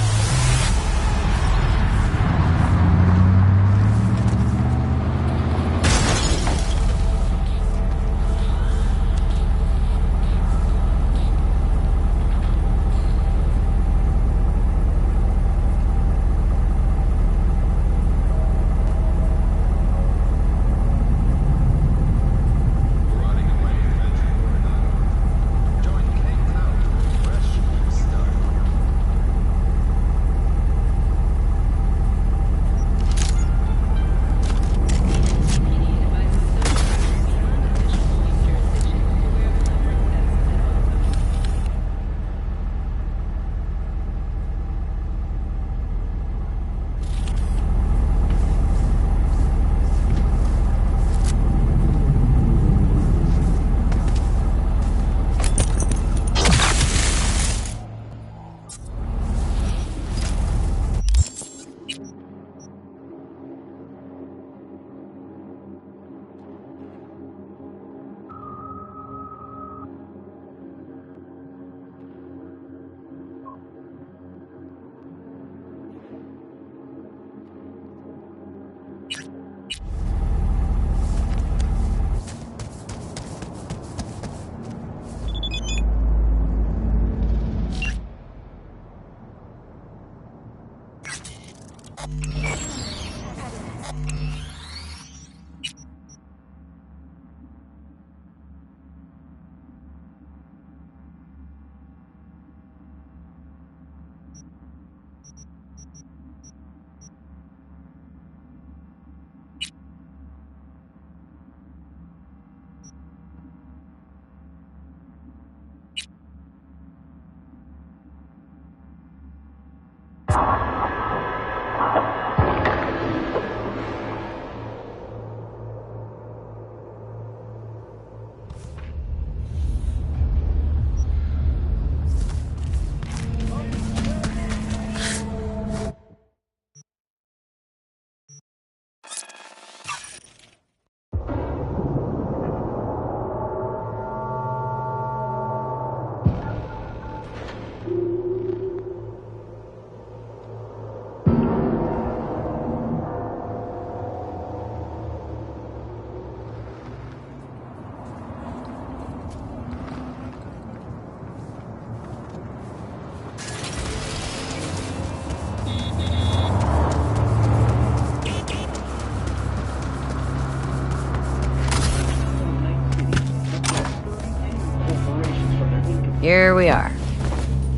Here we are.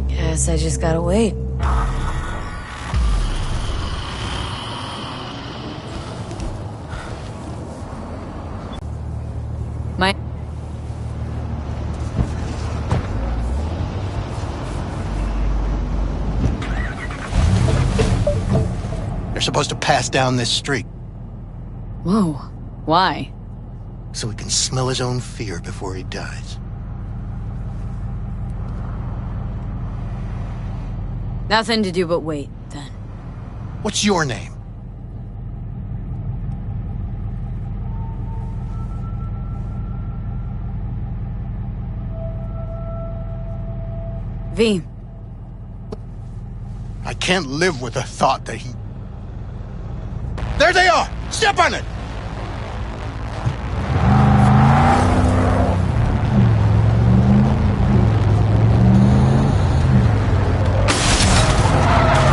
Guess I just gotta wait. They're supposed to pass down this street. Whoa. Why? So he can smell his own fear before he dies. Nothing to do but wait, then. What's your name? V. I can't live with the thought that he... There they are! Step on it!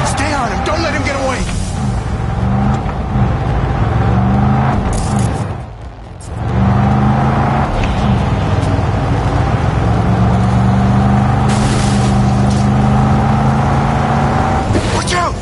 Stay on him! Don't let him get away! Watch out!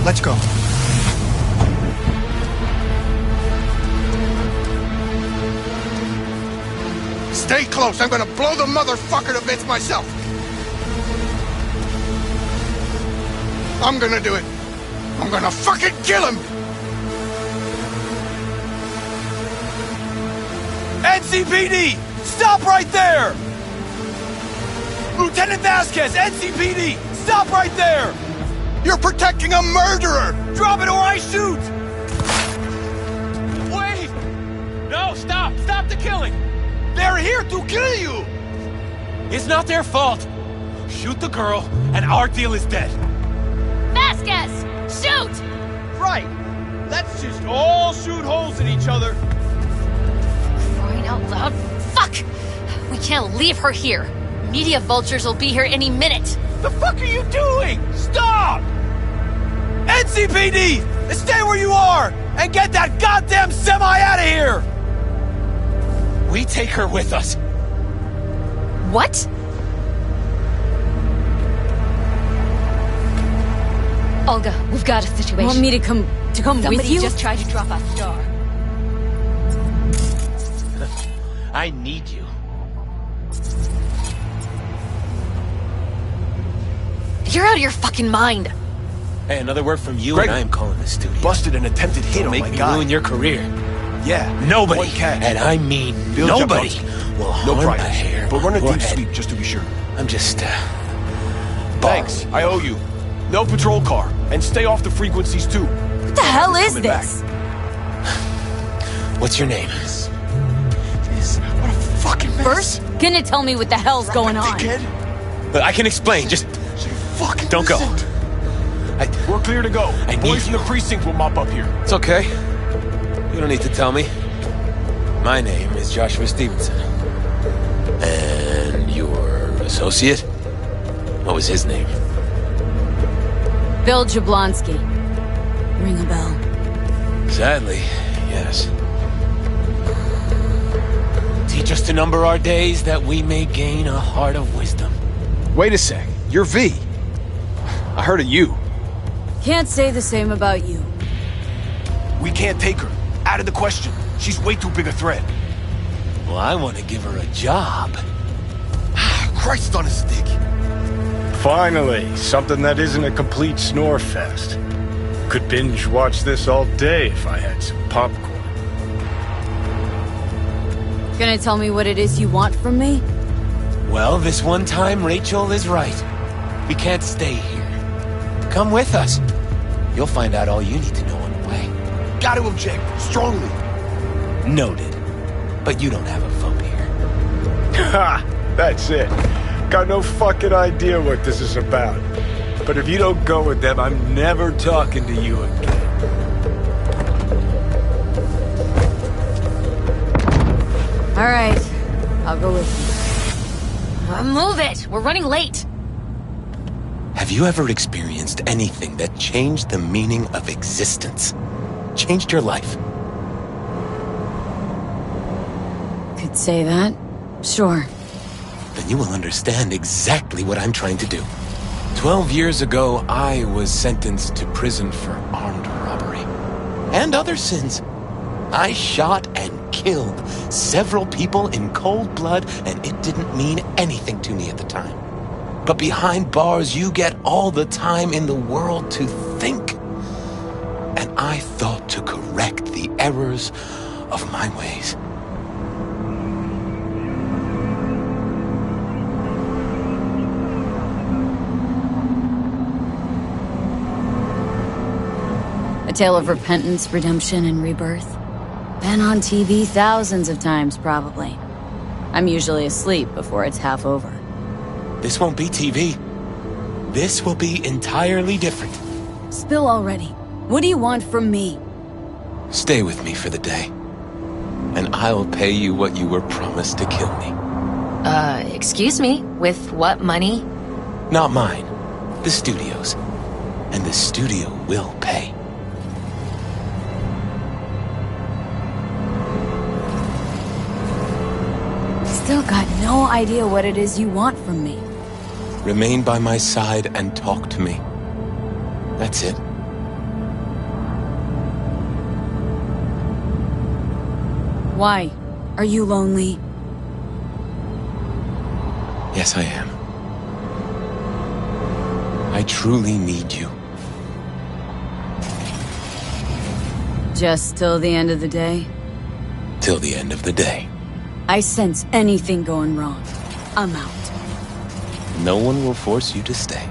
Let's go. Stay close. I'm gonna blow the motherfucker to bits myself. I'm gonna do it. I'm gonna fucking kill him. NCPD! Stop right there! Lieutenant Vasquez, NCPD! Stop right there! You're protecting a murderer! Drop it or I shoot! Wait! No, stop! Stop the killing! They're here to kill you! It's not their fault. Shoot the girl, and our deal is dead. Vasquez! Shoot! Right. Let's just all shoot holes in each other. Crying out loud. Fuck! We can't leave her here. Media vultures will be here any minute. The fuck are you doing? Stop! NCPD! Stay where you are! And get that goddamn semi out of here! We take her with us. What? Olga, we've got a situation. Want me to come with you? Somebody just tried to drop a star. I need you. You're out of your fucking mind. Hey, another word from you Greg, and I am calling the studio. Busted an attempted hit on Make my me guy. ruin your career. Yeah. Nobody, One cat. and I mean Bill nobody, Jablonski. will No harm pride. a hair But run a on your deep head. sweep just to be sure. I'm just, Thanks. I owe you. No patrol car. And stay off the frequencies, too. What the hell is Coming this? What's your name? What a fucking mess. First, gonna tell me what the hell's going on. But I can explain. Just fucking don't go. We're clear to go. I Boys need from the precinct will mop up here. It's okay. You don't need to tell me. My name is Joshua Stevenson. And your associate? What was his name? Bill Jablonski. Ring a bell. Sadly, yes. Teach us to number our days that we may gain a heart of wisdom. Wait a sec. You're V. I heard of you. Can't say the same about you. We can't take her. Out of the question. She's way too big a threat. Well, I want to give her a job. Christ on a stick. Finally, something that isn't a complete snore fest. Could binge watch this all day if I had some popcorn. Gonna tell me what it is you want from me? Well, this one time Rachel is right. We can't stay here. Come with us. You'll find out all you need to know on the way. Got to object. Strongly. Noted. But you don't have a vote here. Ha! That's it. Got no fucking idea what this is about. But if you don't go with them, I'm never talking to you again. All right, I'll go with you. Move it! We're running late. Have you ever experienced anything that changed the meaning of existence? Changed your life? Could say that. Sure. Then you will understand exactly what I'm trying to do. 12 years ago, I was sentenced to prison for armed robbery. And other sins. I shot and killed several people in cold blood, and it didn't mean anything to me at the time. But behind bars, you get all the time in the world to think. And I thought to correct the errors of my ways. A tale of repentance, redemption, and rebirth. Been on TV thousands of times, probably. I'm usually asleep before it's half over. This won't be TV. This will be entirely different. Spill already. What do you want from me? Stay with me for the day. And I'll pay you what you were promised to kill me. Excuse me? With what money? Not mine. The studio's. And the studio will pay. Still got no idea what it is you want from me. Remain by my side and talk to me. That's it. Why? Are you lonely? Yes, I am. I truly need you. Just till the end of the day? Till the end of the day. I sense anything going wrong. I'm out. No one will force you to stay.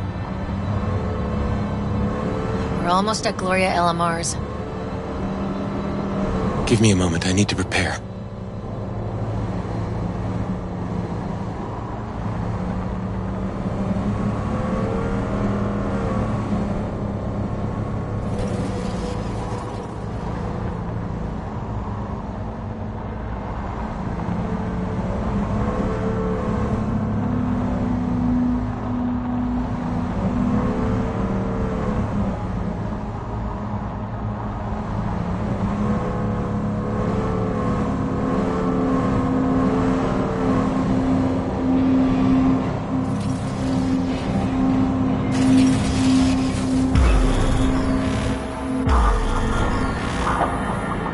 We're almost at Gloria Elamar's. Give me a moment, I need to prepare.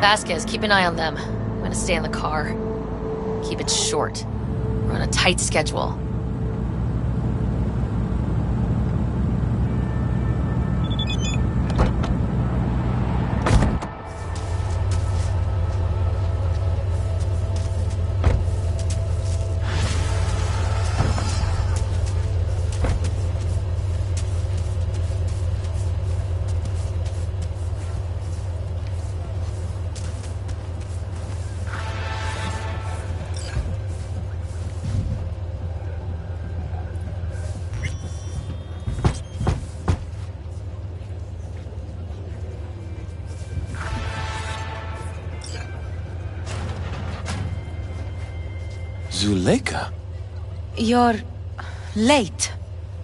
Vasquez, keep an eye on them. I'm gonna stay in the car. Keep it short. We're on a tight schedule. Zuleika? You're late.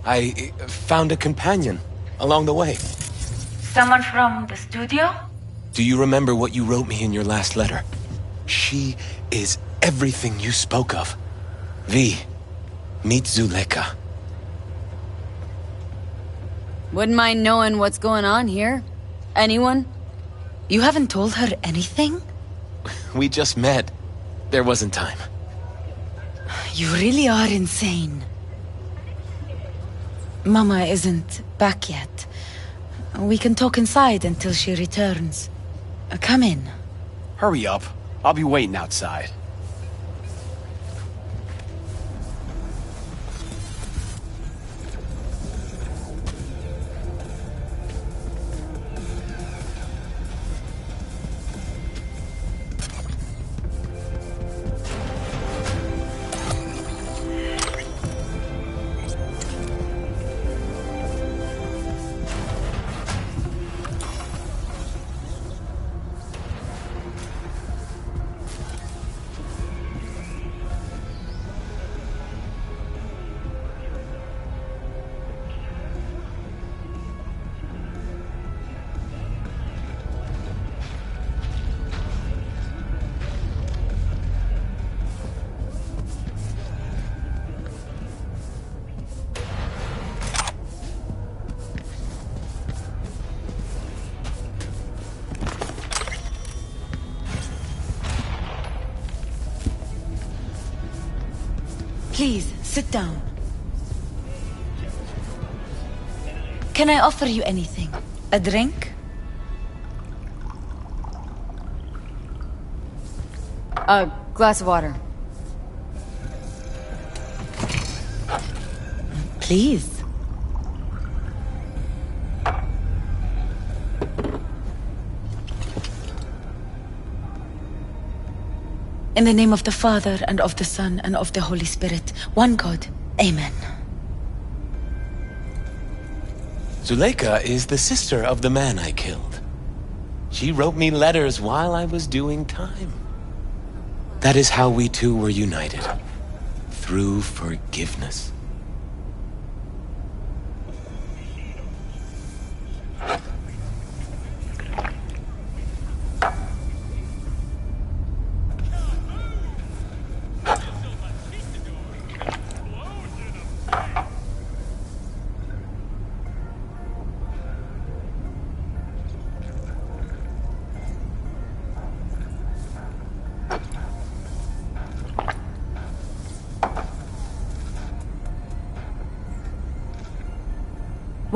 I found a companion along the way. Someone from the studio? Do you remember what you wrote me in your last letter? She is everything you spoke of. V, meet Zuleika. Wouldn't mind knowing what's going on here. Anyone? You haven't told her anything? We just met. There wasn't time. You really are insane. Mama isn't back yet. We can talk inside until she returns. Come in. Hurry up. I'll be waiting outside. Please, sit down. Can I offer you anything? A drink? A glass of water. Please. In the name of the Father, and of the Son, and of the Holy Spirit, one God. Amen. Zuleika is the sister of the man I killed. She wrote me letters while I was doing time. That is how we two were united. Through forgiveness.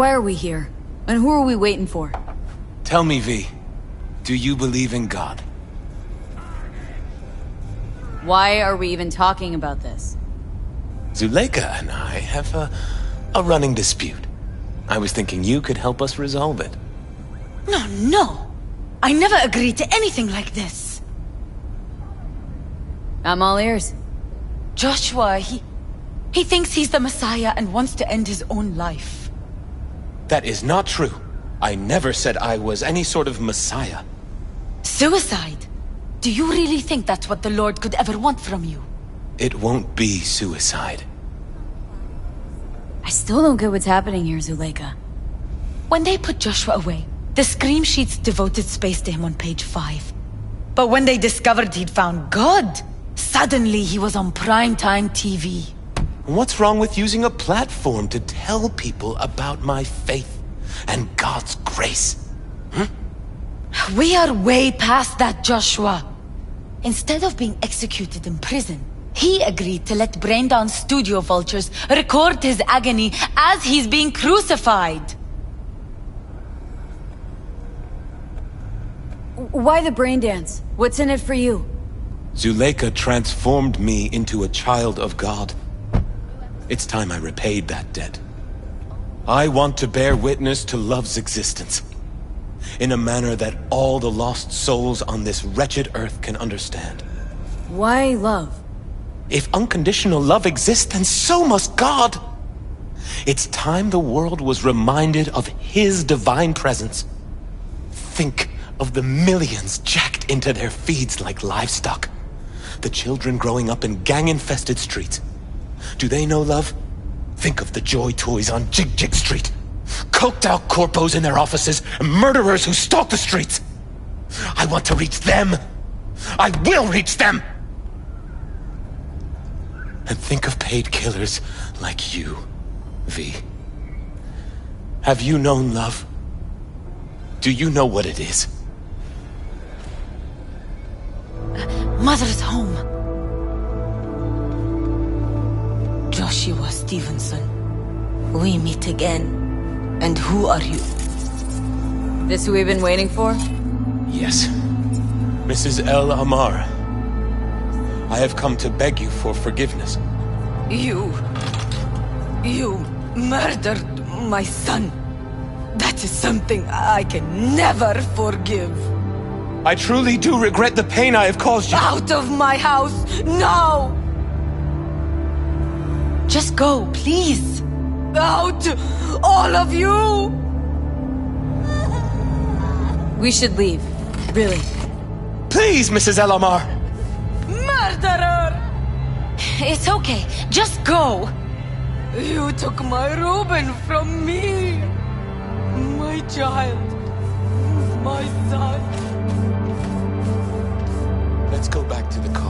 Why are we here? And who are we waiting for? Tell me, V, do you believe in God? Why are we even talking about this? Zuleika and I have a running dispute. I was thinking you could help us resolve it. No. I never agreed to anything like this. I'm all ears. Joshua, he thinks he's the Messiah and wants to end his own life. That is not true. I never said I was any sort of Messiah. Suicide? Do you really think that's what the Lord could ever want from you? It won't be suicide. I still don't get what's happening here, Zuleika. When they put Joshua away, the scream sheets devoted space to him on page 5. But when they discovered he'd found God, suddenly he was on primetime TV. What's wrong with using a platform to tell people about my faith and God's grace? We are way past that, Joshua. Instead of being executed in prison, he agreed to let Braindown studio vultures record his agony as he's being crucified. Why the brain dance? What's in it for you? Zuleika transformed me into a child of God. It's time I repaid that debt. I want to bear witness to love's existence, in a manner that all the lost souls on this wretched earth can understand. Why love? If unconditional love exists, then so must God. It's time the world was reminded of His divine presence. Think of the millions jacked into their feeds like livestock. The children growing up in gang-infested streets. Do they know love? Think of the Joy Toys on Jig Jig Street. Coked out corpos in their offices, and murderers who stalk the streets. I want to reach them. I will reach them. And think of paid killers like you, V. Have you known love? Do you know what it is? Mother's home. Joshua Stevenson. We meet again. And who are you? This who we've been waiting for? Yes. Mrs. El Amar. I have come to beg you for forgiveness. You murdered my son. That is something I can never forgive. I truly do regret the pain I have caused you. Out of my house, no! Just go, please. Out, all of you! We should leave, really. Please, Mrs. El Amar! Murderer! It's okay, just go. You took my Reuben from me. My child. My son. Let's go back to the car.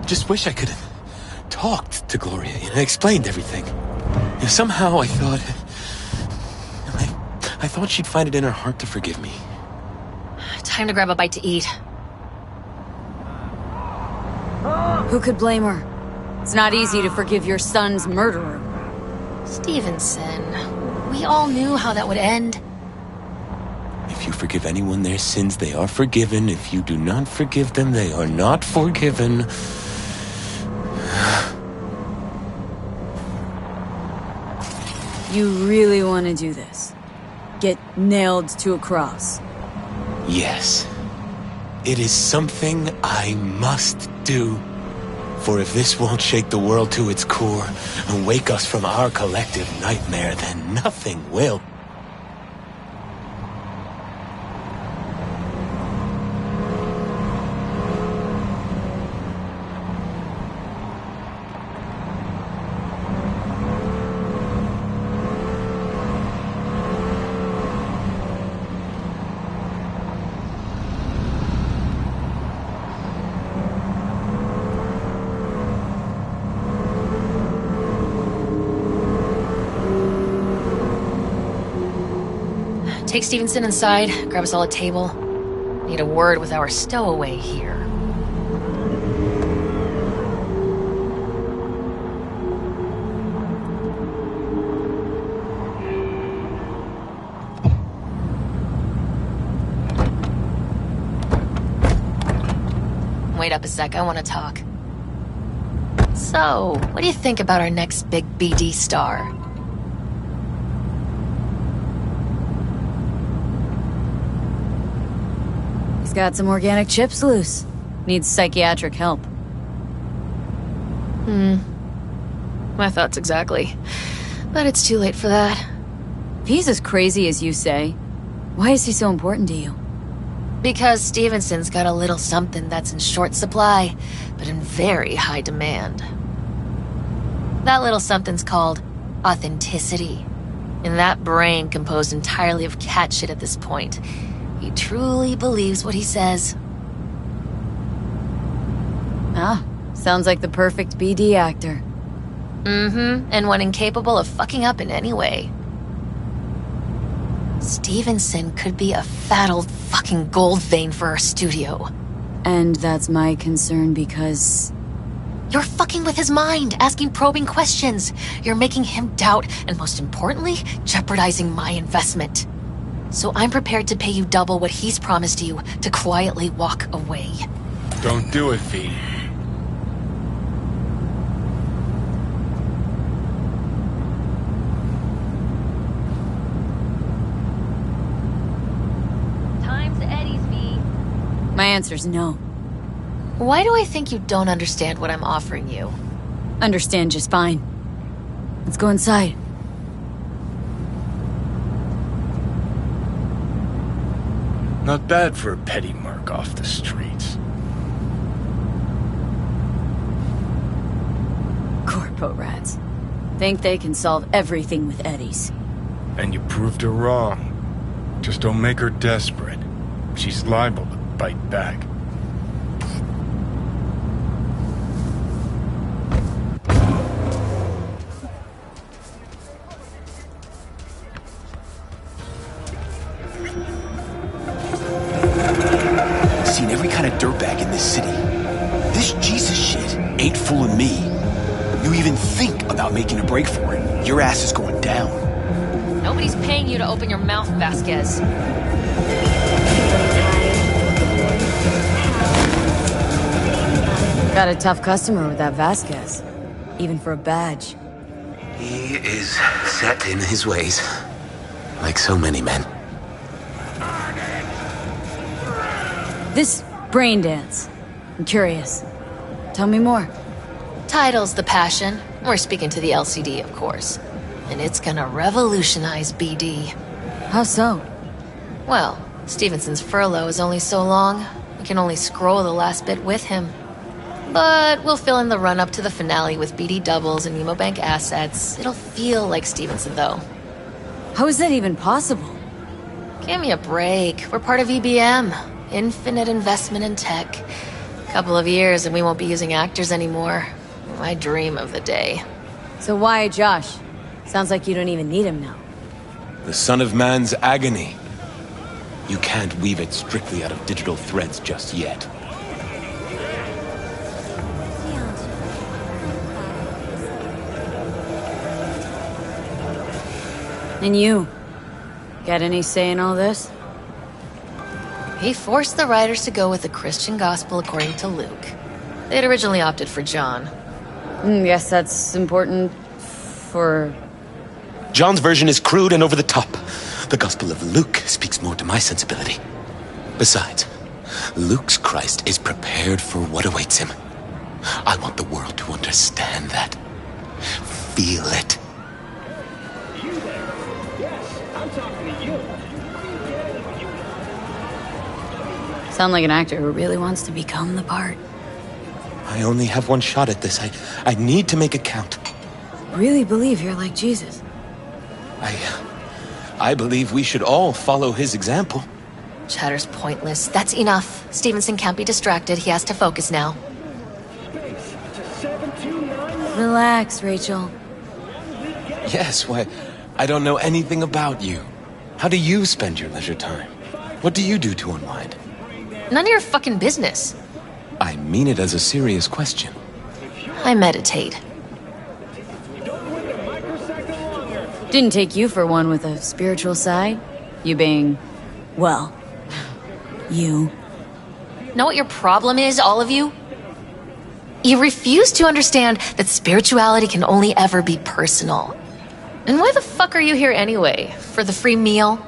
Just wish I could have talked to Gloria and explained everything. Somehow I thought... I thought she'd find it in her heart to forgive me. Time to grab a bite to eat. Who could blame her? It's not easy to forgive your son's murderer. Stevenson, we all knew how that would end. If you forgive anyone their sins, they are forgiven. If you do not forgive them, they are not forgiven. You really want to do this? Get nailed to a cross? Yes. It is something I must do. For if this won't shake the world to its core and wake us from our collective nightmare, then nothing will. take Stevenson inside, grab us all a table. Need a word with our stowaway here. Wait up a sec, I want to talk. So, what do you think about our next big BD star? He's got some organic chips loose. Needs psychiatric help. My thoughts exactly. But it's too late for that. If he's as crazy as you say, why is he so important to you? Because Stevenson's got a little something that's in short supply, but in very high demand. That little something's called authenticity. And that brain composed entirely of cat shit at this point. He truly believes what he says. Ah, sounds like the perfect BD actor. And one incapable of fucking up in any way. Stevenson could be a fat old fucking gold vein for our studio. And that's my concern because... You're fucking with his mind, asking probing questions. You're making him doubt, and most importantly, jeopardizing my investment. So I'm prepared to pay you double what he's promised you to quietly walk away. Don't do it, V. Time's Eddie's, V. My answer's no. Why do I think you don't understand what I'm offering you? Understand just fine. Let's go inside. Not bad for a petty mark off the streets. Corpo rats. Think they can solve everything with Eddie's. And you proved her wrong. Just don't make her desperate. She's liable to bite back. Seen every kind of dirtbag in this city. This Jesus shit ain't fooling me. You even think about making a break for it, your ass is going down. Nobody's paying you to open your mouth, Vasquez. Got a tough customer with that Vasquez. Even for a badge. He is set in his ways. Like so many men. This brain dance. I'm curious. Tell me more. Title's the passion. We're speaking to the LCD, of course. And it's gonna revolutionize BD. How so? Well, Stevenson's furlough is only so long. We can only scroll the last bit with him. But we'll fill in the run-up to the finale with BD doubles and Nemobank assets. It'll feel like Stevenson, though. How is that even possible? Give me a break. We're part of EBM. Infinite investment in tech. Couple of years and we won't be using actors anymore. My dream of the day. So why Josh? Sounds like you don't even need him now. The son of man's agony. You can't weave it strictly out of digital threads just yet. And you? Got any say in all this? He forced the writers to go with the Christian gospel according to Luke. They'd originally opted for John. Yes, that's important for... John's version is crude and over the top. The Gospel of Luke speaks more to my sensibility. Besides, Luke's Christ is prepared for what awaits him. I want the world to understand that. Feel it. You there? Yes, I'm talking to you. Sound like an actor who really wants to become the part. I only have one shot at this. I need to make it count. Really believe you're like Jesus? I believe we should all follow his example. Chatter's pointless. That's enough. Stevenson can't be distracted. He has to focus now. Relax, Rachel. Yes, why, I don't know anything about you. How do you spend your leisure time? What do you do to unwind? None of your fucking business. I mean it as a serious question. I meditate. Didn't take you for one with a spiritual side. You being, well, you. Know what your problem is, all of you? You refuse to understand that spirituality can only ever be personal. And why the fuck are you here anyway? For the free meal?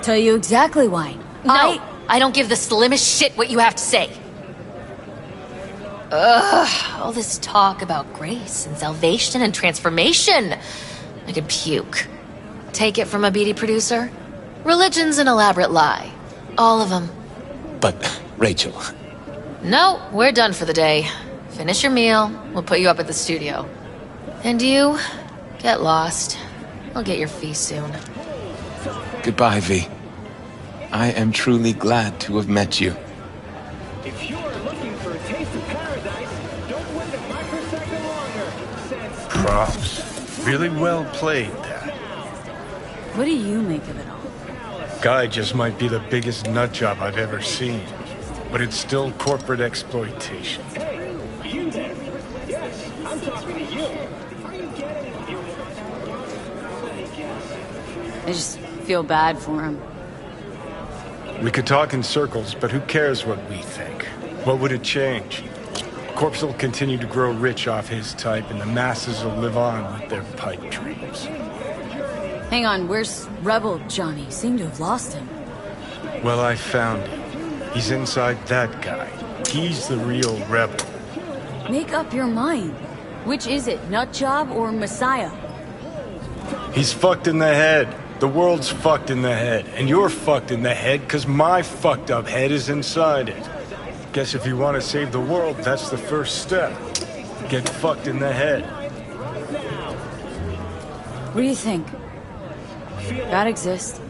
Tell you exactly why. No, I don't give the slimmest shit what you have to say. Ugh, all this talk about grace and salvation and transformation. I could puke. Take it from a beady producer? Religion's an elaborate lie. All of them. But, Rachel... No, we're done for the day. Finish your meal, we'll put you up at the studio. And you, get lost. I'll get your fee soon. Goodbye, V. I am truly glad to have met you. If you're looking for a taste of paradise, don't wait a microsecond longer. Props. Really well played, Dad. What do you make of it all? Guy just might be the biggest nut job I've ever seen. But it's still corporate exploitation. Hey, you there? Yes, I'm talking to you. Are you getting I just feel bad for him. We could talk in circles, but who cares what we think? What would it change? Corpse will continue to grow rich off his type, and the masses will live on with their pipe dreams. Hang on, where's Rebel Johnny? Seem to have lost him. Well, I found him. He's inside that guy. He's the real rebel. Make up your mind. Which is it, Nutjob or Messiah? He's fucked in the head. The world's fucked in the head. And you're fucked in the head because my fucked up head is inside it. Guess if you want to save the world, that's the first step. Get fucked in the head. What do you think? God exists?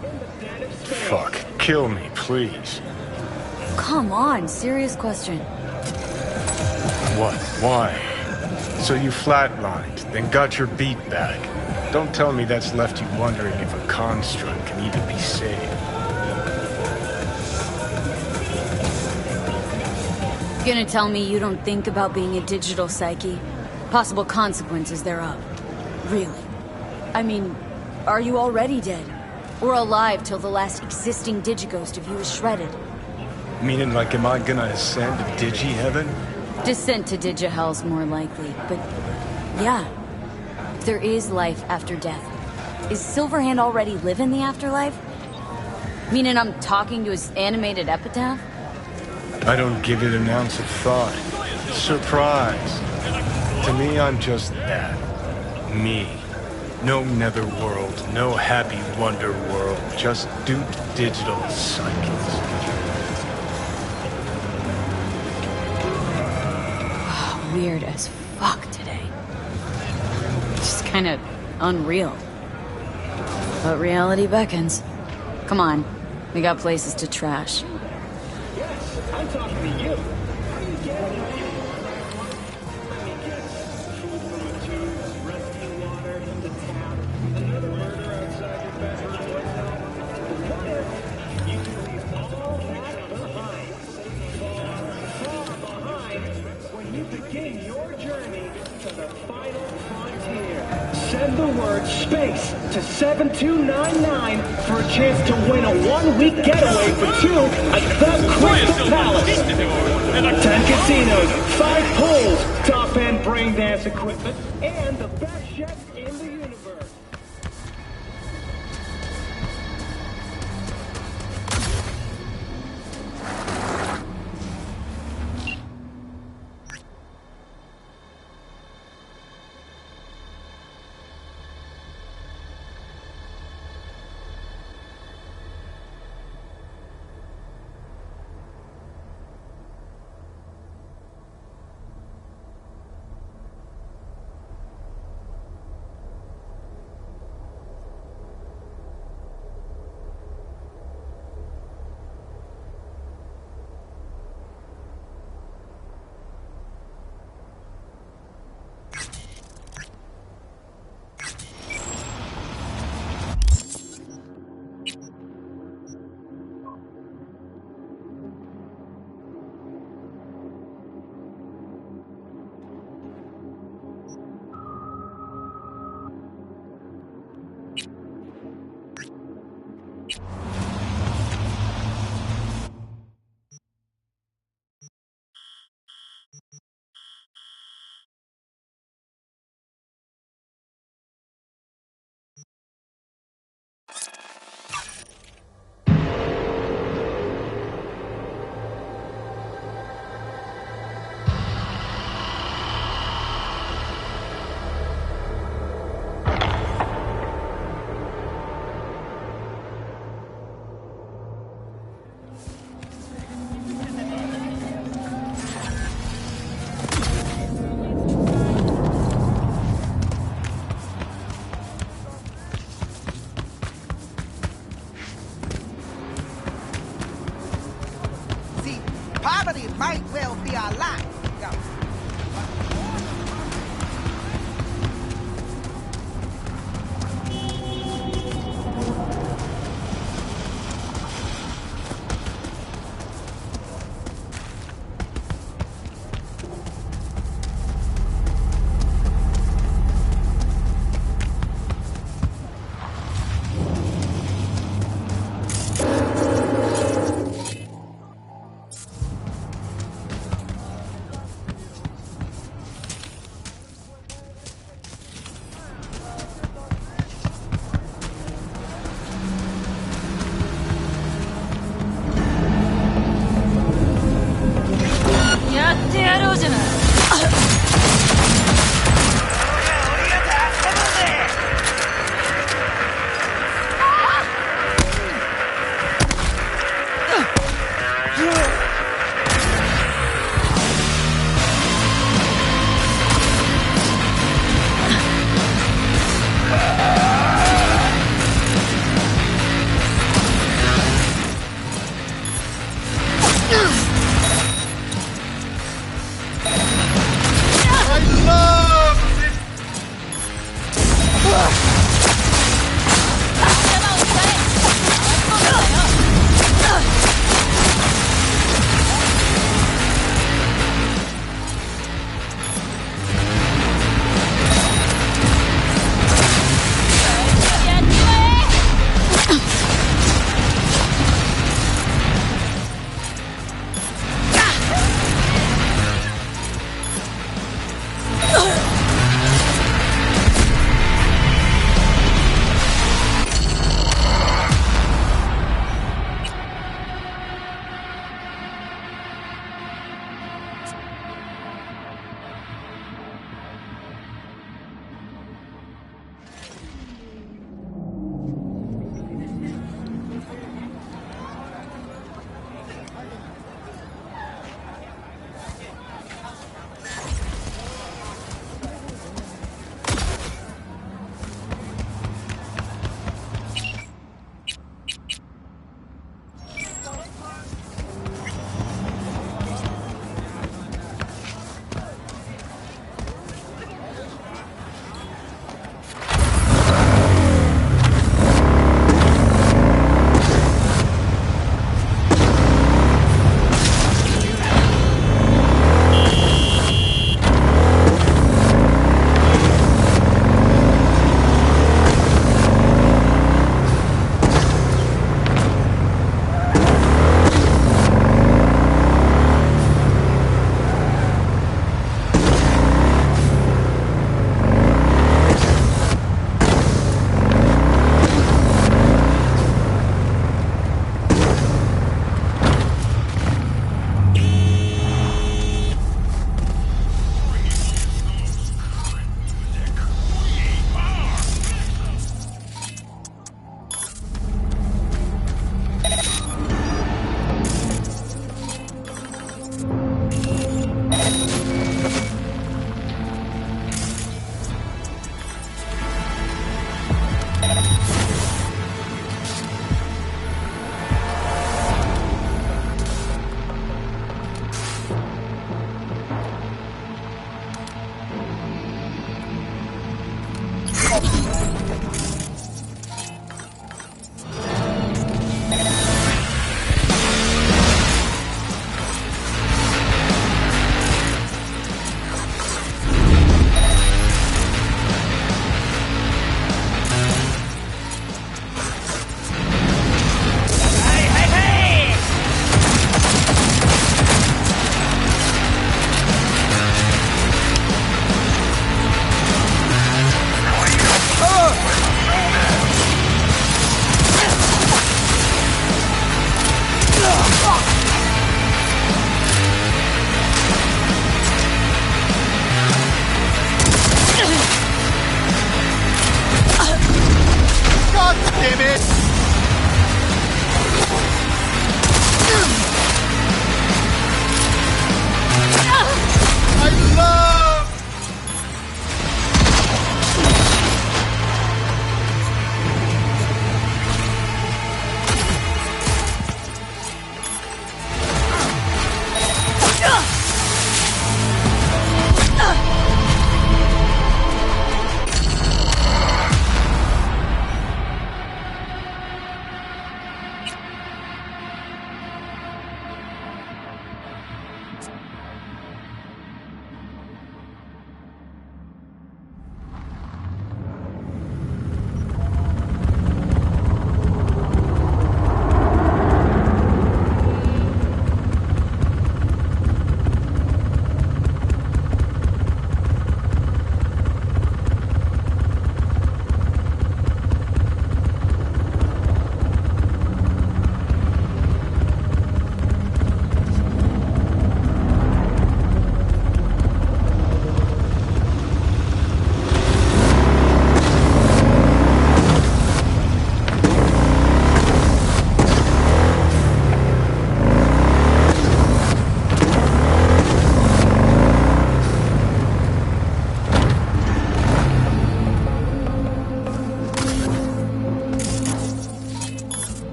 Fuck. Kill me, please. Come on, serious question. What? Why? So you flatlined, then got your beat back. Don't tell me that's left you wondering if a construct can even be saved. Gonna tell me you don't think about being a digital psyche? Possible consequences thereof. Really? I mean, are you already dead? Or alive till the last existing digighost of you is shredded? Meaning, like, am I gonna ascend to Digi-Heaven? Descent to Digi-Hell's more likely, but yeah. If there is life after death, is Silverhand already living the afterlife? Meaning I'm talking to his animated epitaph? I don't give it an ounce of thought. Surprise. To me, I'm just that. Me. No netherworld, no happy wonder world, just duped digital psychics. Weird as fuck today. Just kind of unreal. But reality beckons. Come on, we got places to trash. Yes, I'm talking to you. Send the word SPACE to 7299 for a chance to win a one-week getaway for two at the Crystal Palace. 10 casinos, 5 pools, top-end brain dance equipment, and the best chefs in the universe. Poverty might well be our life.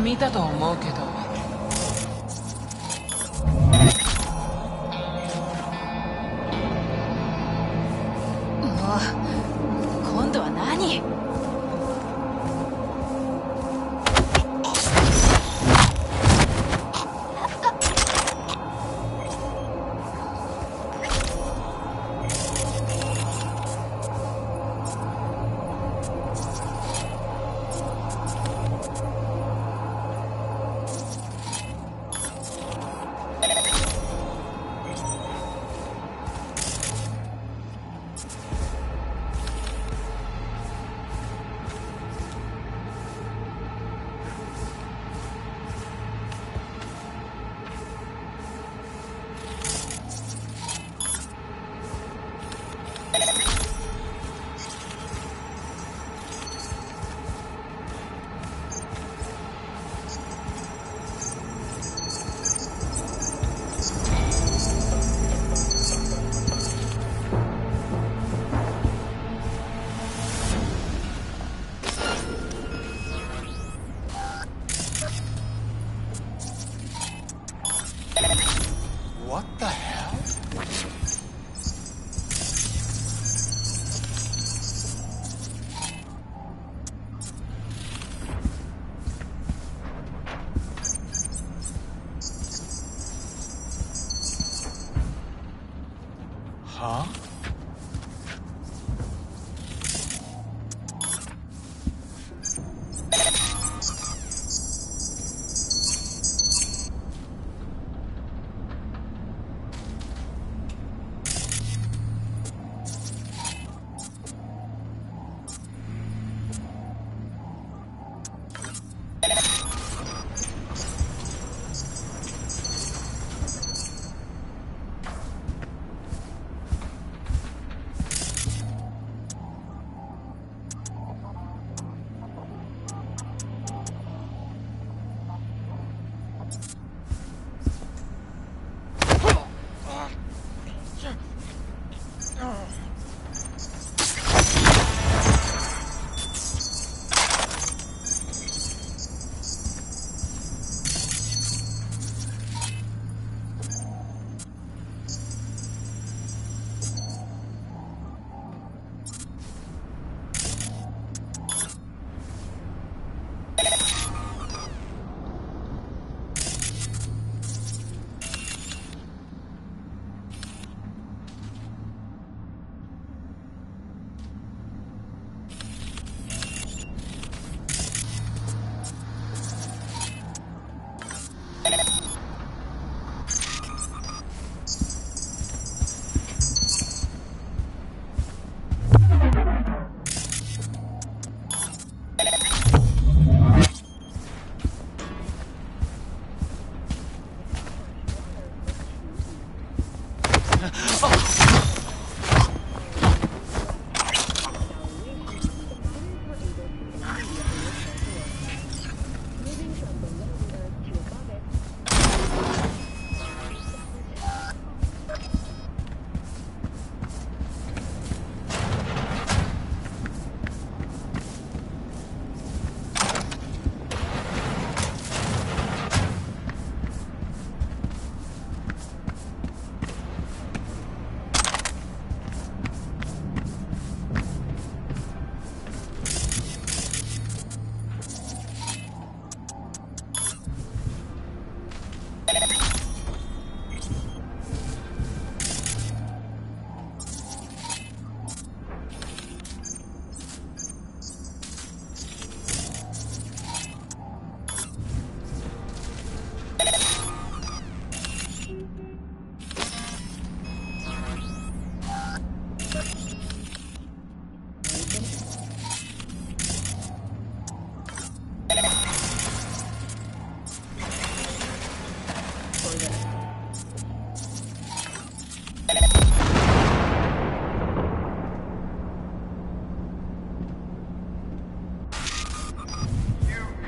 見たと思うけど。もう今度は何？What the hell? Huh?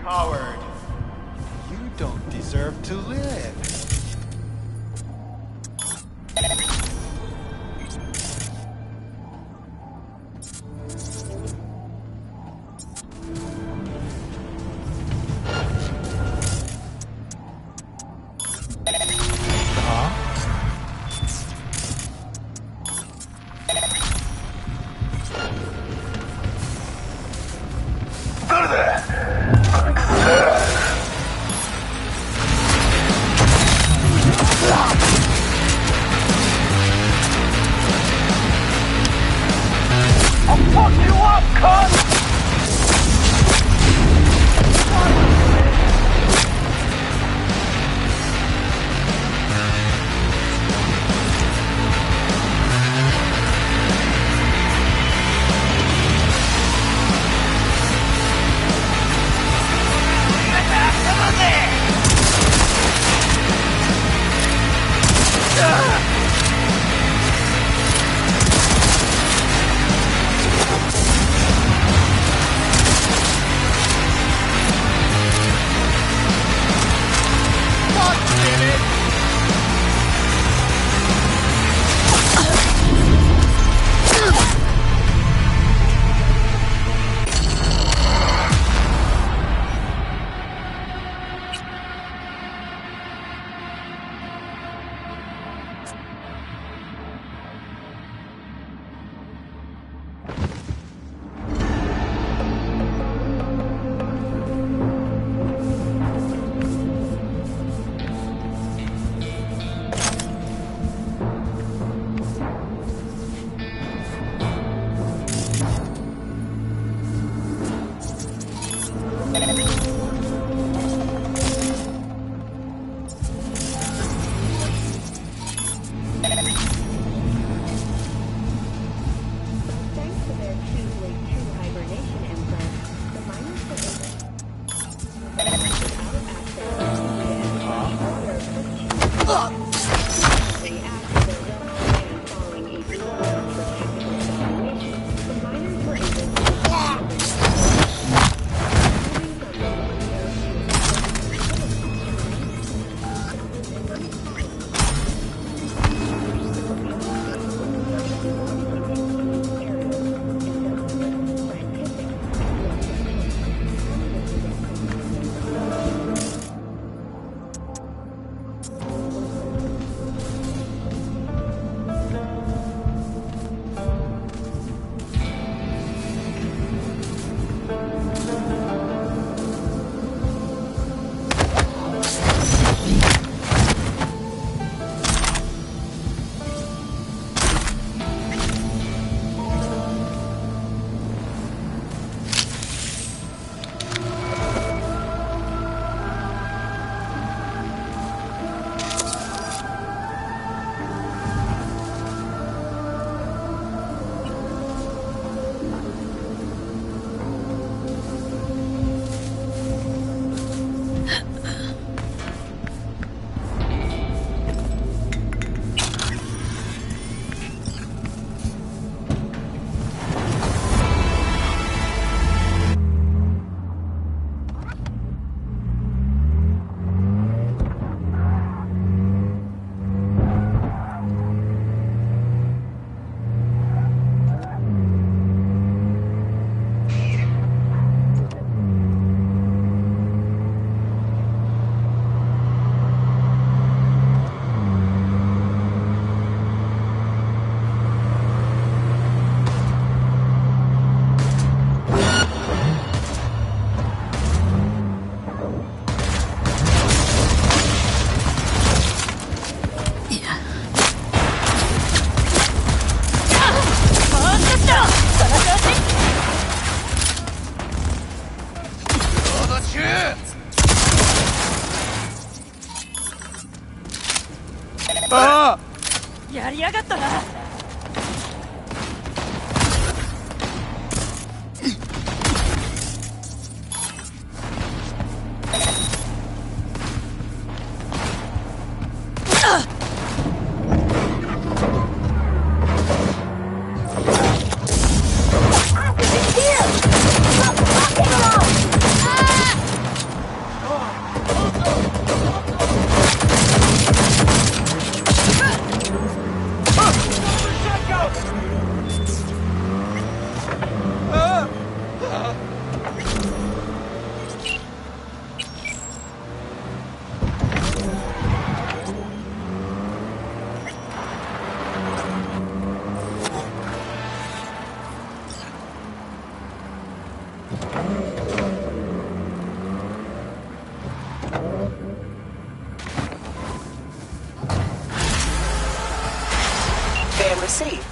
Coward. You don't deserve to live. やりやがったな。And received.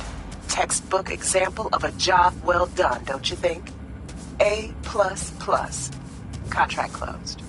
Textbook example of a job well done, don't you think? A++. Contract closed.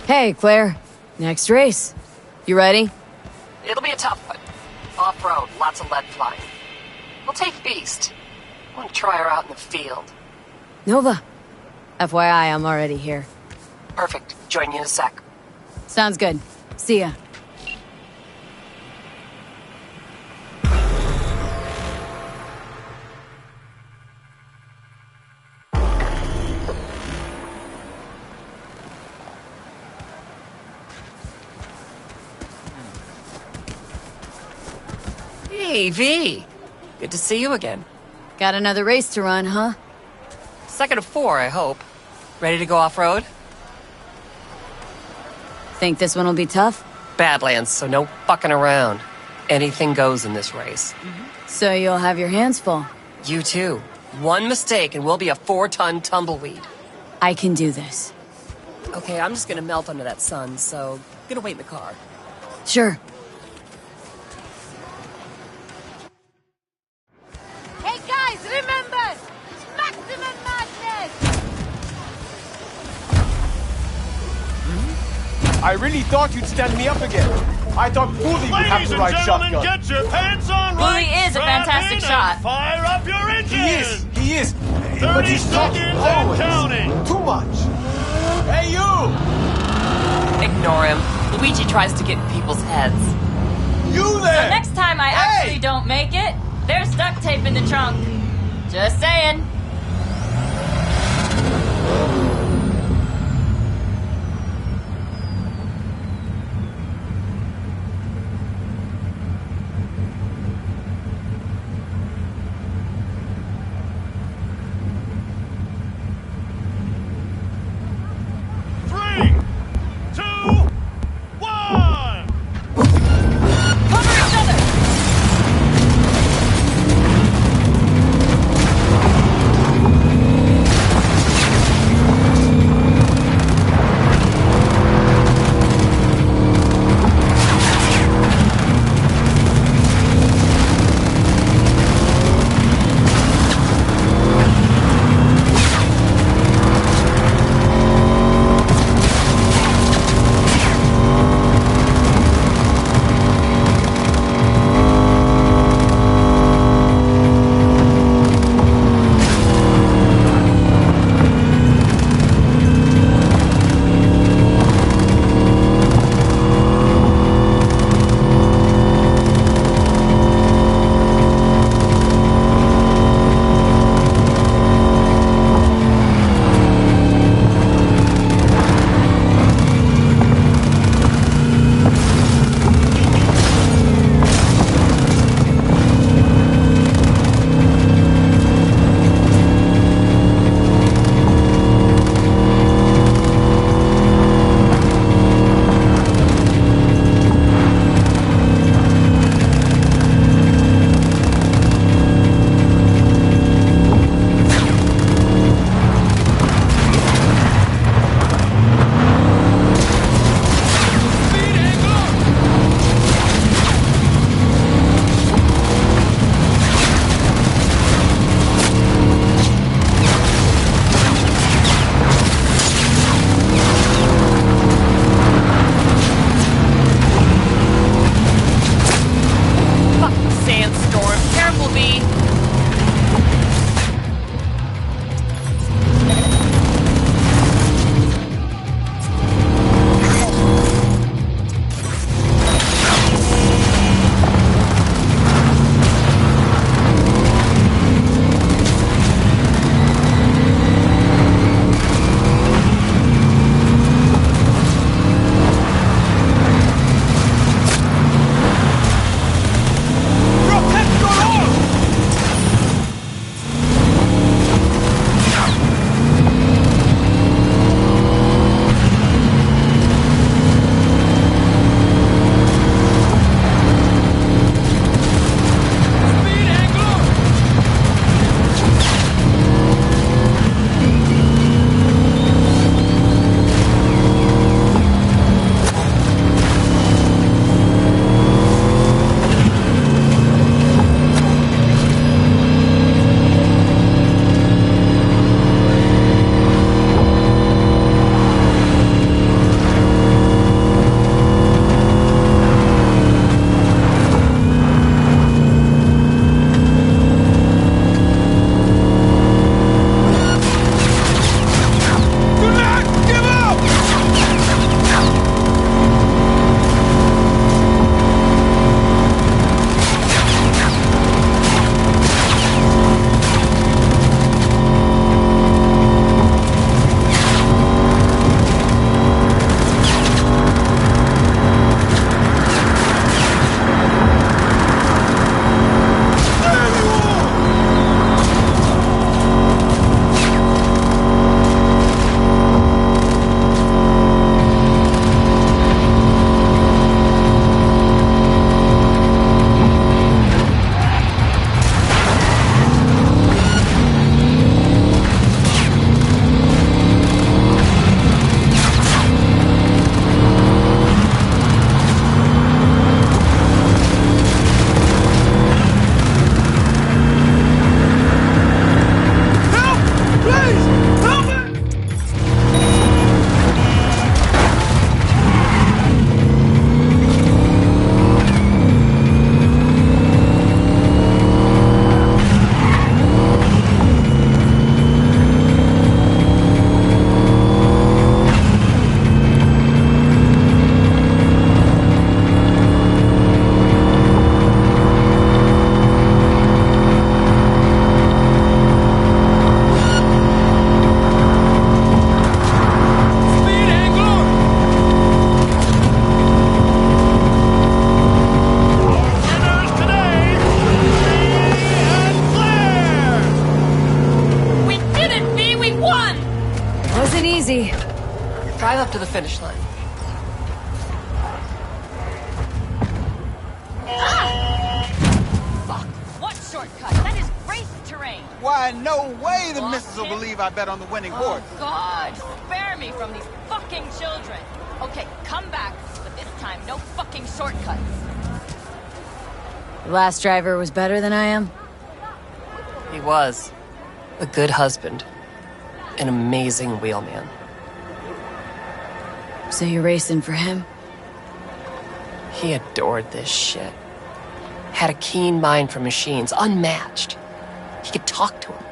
Hey, Claire. Next race. You ready? It'll be a tough one. Off-road, lots of lead flying. We'll take Beast. I want to try her out in the field. Nova. FYI, I'm already here. Perfect. Join you in a sec. Sounds good. See ya. Hey, V. Good to see you again. Got another race to run, huh? Second of 4, I hope. Ready to go off-road? Think this one will be tough? Badlands, so no fucking around. Anything goes in this race. So you'll have your hands full. You too. One mistake and we'll be a 4-ton tumbleweed. I can do this. Okay, I'm just gonna melt under that sun, so I'm gonna wait in the car. Sure. Hey guys, remember! Maximum madness! I really thought you'd stand me up again. I thought Bully would have the right shotgun. Get your pants on Bully right. is a fantastic shot. Fire up your engines. He is. 30 But he's talking seconds always. and counting. Too much. Hey, you! Ignore him. Luigi tries to get in people's heads. You there! Next time I actually don't make it, there's duct tape in the trunk. Just saying. Drive up to the finish line. What shortcut? That is race terrain. Why, no way the missus will believe I bet on the winning horse. Oh, God, spare me from these fucking children. Okay, come back, but this time, no fucking shortcuts. The last driver was better than I am? He was. A good husband. An amazing wheelman. So you're racing for him? He adored this shit. Had a keen mind for machines, unmatched. He could talk to him.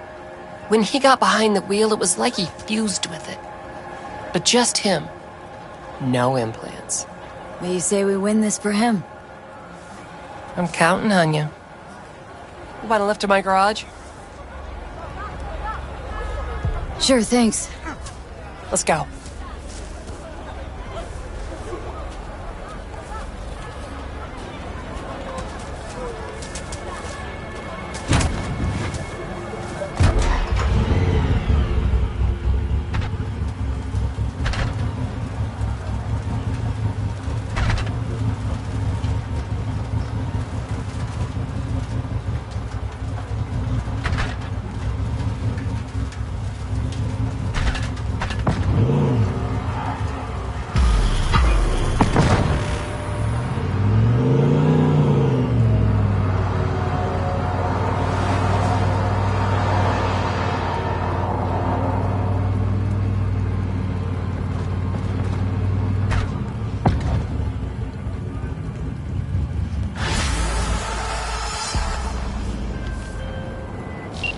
When he got behind the wheel, it was like he fused with it. But just him. No implants. What do you say we win this for him? I'm counting on you. Want a lift to my garage? Sure, thanks. Let's go.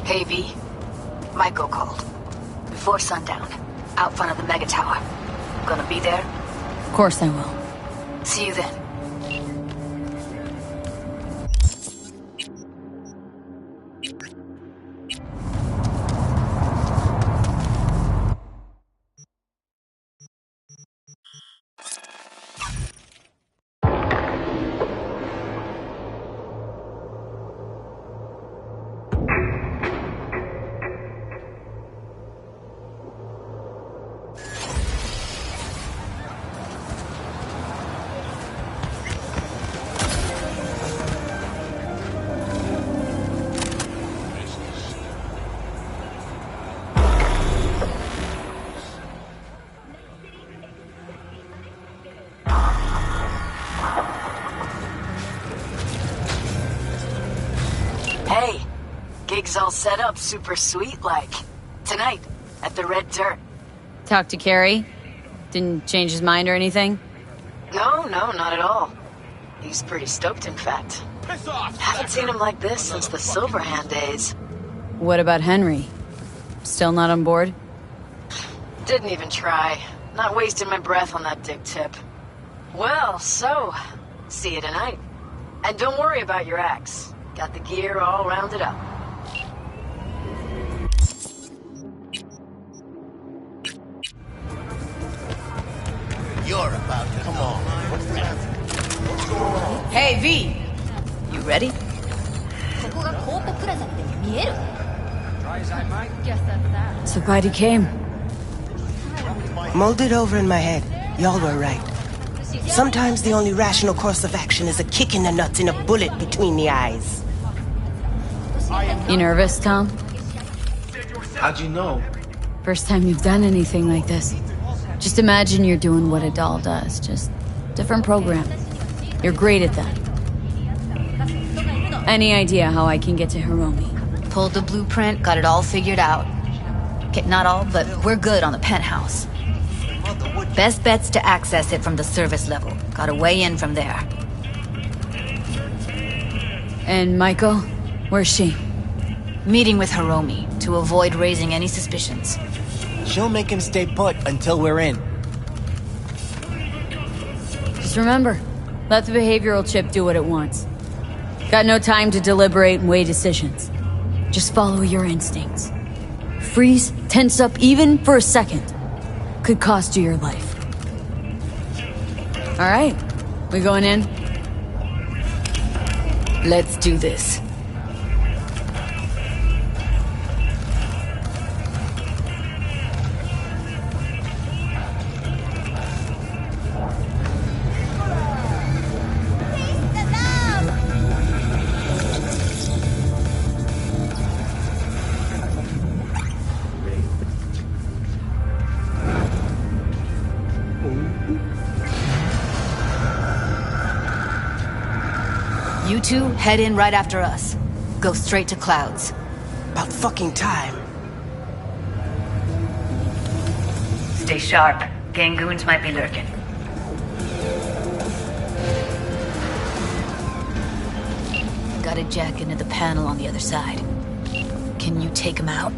Hey, V. Michael called. Before sundown. Out front of the Mega Tower. Gonna be there? Of course I will. See you then. Hey, gig's all set up super sweet like. Tonight, at the Red Dirt. Talk to Carrie? Didn't change his mind or anything? No, not at all. He's pretty stoked, in fact. Haven't seen him like this since the Silverhand days. What about Henry? Still not on board? Didn't even try. Not wasting my breath on that dick tip. Well, so, see you tonight. And don't worry about your axe. Got the gear all rounded up. You're about to come on. Hey, V! You ready? So glad he came. Mulled it over in my head. Y'all were right. Sometimes the only rational course of action is a kick in the nuts and a bullet between the eyes. You nervous, Tom? How'd you know? First time you've done anything like this. Just imagine you're doing what a doll does, just different program. You're great at that. Any idea how I can get to Hiromi? Pulled the blueprint, got it all figured out. Okay, not all, but we're good on the penthouse. Best bet's to access it from the service level. Gotta weigh in from there. And Michael? Where's she? Meeting with Hiromi, to avoid raising any suspicions. She'll make him stay put until we're in. Just remember, let the behavioral chip do what it wants. Got no time to deliberate and weigh decisions. Just follow your instincts. Freeze, tense up even for a second. Could cost you your life. All right, we going in? Let's do this. You two head in right after us. Go straight to Clouds. About fucking time. Stay sharp. Gangoons might be lurking. Got a jack into the panel on the other side. Can you take him out?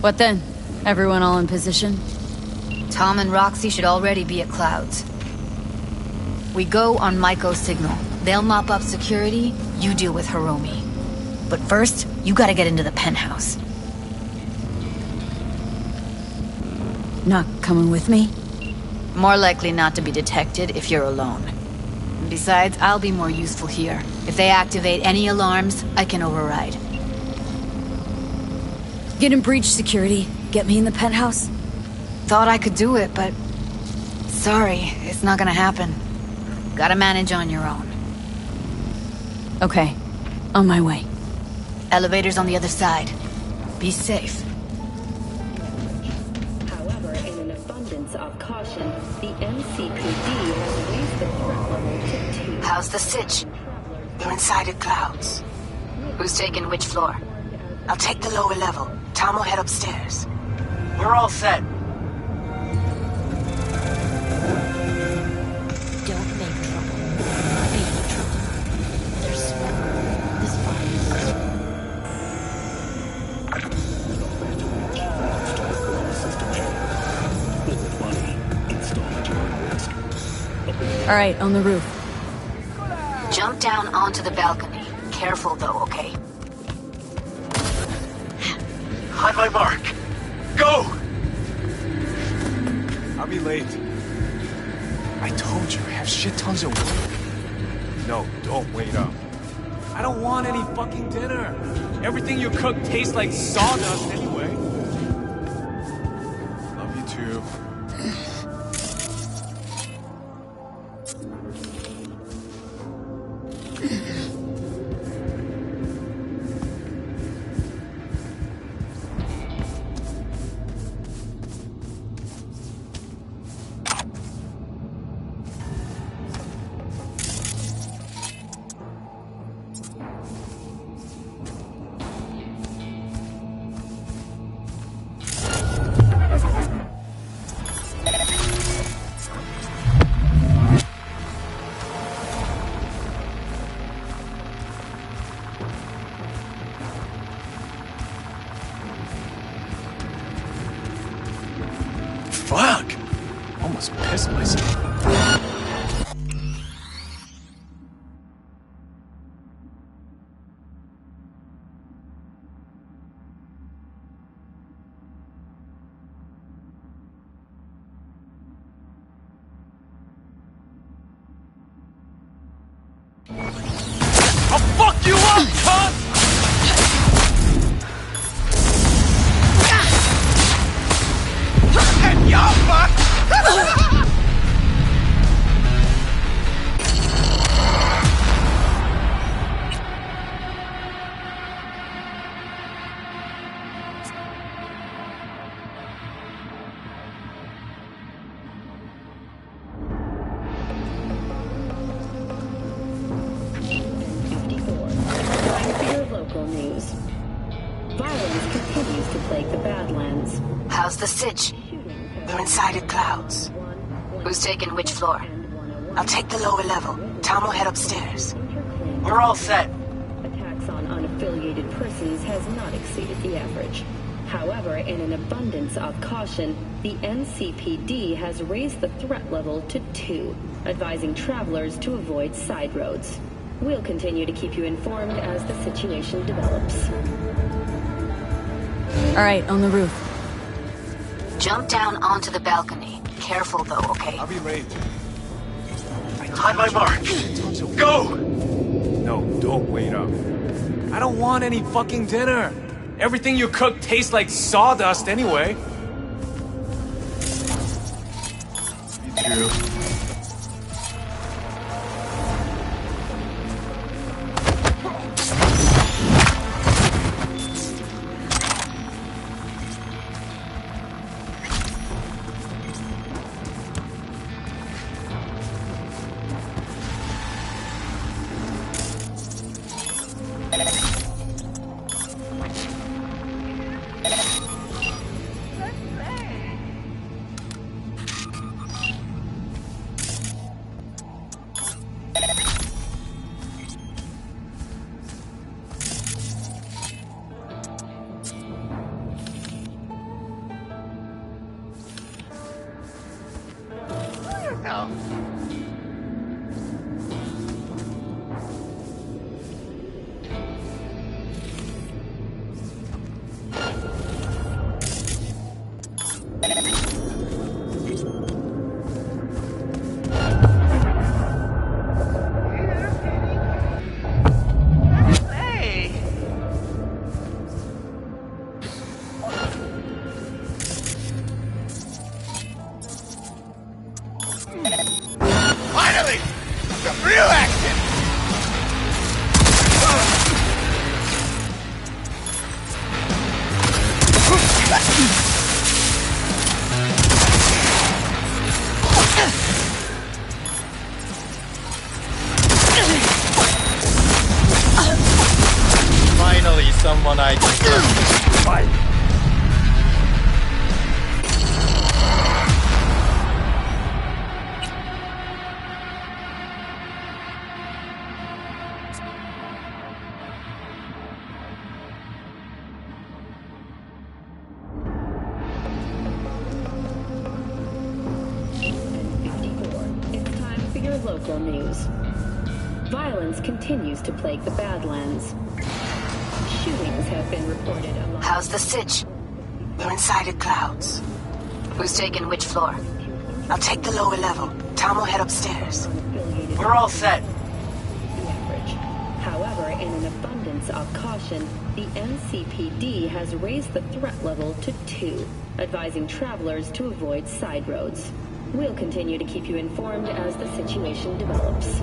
What then? Everyone all in position? Tom and Roxy should already be at Clouds. We go on Maiko's signal. They'll mop up security, you deal with Hiromi. But first, you gotta get into the penthouse. Not coming with me? More likely not to be detected if you're alone. Besides, I'll be more useful here. If they activate any alarms, I can override. Get in breach security. Get me in the penthouse. Thought I could do it, but... sorry, it's not gonna happen. Gotta manage on your own. Okay. On my way. Elevator's on the other side. Be safe. However, in an abundance of caution, the MCPD has raised the threat level to 2. How's the sitch? They're inside at Clouds. Who's taking which floor? I'll take the lower level. Tom will head upstairs. We're all set. Don't make trouble. Be trouble. There's smoke. This fire. All right, on the roof. Jump down onto the balcony. Careful though, okay? On my mark. Go! I'll be late. I told you, I have shit tons of work. No, don't wait up. I don't want any fucking dinner. Everything you cook tastes like sawdust anyway. Love you too. Fuck! Almost pissed myself. I'll fuck you up, cunt! And you're fucked! Local news. Violence continues to plague the Badlands. How's the sitch? We're inside at Clouds. Who's taking which floor? I'll take the lower level. Tom will head upstairs. We're all set. Attacks on unaffiliated persons has not exceeded the average. However, in an abundance of caution, the NCPD has raised the threat level to 2, advising travelers to avoid side roads. We'll continue to keep you informed as the situation develops. All right, on the roof. Jump down onto the balcony. Careful though, okay? I'll be ready. On my mark. Go! No, don't wait up. I don't want any fucking dinner. Everything you cook tastes like sawdust anyway. You too. Finally! Some real action! Finally, someone I can fight. Local news. Violence continues to plague the Badlands. Shootings have been reported along... How's the sitch? We're inside at Clouds. Who's taking which floor? I'll take the lower level. Tom will head upstairs. We're all set. The average. However, in an abundance of caution, the NCPD has raised the threat level to 2, advising travelers to avoid side roads. We'll continue to keep you informed as the situation develops.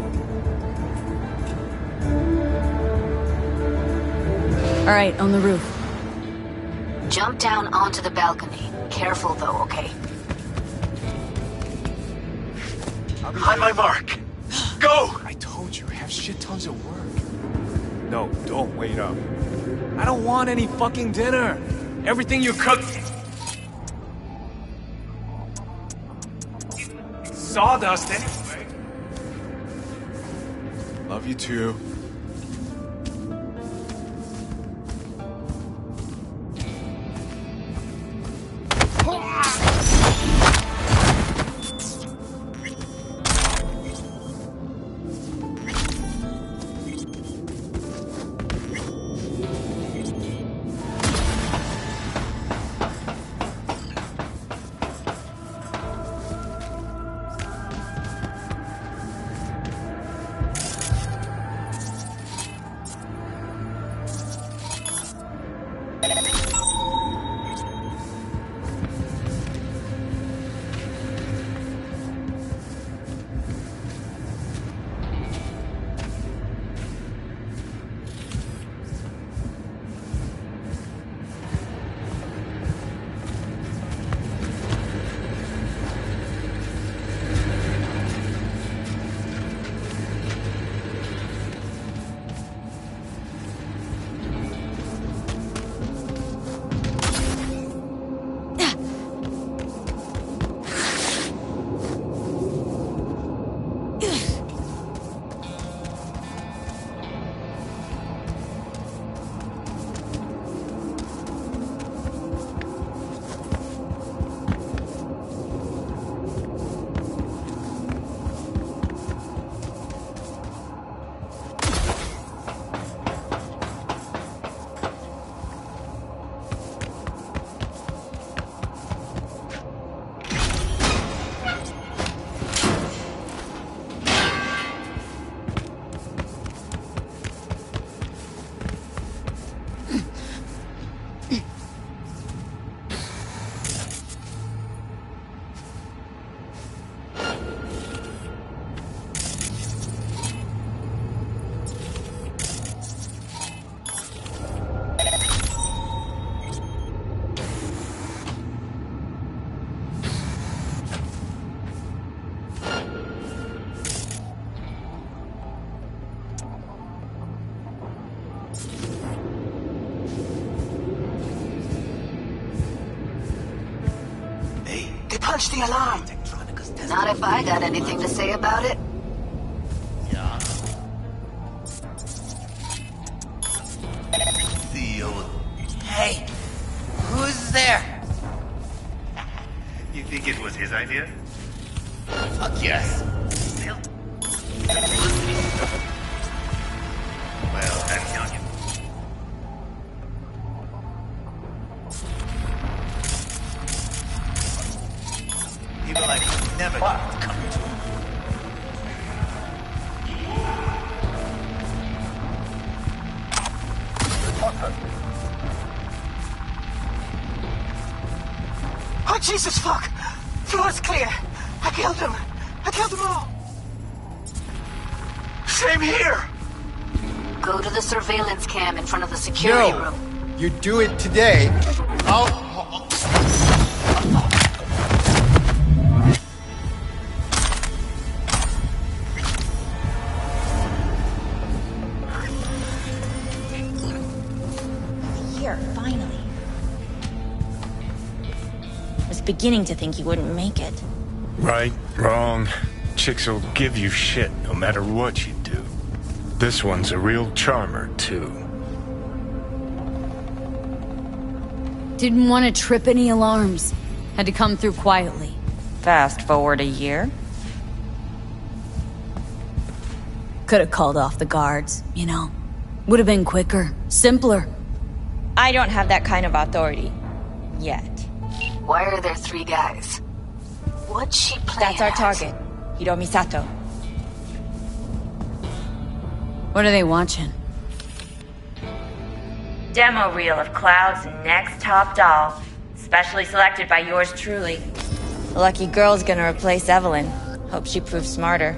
All right, on the roof. Jump down onto the balcony. Careful though, okay? On my mark. Go! I told you, I have shit tons of work. No, don't wait up. I don't want any fucking dinner. Everything you cook... sawdust anyway. Love you too. punch the alarm. Not if I got anything to say about it. Hey, who's there? You think it was his idea? Fuck yes. Well, that's young. People like you never know what's coming to them. Oh, Jesus, fuck! Floor's clear. I killed him. I killed them all. Same here. Go to the surveillance cam in front of the security room. You do it today. Here, finally. I was beginning to think you wouldn't make it. Right, wrong. Chicks will give you shit no matter what you do. This one's a real charmer, too. Didn't want to trip any alarms. Had to come through quietly. Fast forward a year. Could have called off the guards, you know. Would have been quicker, simpler. I don't have that kind of authority. Yet. Why are there 3 guys? What's she playing That's our at? target. Hiromi Sato. What are they watching? Demo reel of Cloud's next top doll. Specially selected by yours truly. The lucky girl's gonna replace Evelyn. Hope she proves smarter.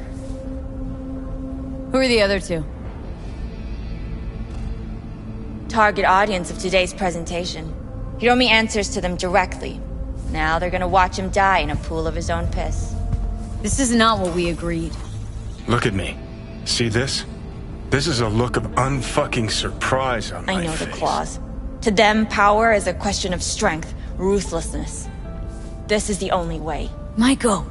Who are the other 2? Target audience of today's presentation. Hiromi answers to them directly. Now they're gonna watch him die in a pool of his own piss. This is not what we agreed. Look at me. See this? This is a look of unfucking surprise on my I know face. the claws. To them, power is a question of strength, ruthlessness. This is the only way. Maiko!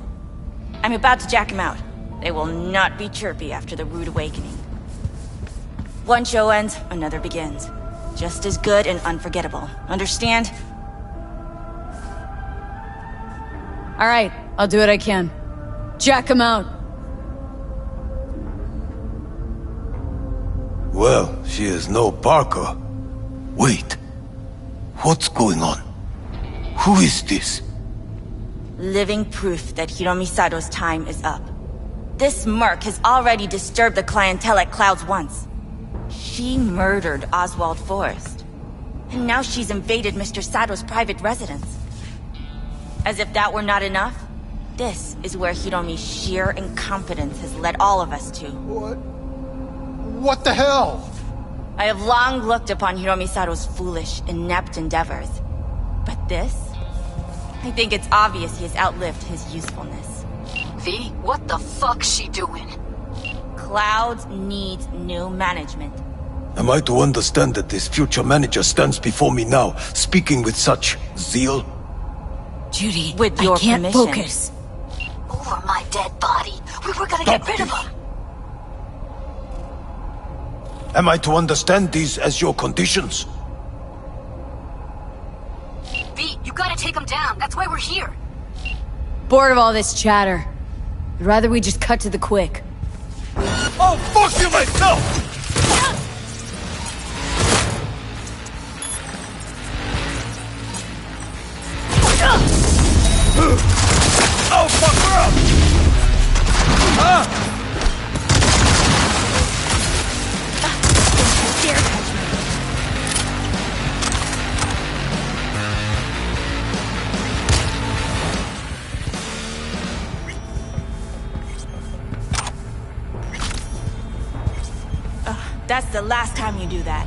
I'm about to jack him out. They will not be chirpy after the rude awakening. One show ends, another begins. Just as good and unforgettable. Understand? Alright, I'll do what I can. Jack him out. Well, she is no Parker. Wait. What's going on? Who is this? Living proof that Hiromi Sato's time is up. This merc has already disturbed the clientele at Clouds once. She murdered Oswald Forrest. And now she's invaded Mr. Sato's private residence. As if that were not enough, this is where Hiromi's sheer incompetence has led all of us to. What the hell? I have long looked upon Hiromi Sato's foolish, inept endeavors. But this? I think it's obvious he has outlived his usefulness. V, what the fuck's she doing? Clouds needs new management. Am I to understand that this future manager stands before me now, speaking with such zeal? Judy, with your I can't permission. focus. Over my dead body. We were gonna get rid of him. Am I to understand these as your conditions? V, you gotta take him down. That's why we're here. Bored of all this chatter. I'd rather we just cut to the quick. Oh, fuck you myself! Oh, fuck her up! That's the last time you do that.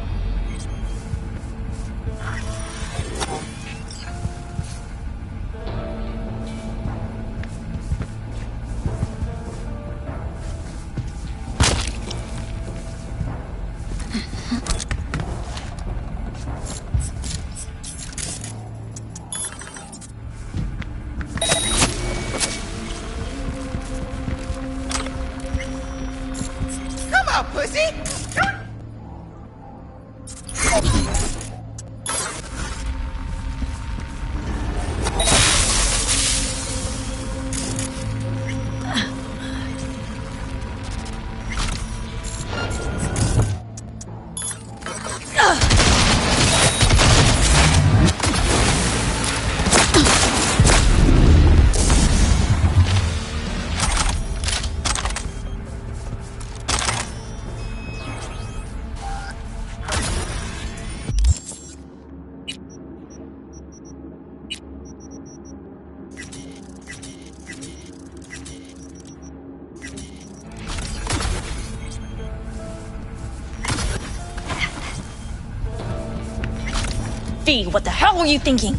V, what the hell were you thinking?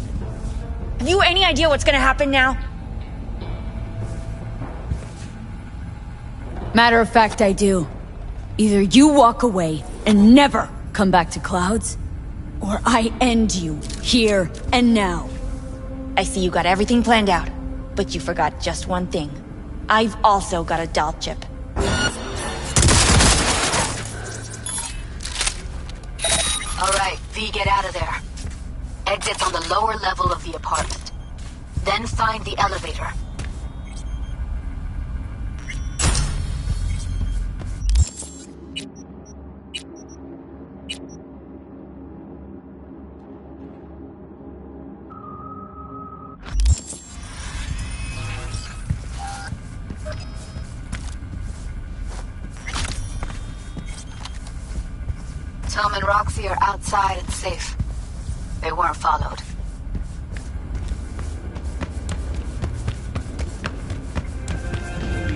Have you any idea what's gonna happen now? Matter of fact, I do. Either you walk away and never come back to Clouds, or I end you here and now. I see you got everything planned out, but you forgot just one thing. I've also got a doll chip. Alright, V, get out of there. Exit's on the lower level of the apartment. Then find the elevator. Tom and Roxy are outside and safe. They weren't followed.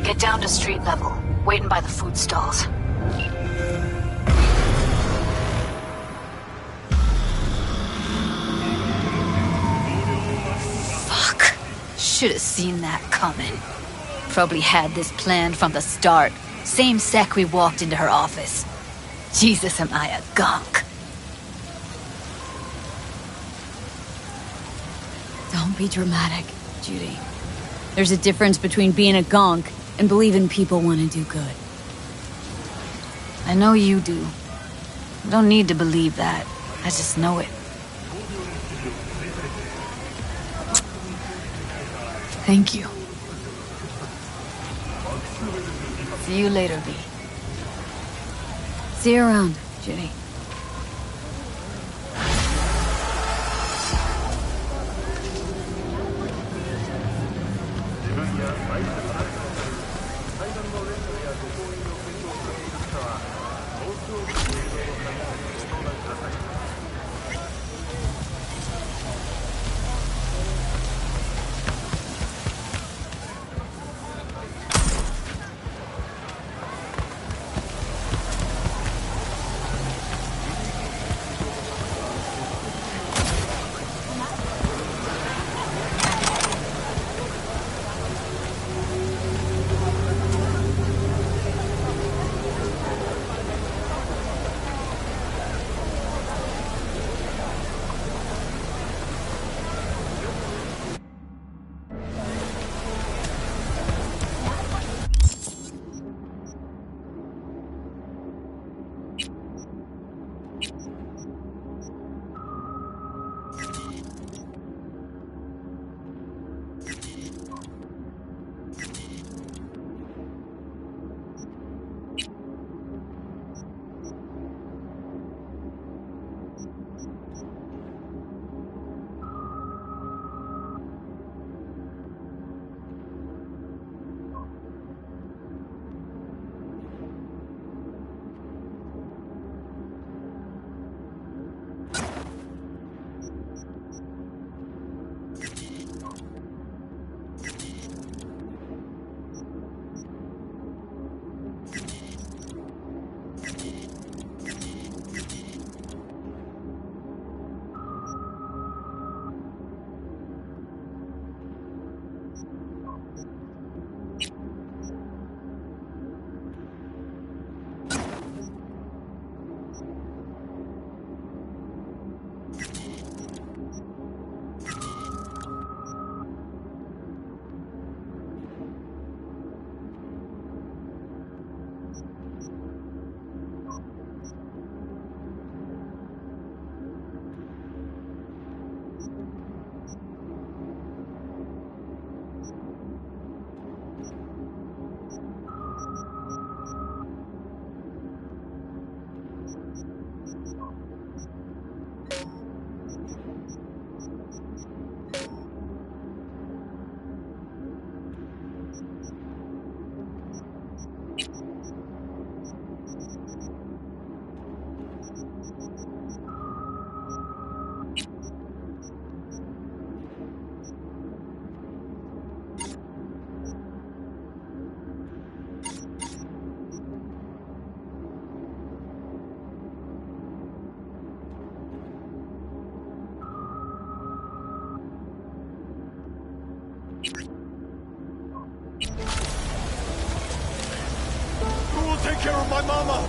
Get down to street level, waiting by the food stalls. Fuck. Should have seen that coming. Probably had this planned from the start. Same sec we walked into her office. Jesus, am I a gonk. Don't be dramatic, Judy. There's a difference between being a gonk and believing people want to do good. I know you do. I don't need to believe that. I just know it. Thank you. See you later, V. See you around, Judy. take care of my mama!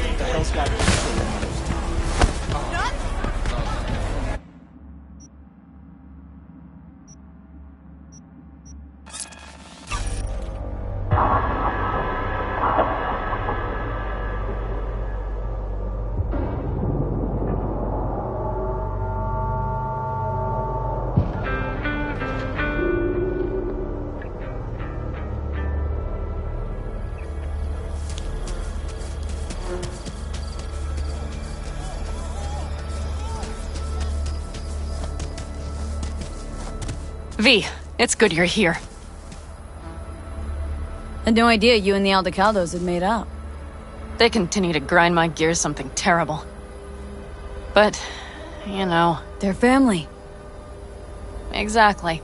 What the hell's got V, it's good you're here. Had no idea you and the Aldecaldos had made up. They continue to grind my gears something terrible. But, you know... They're family. Exactly.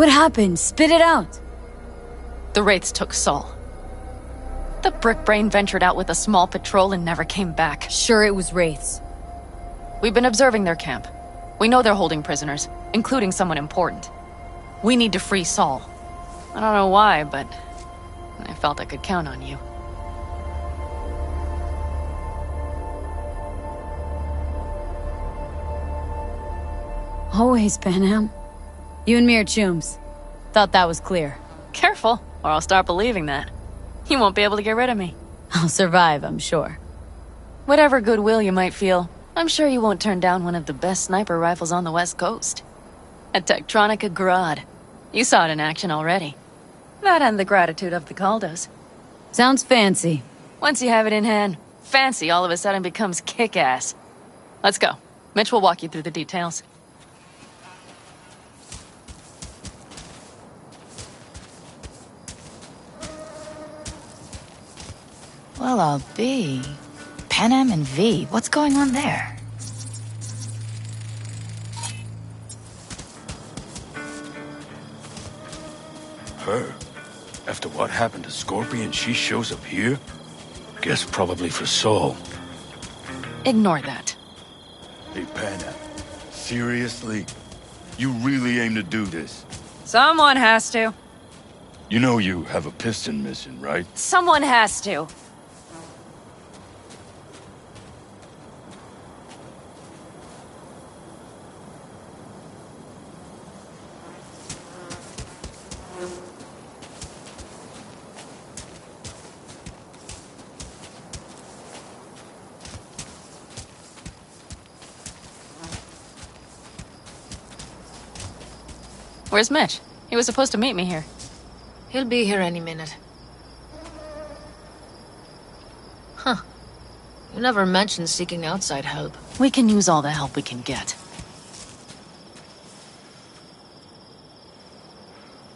What happened? Spit it out. The Wraiths took Saul. The Brickbrain ventured out with a small patrol and never came back. Sure, it was Wraiths. We've been observing their camp. We know they're holding prisoners, including someone important. We need to free Saul. I don't know why, but I felt I could count on you. Always, Panam. You and me are chums. Thought that was clear. Careful, or I'll start believing that. You won't be able to get rid of me. I'll survive, I'm sure. Whatever goodwill you might feel, I'm sure you won't turn down one of the best sniper rifles on the West Coast. A Tektronica Grad. You saw it in action already. That and the gratitude of the Caldos. Sounds fancy. Once you have it in hand, fancy all of a sudden becomes kick-ass. Let's go. Mitch will walk you through the details. Well, I'll be. Panam and V, what's going on there? Her? After what happened to Scorpion, she shows up here? Guess probably for Saul. Ignore that. Hey, Panam. Seriously? You really aim to do this? Someone has to. You know you have a piston mission, right? Someone has to. Where's Mitch? He was supposed to meet me here. He'll be here any minute. Huh. You never mentioned seeking outside help. We can use all the help we can get.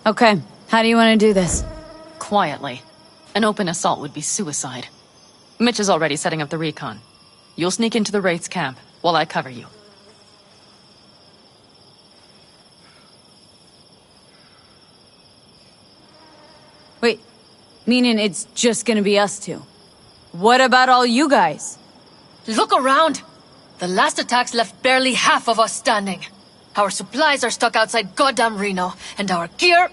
Okay, how do you want to do this? Quietly. An open assault would be suicide. Mitch is already setting up the recon. You'll sneak into the Wraith's camp, while I cover you. Wait, meaning it's just gonna be us two? What about all you guys? Look around! The last attacks left barely half of us standing. Our supplies are stuck outside goddamn Reno, and our gear...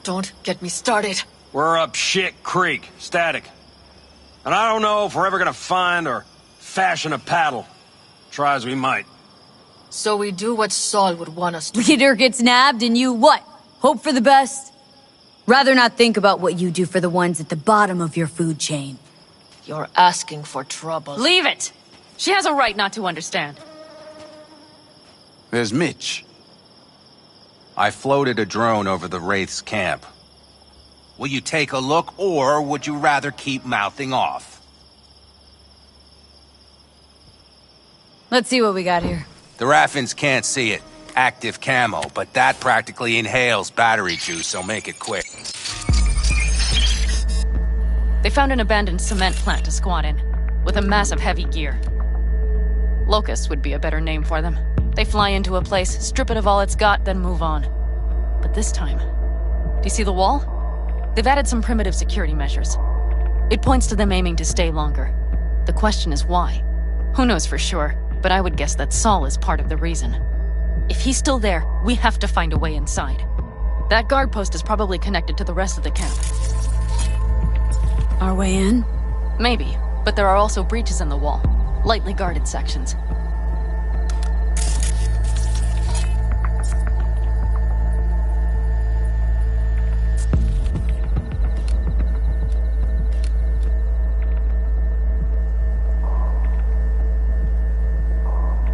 Don't get me started. We're up shit creek, static. And I don't know if we're ever gonna find or fashion a paddle. Try as we might. So we do what Saul would want us to. Leader gets nabbed and you what? Hope for the best? Rather not think about what you do for the ones at the bottom of your food chain. You're asking for trouble. Leave it! She has a right not to understand. There's Mitch. I floated a drone over the Wraith's camp. Will you take a look, or would you rather keep mouthing off? Let's see what we got here. The Raffins can't see it. Active camo, but that practically inhales battery juice, so make it quick. They found an abandoned cement plant to squat in, with a massive heavy gear. Locusts would be a better name for them. They fly into a place, strip it of all it's got, then move on. But this time, do you see the wall? They've added some primitive security measures. It points to them aiming to stay longer. The question is why? Who knows for sure, but I would guess that Saul is part of the reason. If he's still there, we have to find a way inside. That guard post is probably connected to the rest of the camp. Our way in? Maybe, but there are also breaches in the wall. Lightly guarded sections.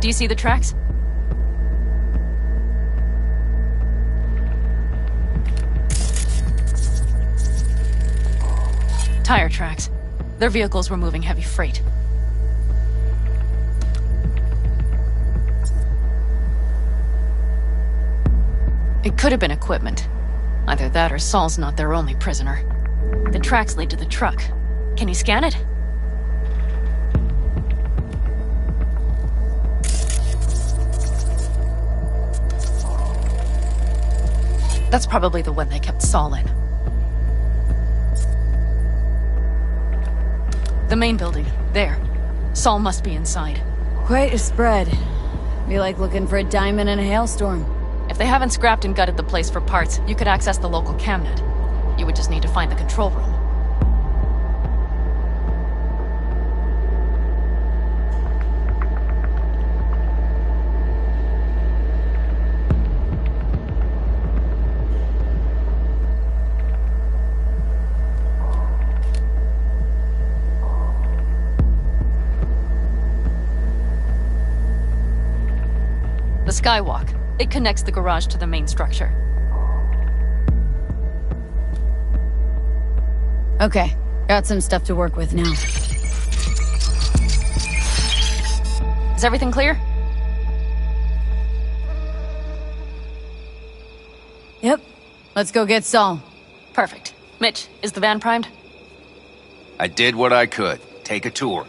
Do you see the tracks? Tire tracks. Their vehicles were moving heavy freight. It could have been equipment. Either that or Saul's not their only prisoner. The tracks lead to the truck. Can you scan it? That's probably the one they kept Saul in. The main building. There. Saul must be inside. Quite a spread. Be like looking for a diamond in a hailstorm. If they haven't scrapped and gutted the place for parts, you could access the local camnet. You would just need to find the control room. The skywalk. It connects the garage to the main structure. Okay, got some stuff to work with now. Is everything clear? Yep. Let's go get Saul. Perfect. Mitch, is the van primed? I did what I could. Take a tour.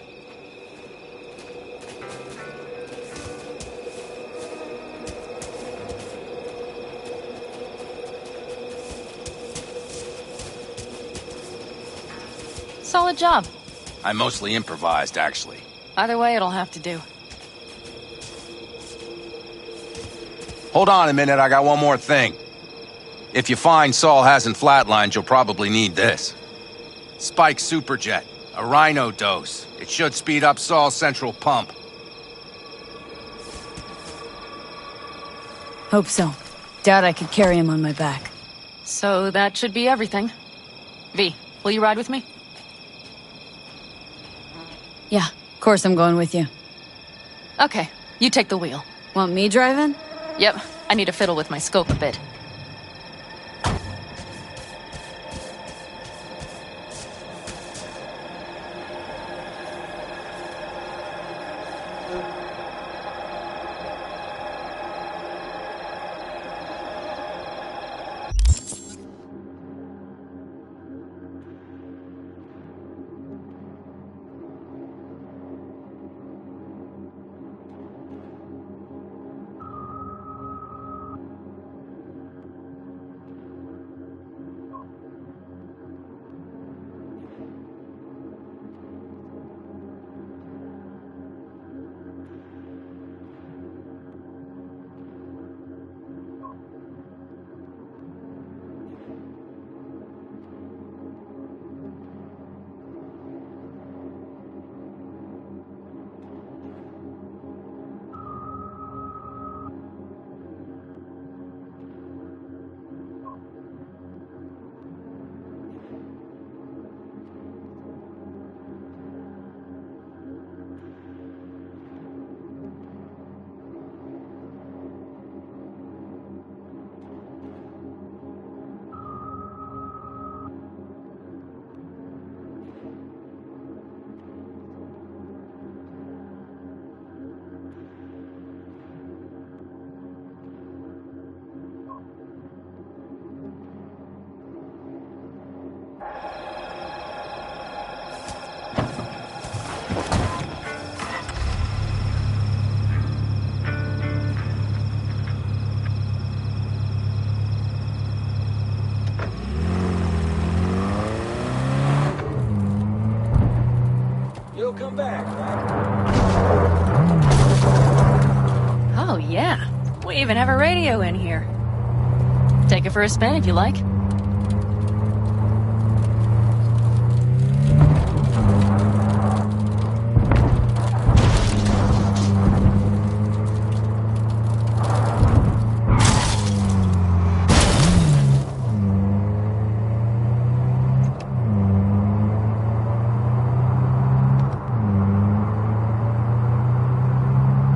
Solid job. I mostly improvised, actually. Either way, it'll have to do. Hold on a minute, I got one more thing. If you find Saul hasn't flatlined, you'll probably need this. Spike Superjet, a Rhino dose. It should speed up Saul's central pump. Hope so. Doubt I could carry him on my back. So that should be everything. V, will you ride with me? Yeah, of course I'm going with you. Okay, you take the wheel. Want me driving? Yep, I need to fiddle with my scope a bit. You'll come back, right? Oh, yeah. We even have a radio in here. Take it for a spin if you like.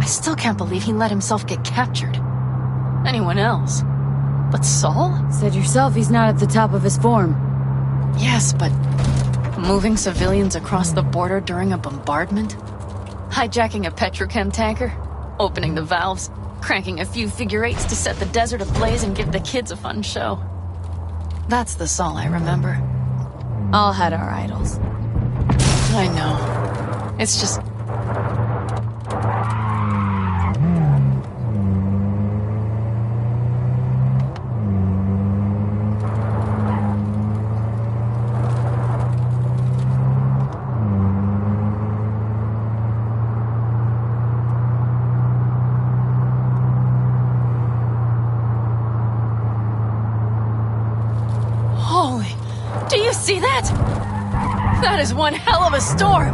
I still can't believe he let himself get captured. Anyone else? But Saul? Said yourself he's not at the top of his form. Yes, but moving civilians across the border during a bombardment? Hijacking a petrochem tanker? Opening the valves? Cranking a few figure eights to set the desert ablaze and give the kids a fun show? That's the Saul I remember. All had our idols. I know. It's just... That is one hell of a storm!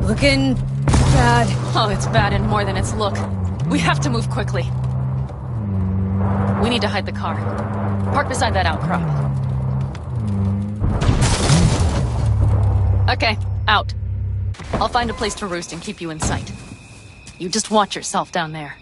Looking bad. Oh, it's bad and more than its look. We have to move quickly. We need to hide the car. Park beside that outcrop. Okay, out. I'll find a place to roost and keep you in sight. You just watch yourself down there.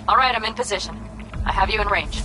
All right, I'm in position. I have you in range.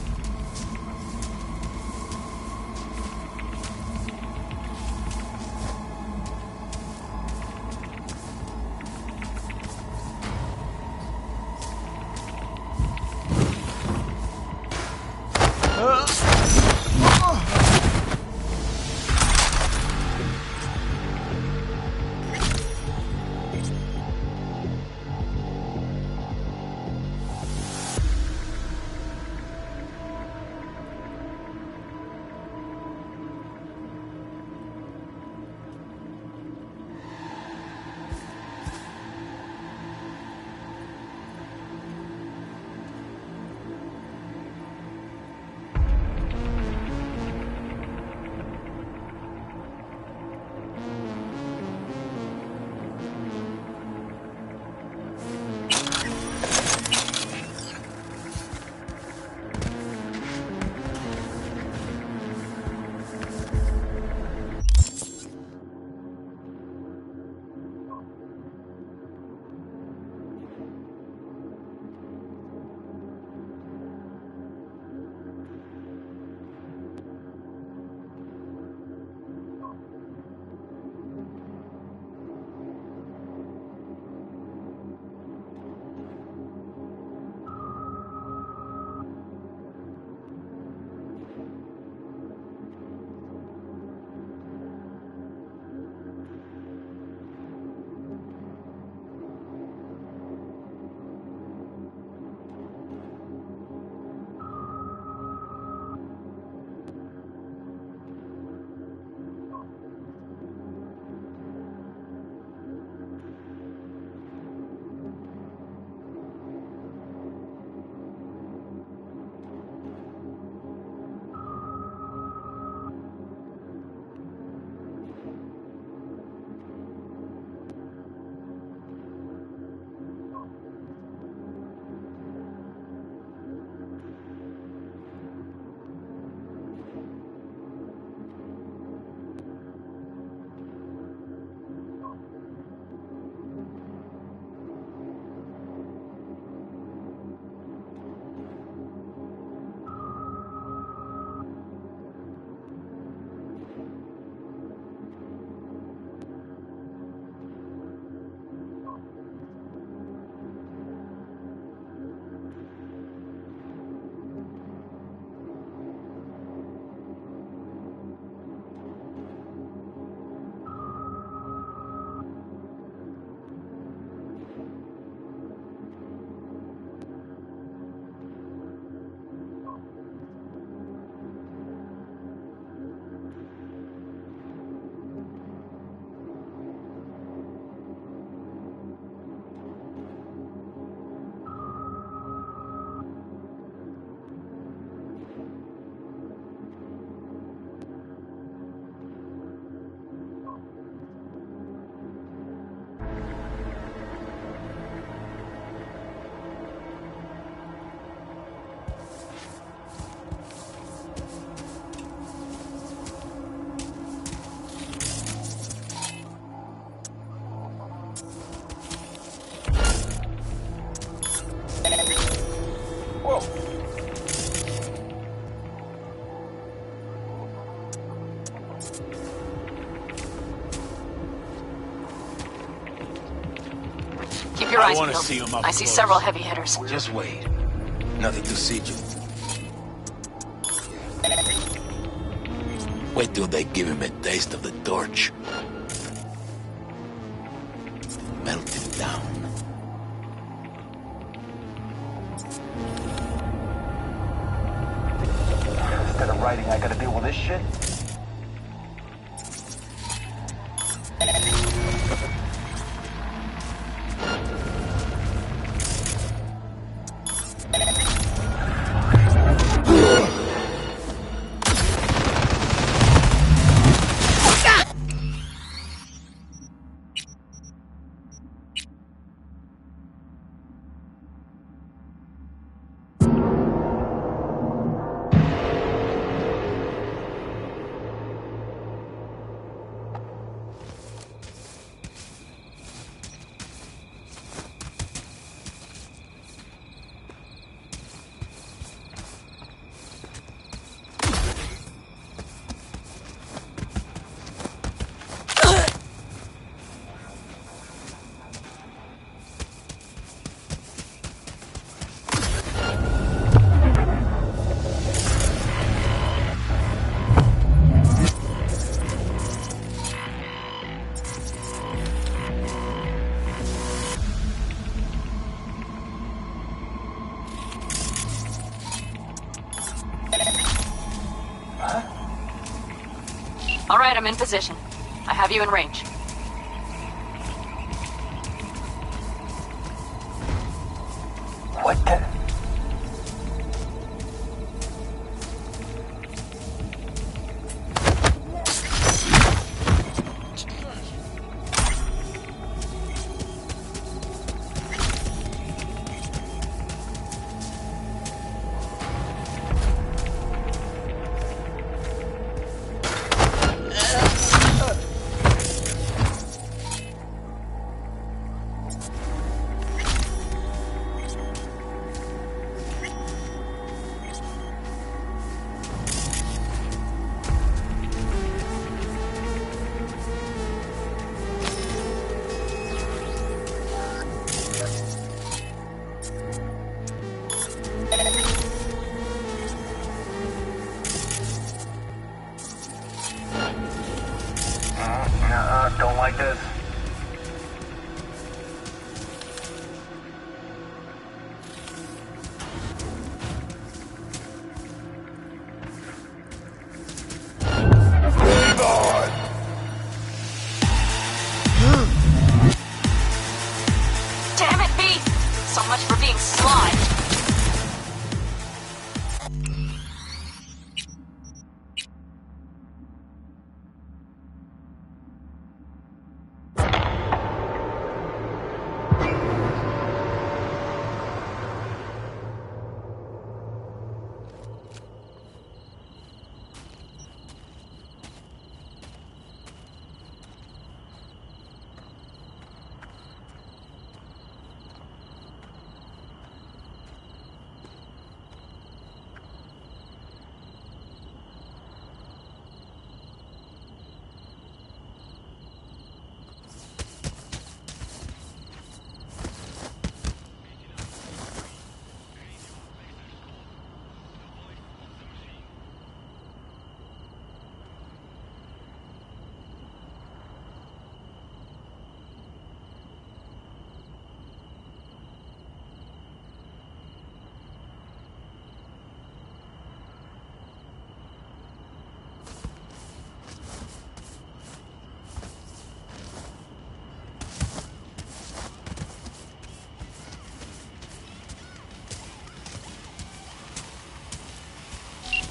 eyes wanna peeled. see 'em up I see close. several heavy hitters. Just wait. Nothing to see you. Wait till they give him a taste of the torch. Melt him down. Instead of writing, I gotta deal with this shit? All right, I'm in position. I have you in range. What the? Don't like this. Damn it, Beast! So much for being sly.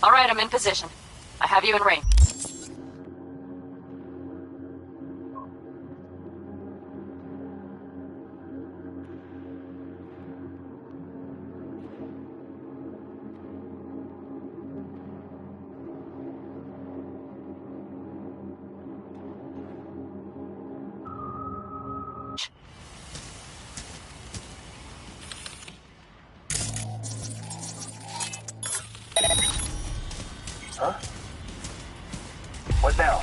All right, I'm in position. I have you in range. Huh? What now?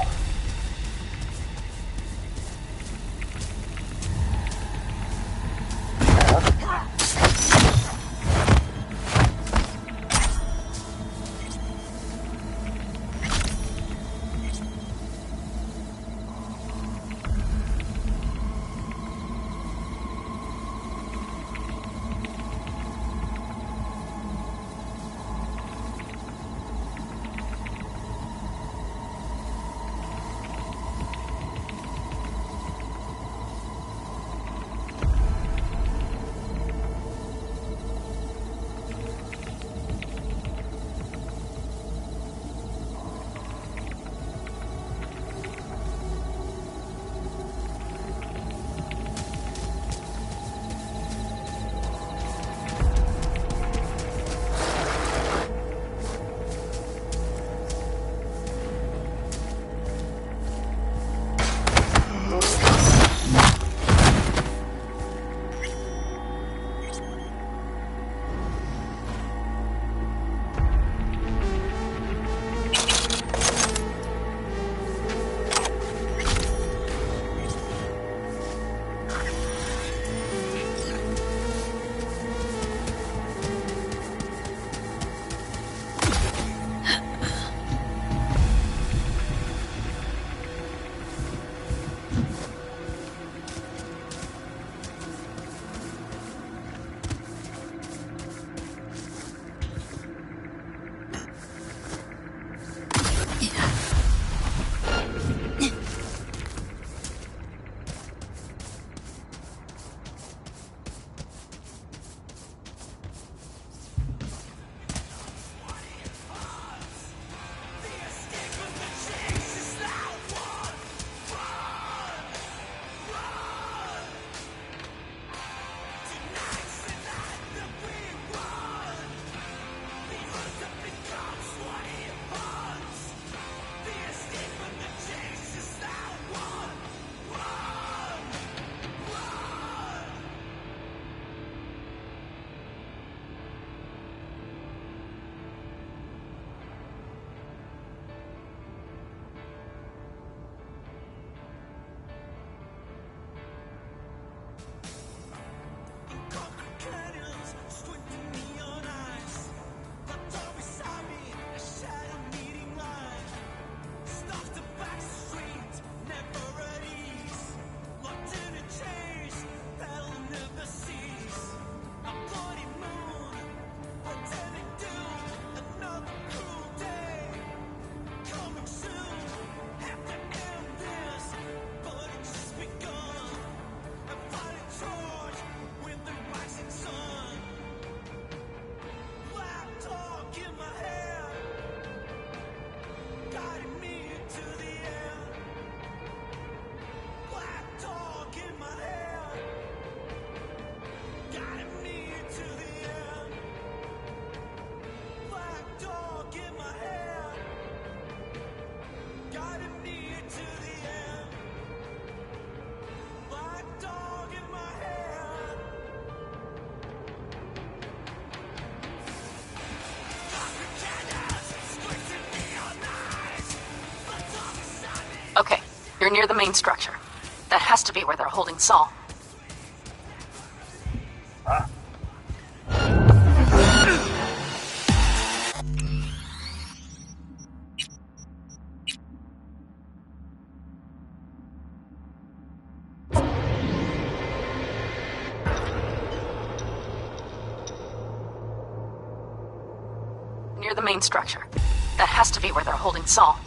You're near the main structure. That has to be where they're holding Saul. Huh? Near the main structure. That has to be where they're holding Saul.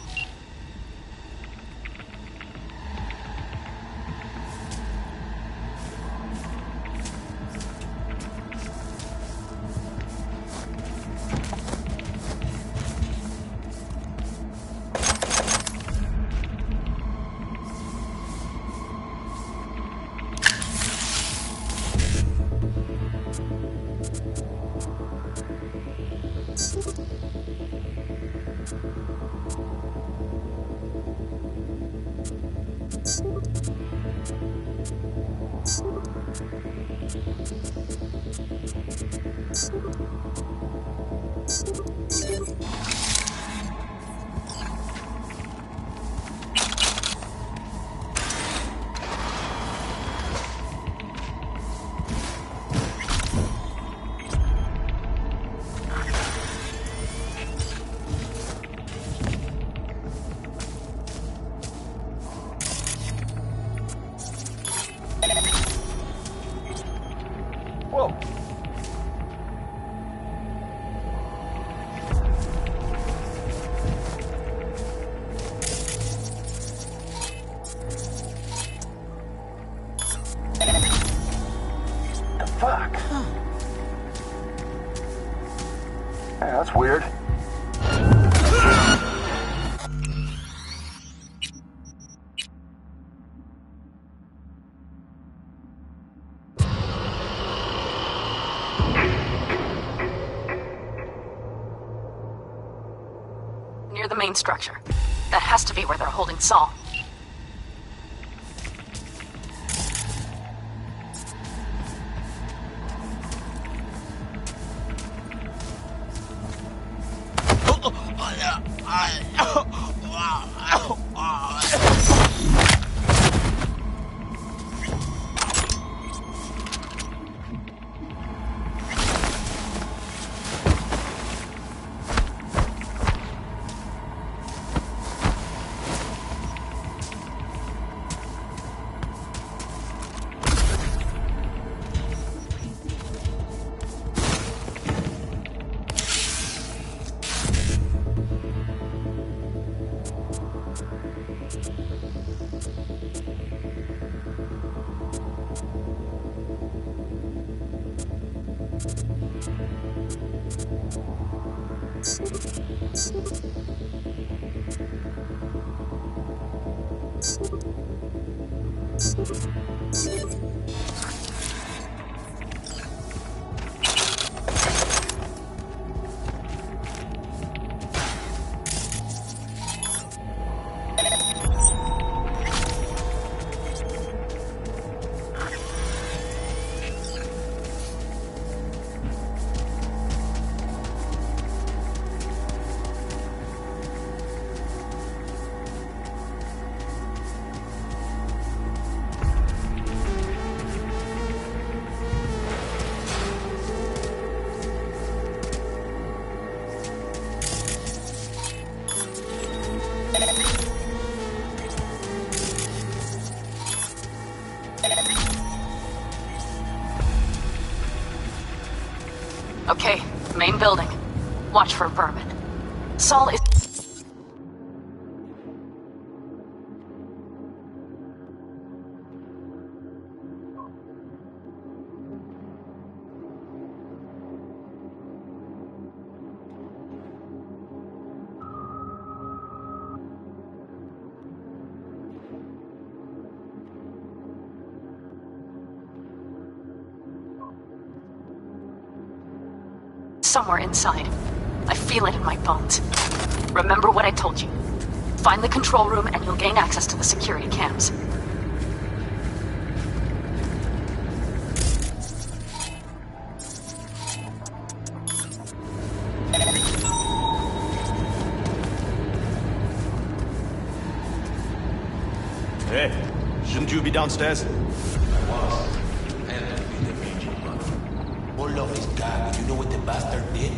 That's weird. Near the main structure. That has to be where they're holding Saul. Okay, main building. Watch for vermin. Saul is... somewhere inside. I feel it in my bones. Remember what I told you. Find the control room and you'll gain access to the security cams. Hey, shouldn't you be downstairs? All of his God, you know what the bastard did?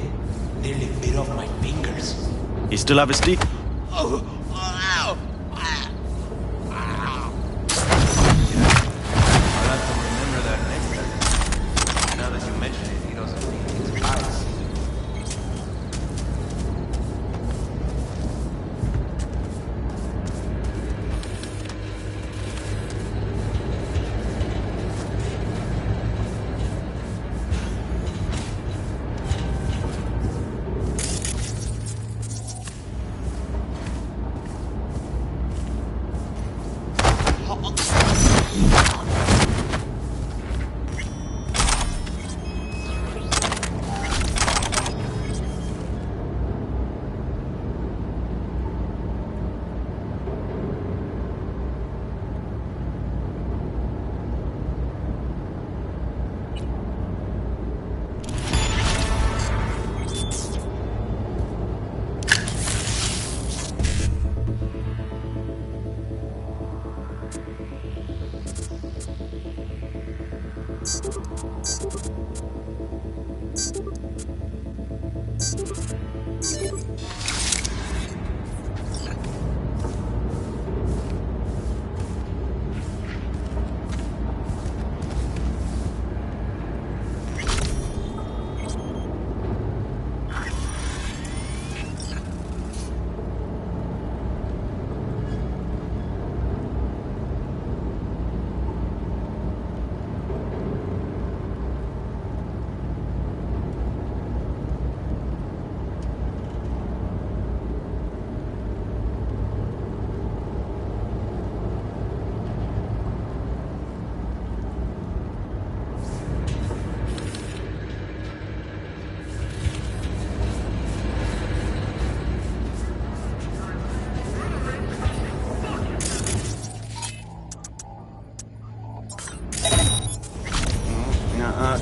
Nearly bit off my fingers. He still have his stick? Oh, ow! I'll have to remember that next time. Now that you mention it, he doesn't think his eyes.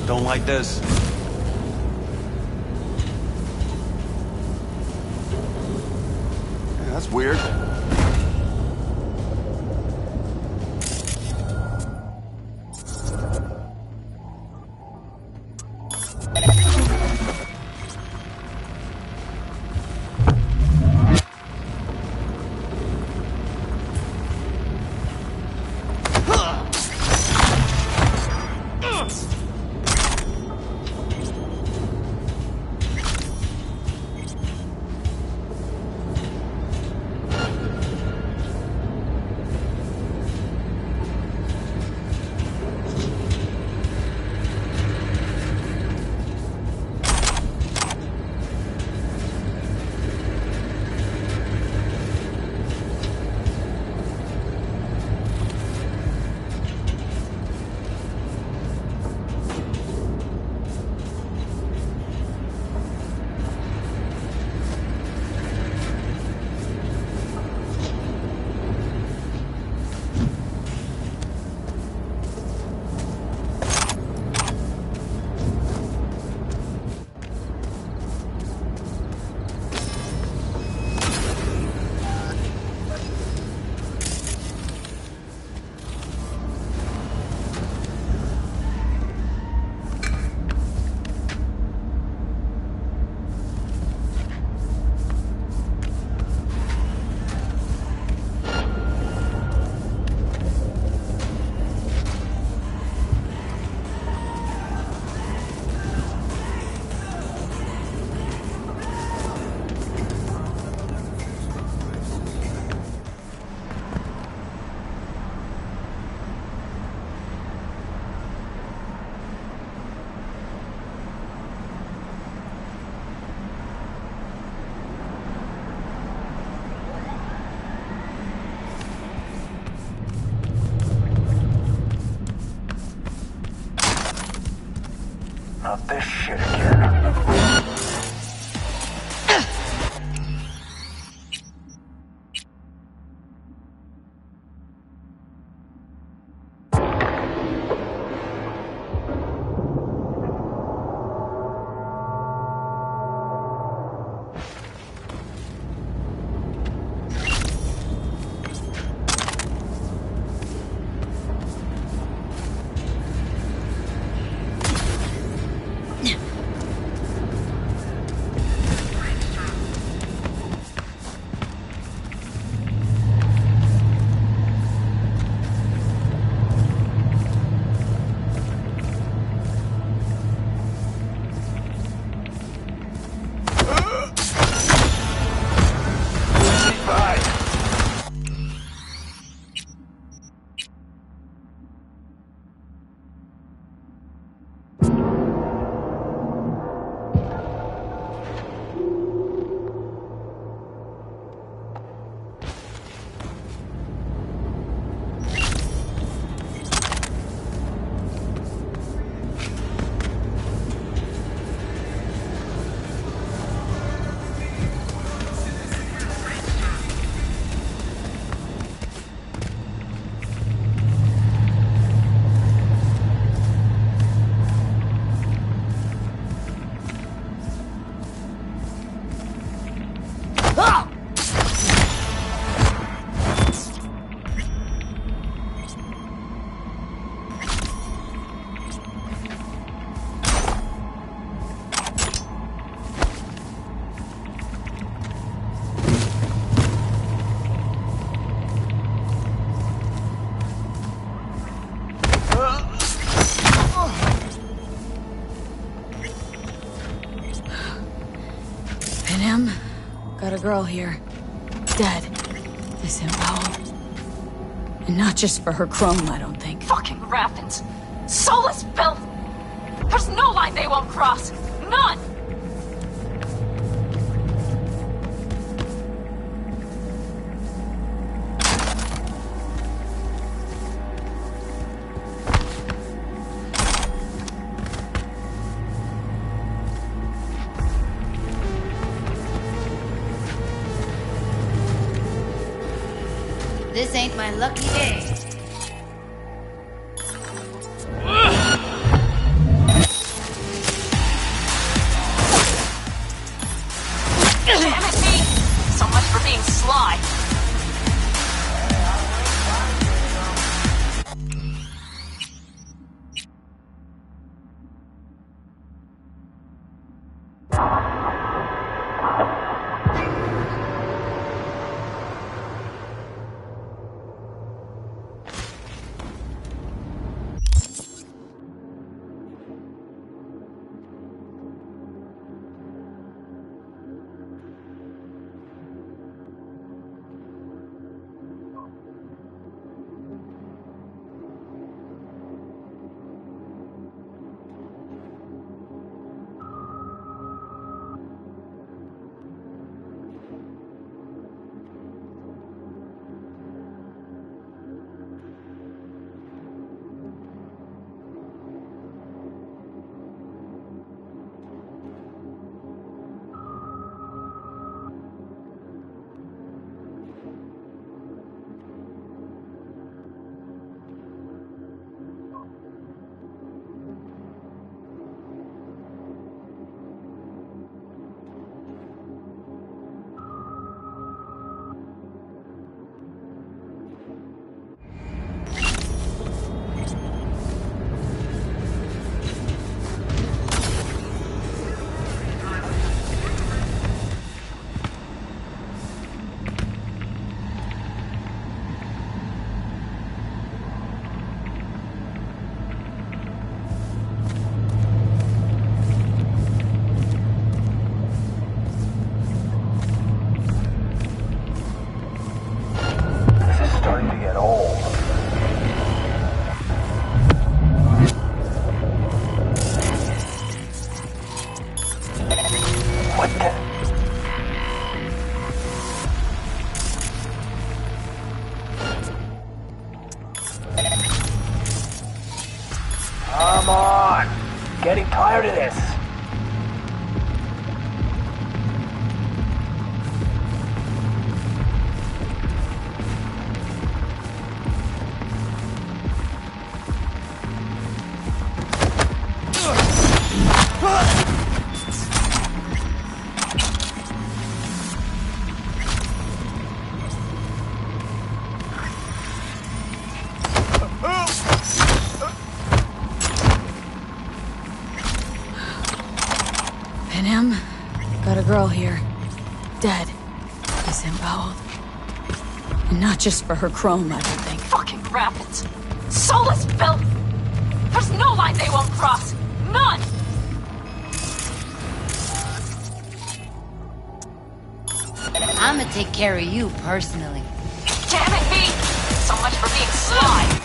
Don't like this. Yeah, that's weird. Not this shit again. girl here. Dead. Disemboweled. And not just for her chrome, I don't think. Fucking Raffins. Soulless filth! There's no line they won't cross. None! This ain't my lucky day. Damn it, me! So much for being sly. Come on! Getting tired of this. Panam, got a girl here. Dead. Disemboweled. And not just for her chrome, I don't think. Fucking Raffins. Soulless filth! There's no line they won't cross. None! I'ma take care of you personally. Damn it, me! So much for being sly!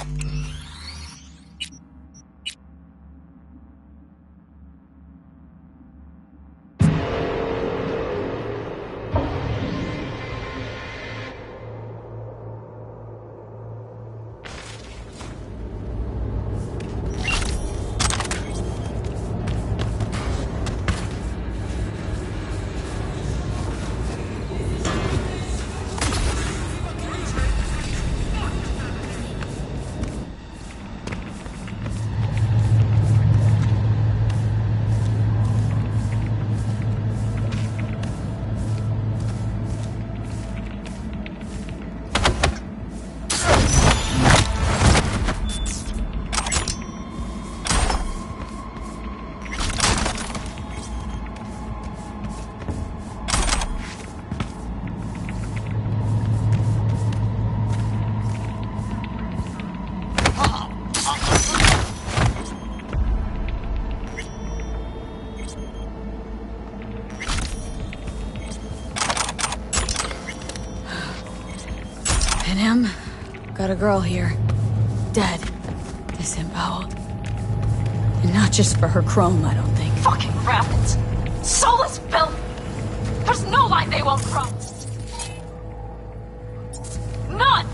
Panam, got a girl here. Dead. Disemboweled. And not just for her chrome, I don't think. Fucking rabbits! Soulless filth! There's no line they won't cross! None!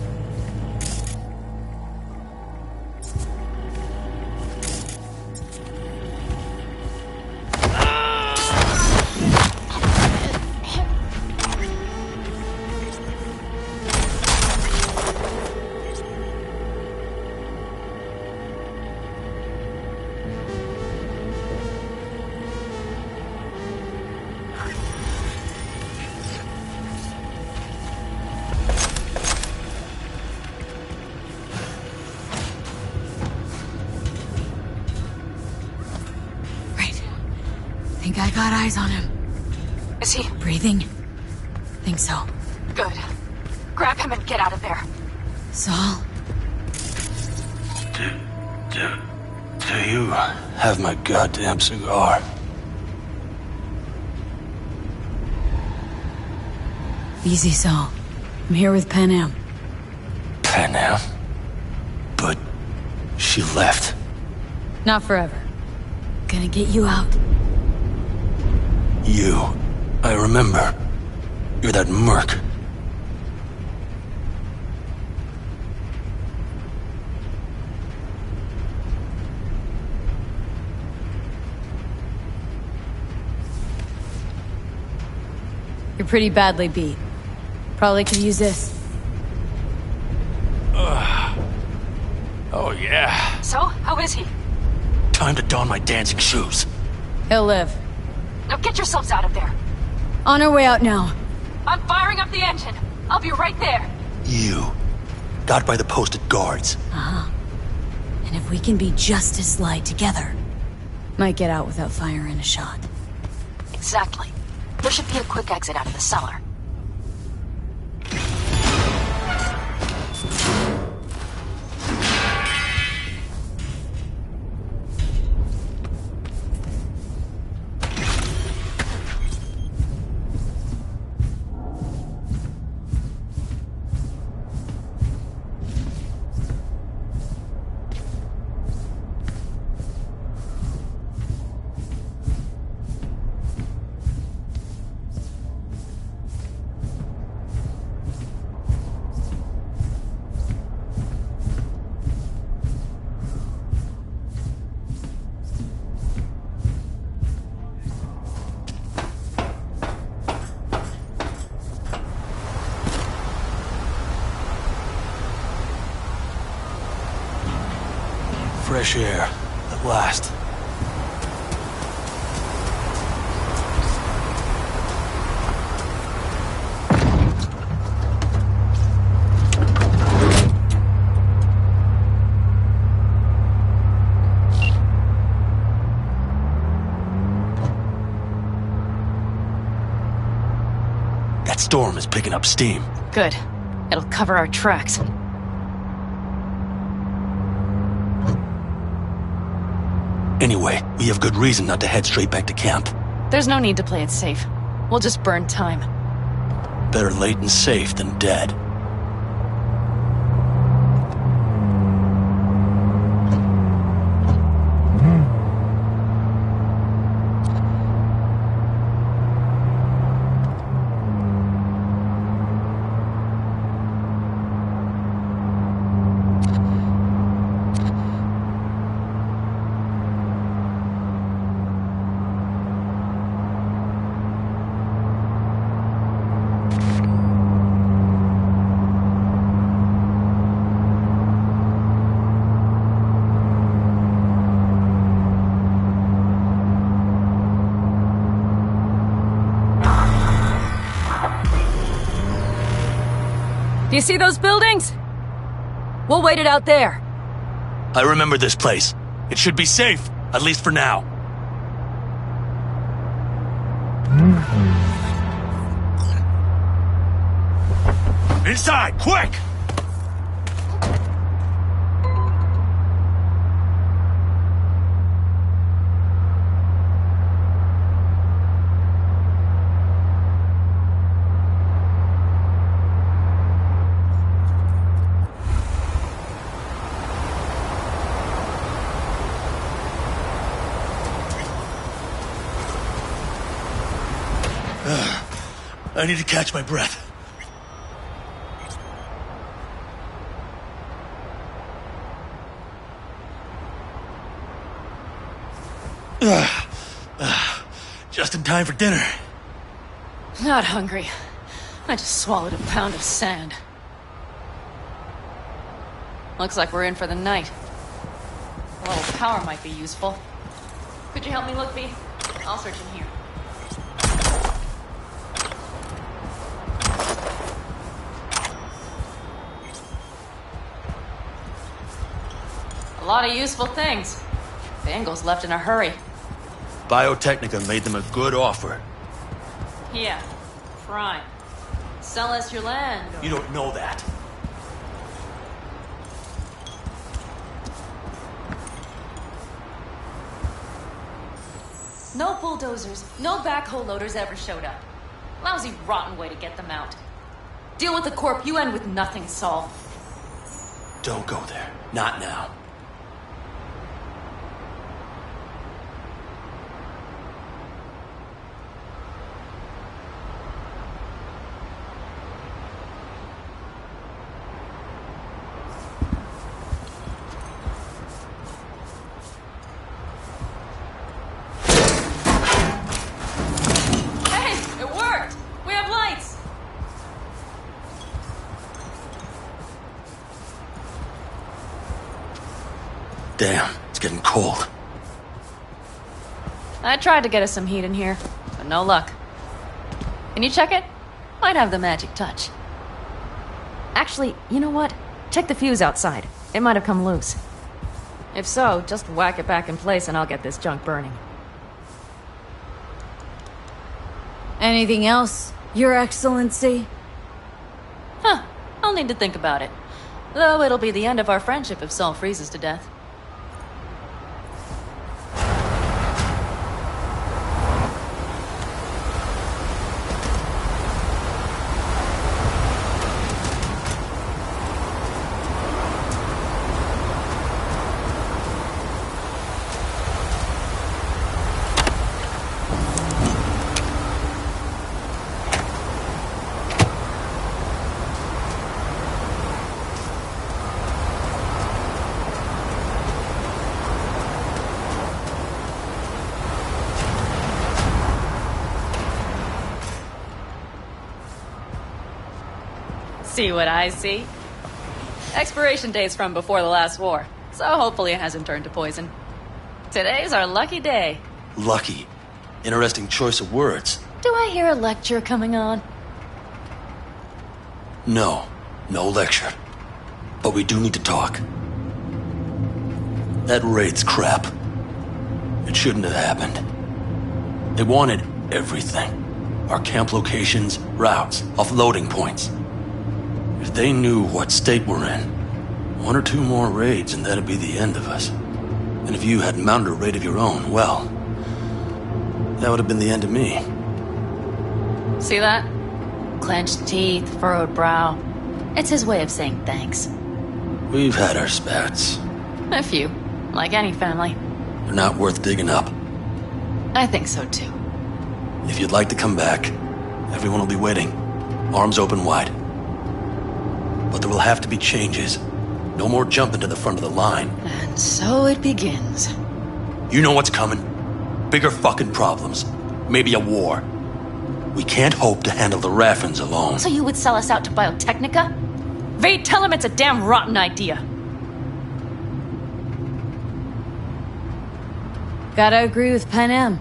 Think I got eyes on him. Is he? Breathing? Think so. Good. Grab him and get out of there. Saul? Do you have my goddamn cigar? Easy, Saul. I'm here with Panam. Panam? But she left. Not forever. Gonna get you out. You. I remember. You're that merc. You're pretty badly beat. Probably could use this. Oh, yeah. So, how is he? Time to don my dancing shoes. He'll live. Now get yourselves out of there. On our way out now. I'm firing up the engine. I'll be right there. You. Got by the posted guards. Uh-huh. And if we can be just as sly together, might get out without firing a shot. Exactly. There should be a quick exit out of the cellar. Fresh air, at last. That storm is picking up steam. Good. It'll cover our tracks. Anyway, we have good reason not to head straight back to camp. There's no need to play it safe. We'll just burn time. Better late and safe than dead. Do you see those buildings? We'll wait it out there. I remember this place. It should be safe, at least for now. Inside, quick! I need to catch my breath. Just in time for dinner. Not hungry. I just swallowed a pound of sand. Looks like we're in for the night. A little power might be useful. Could you help me look, V? I'll search in here. A lot of useful things. Bangles left in a hurry. Biotechnica made them a good offer. Yeah, prime. Sell us your land. You don't know that. No bulldozers, no backhoe loaders ever showed up. Lousy, rotten way to get them out. Deal with the corp, you end with nothing, Saul. Don't go there. Not now. Damn, it's getting cold. I tried to get us some heat in here, but no luck. Can you check it? Might have the magic touch. Actually, you know what? Check the fuse outside. It might have come loose. If so, just whack it back in place and I'll get this junk burning. Anything else, Your Excellency? Huh. I'll need to think about it. Though it'll be the end of our friendship if Saul freezes to death. See what I see? Expiration date's from before the last war, so hopefully it hasn't turned to poison. Today's our lucky day. Lucky. Interesting choice of words. Do I hear a lecture coming on? No. No lecture. But we do need to talk. That raid's crap. It shouldn't have happened. They wanted everything. Our camp locations, routes, offloading points. If they knew what state we're in, one or two more raids and that'd be the end of us. And if you had mounted a raid of your own, well, that would have been the end of me. See that? Clenched teeth, furrowed brow. It's his way of saying thanks. We've had our spats. A few, like any family. They're not worth digging up. I think so too. If you'd like to come back, everyone will be waiting, arms open wide. But there will have to be changes. No more jumping to the front of the line. And so it begins. You know what's coming? Bigger fucking problems. Maybe a war. We can't hope to handle the Raffens alone. So you would sell us out to Biotechnica? Vade, tell him it's a damn rotten idea. Gotta agree with Panem.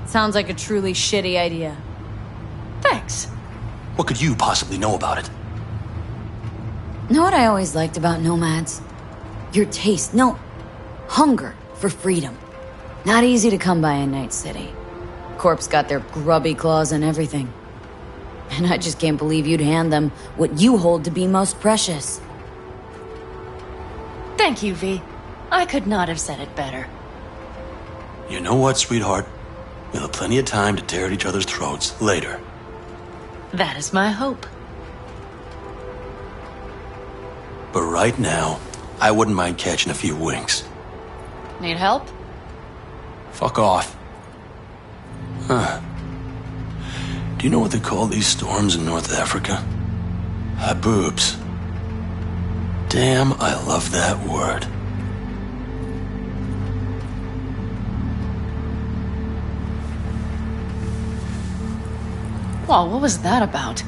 Sounds like a truly shitty idea. Thanks. What could you possibly know about it? Know what I always liked about nomads? Your taste, no, hunger for freedom. Not easy to come by in Night City. Corp's got their grubby claws and everything. And I just can't believe you'd hand them what you hold to be most precious. Thank you, V. I could not have said it better. You know what, sweetheart? We'll have plenty of time to tear at each other's throats later. That is my hope. But right now, I wouldn't mind catching a few winks. Need help? Fuck off. Huh. Do you know what they call these storms in North Africa? Haboobs. Damn, I love that word. Whoa, what was that about?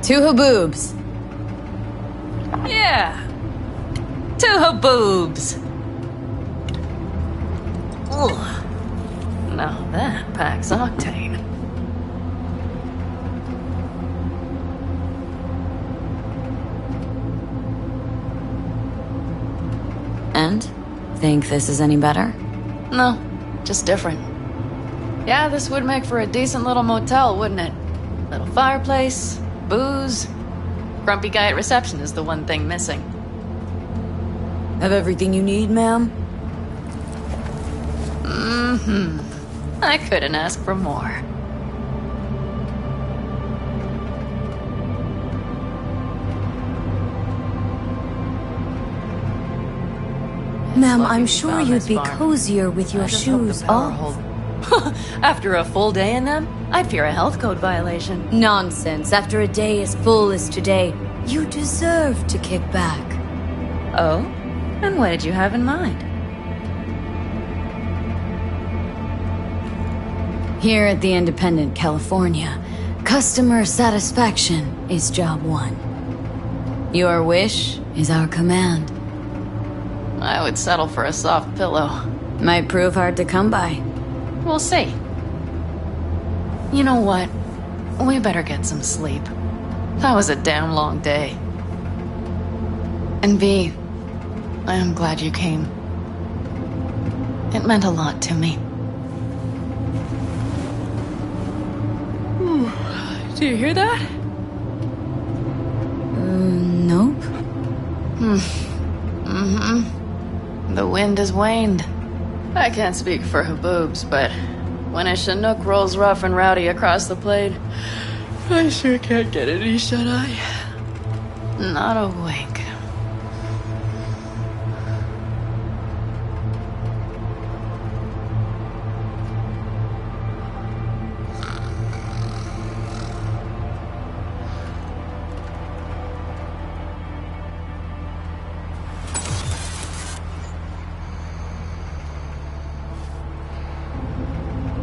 Two haboobs. Yeah. Two haboobs. Ugh. Now that packs octane. And? Think this is any better? No, just different. Yeah, this would make for a decent little motel, wouldn't it? Little fireplace, booze. Grumpy guy at reception is the one thing missing. Have everything you need, ma'am? Mm-hmm. I couldn't ask for more. Ma'am, I'm sure you'd be cozier with your shoes off. After a full day in them, I fear a health code violation. Nonsense. After a day as full as today, you deserve to kick back. Oh? And what did you have in mind? Here at the Independent, California, customer satisfaction is job one. Your wish is our command. I would settle for a soft pillow. Might prove hard to come by. We'll see. You know what? We better get some sleep. That was a damn long day. And V, I am glad you came. It meant a lot to me. Do you hear that? Nope. The wind has waned. I can't speak for Haboobs, but when a Chinook rolls rough and rowdy across the plain, I sure can't get any shut-eye. Not a wink.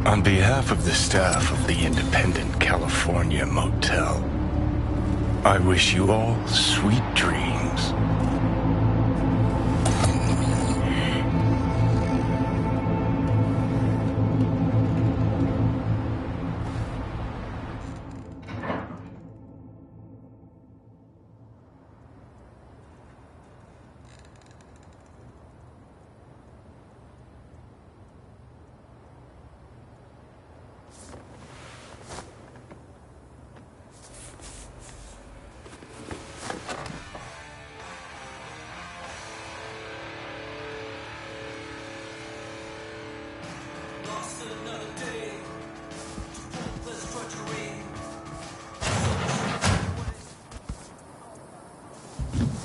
On behalf of the staff of the Independent California Motel, I wish you all sweet dreams.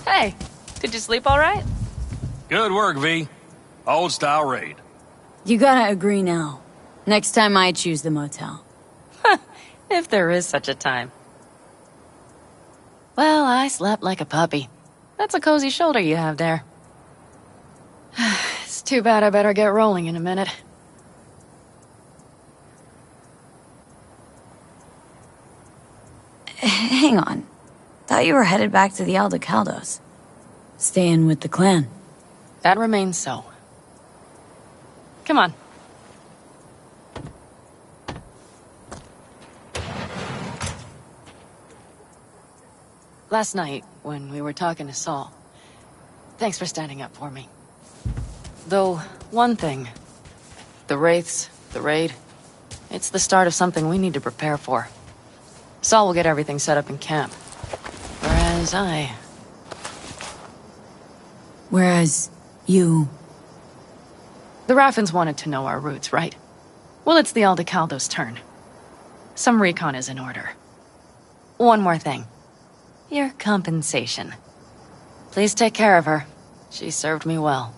Hey, did you sleep all right? Good work, V. Old style raid. You gotta agree now. Next time I choose the motel. If there is such a time. Well, I slept like a puppy. That's a cozy shoulder you have there. It's too bad I better get rolling in a minute. Hang on. Thought you were headed back to the Aldecaldos. Staying with the clan. That remains so. Come on. Last night, when we were talking to Saul, thanks for standing up for me. Though, one thing. The Wraiths, the raid, it's the start of something we need to prepare for. Saul will get everything set up in camp. Whereas you... The Raffins wanted to know our roots, right? Well, it's the Aldecaldos' turn. Some recon is in order. One more thing. Your compensation. Please take care of her. She served me well.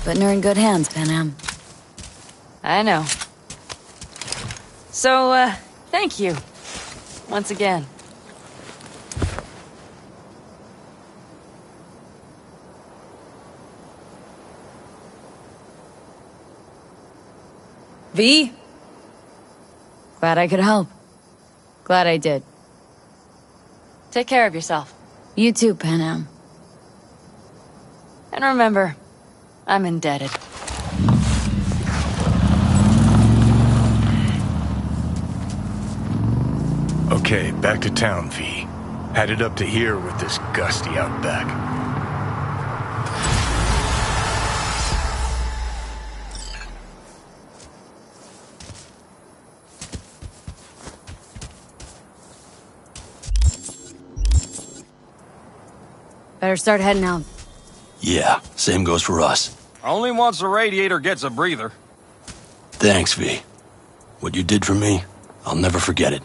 Putting her in good hands, Panam. I know. So, thank you. Once again. V? Glad I could help. Glad I did. Take care of yourself. You too, Panam. And remember, I'm indebted. Okay, back to town, V. Headed up to here with this gusty outback. Better start heading out. Yeah, same goes for us. Only once the radiator gets a breather. Thanks, V. What you did for me, I'll never forget it.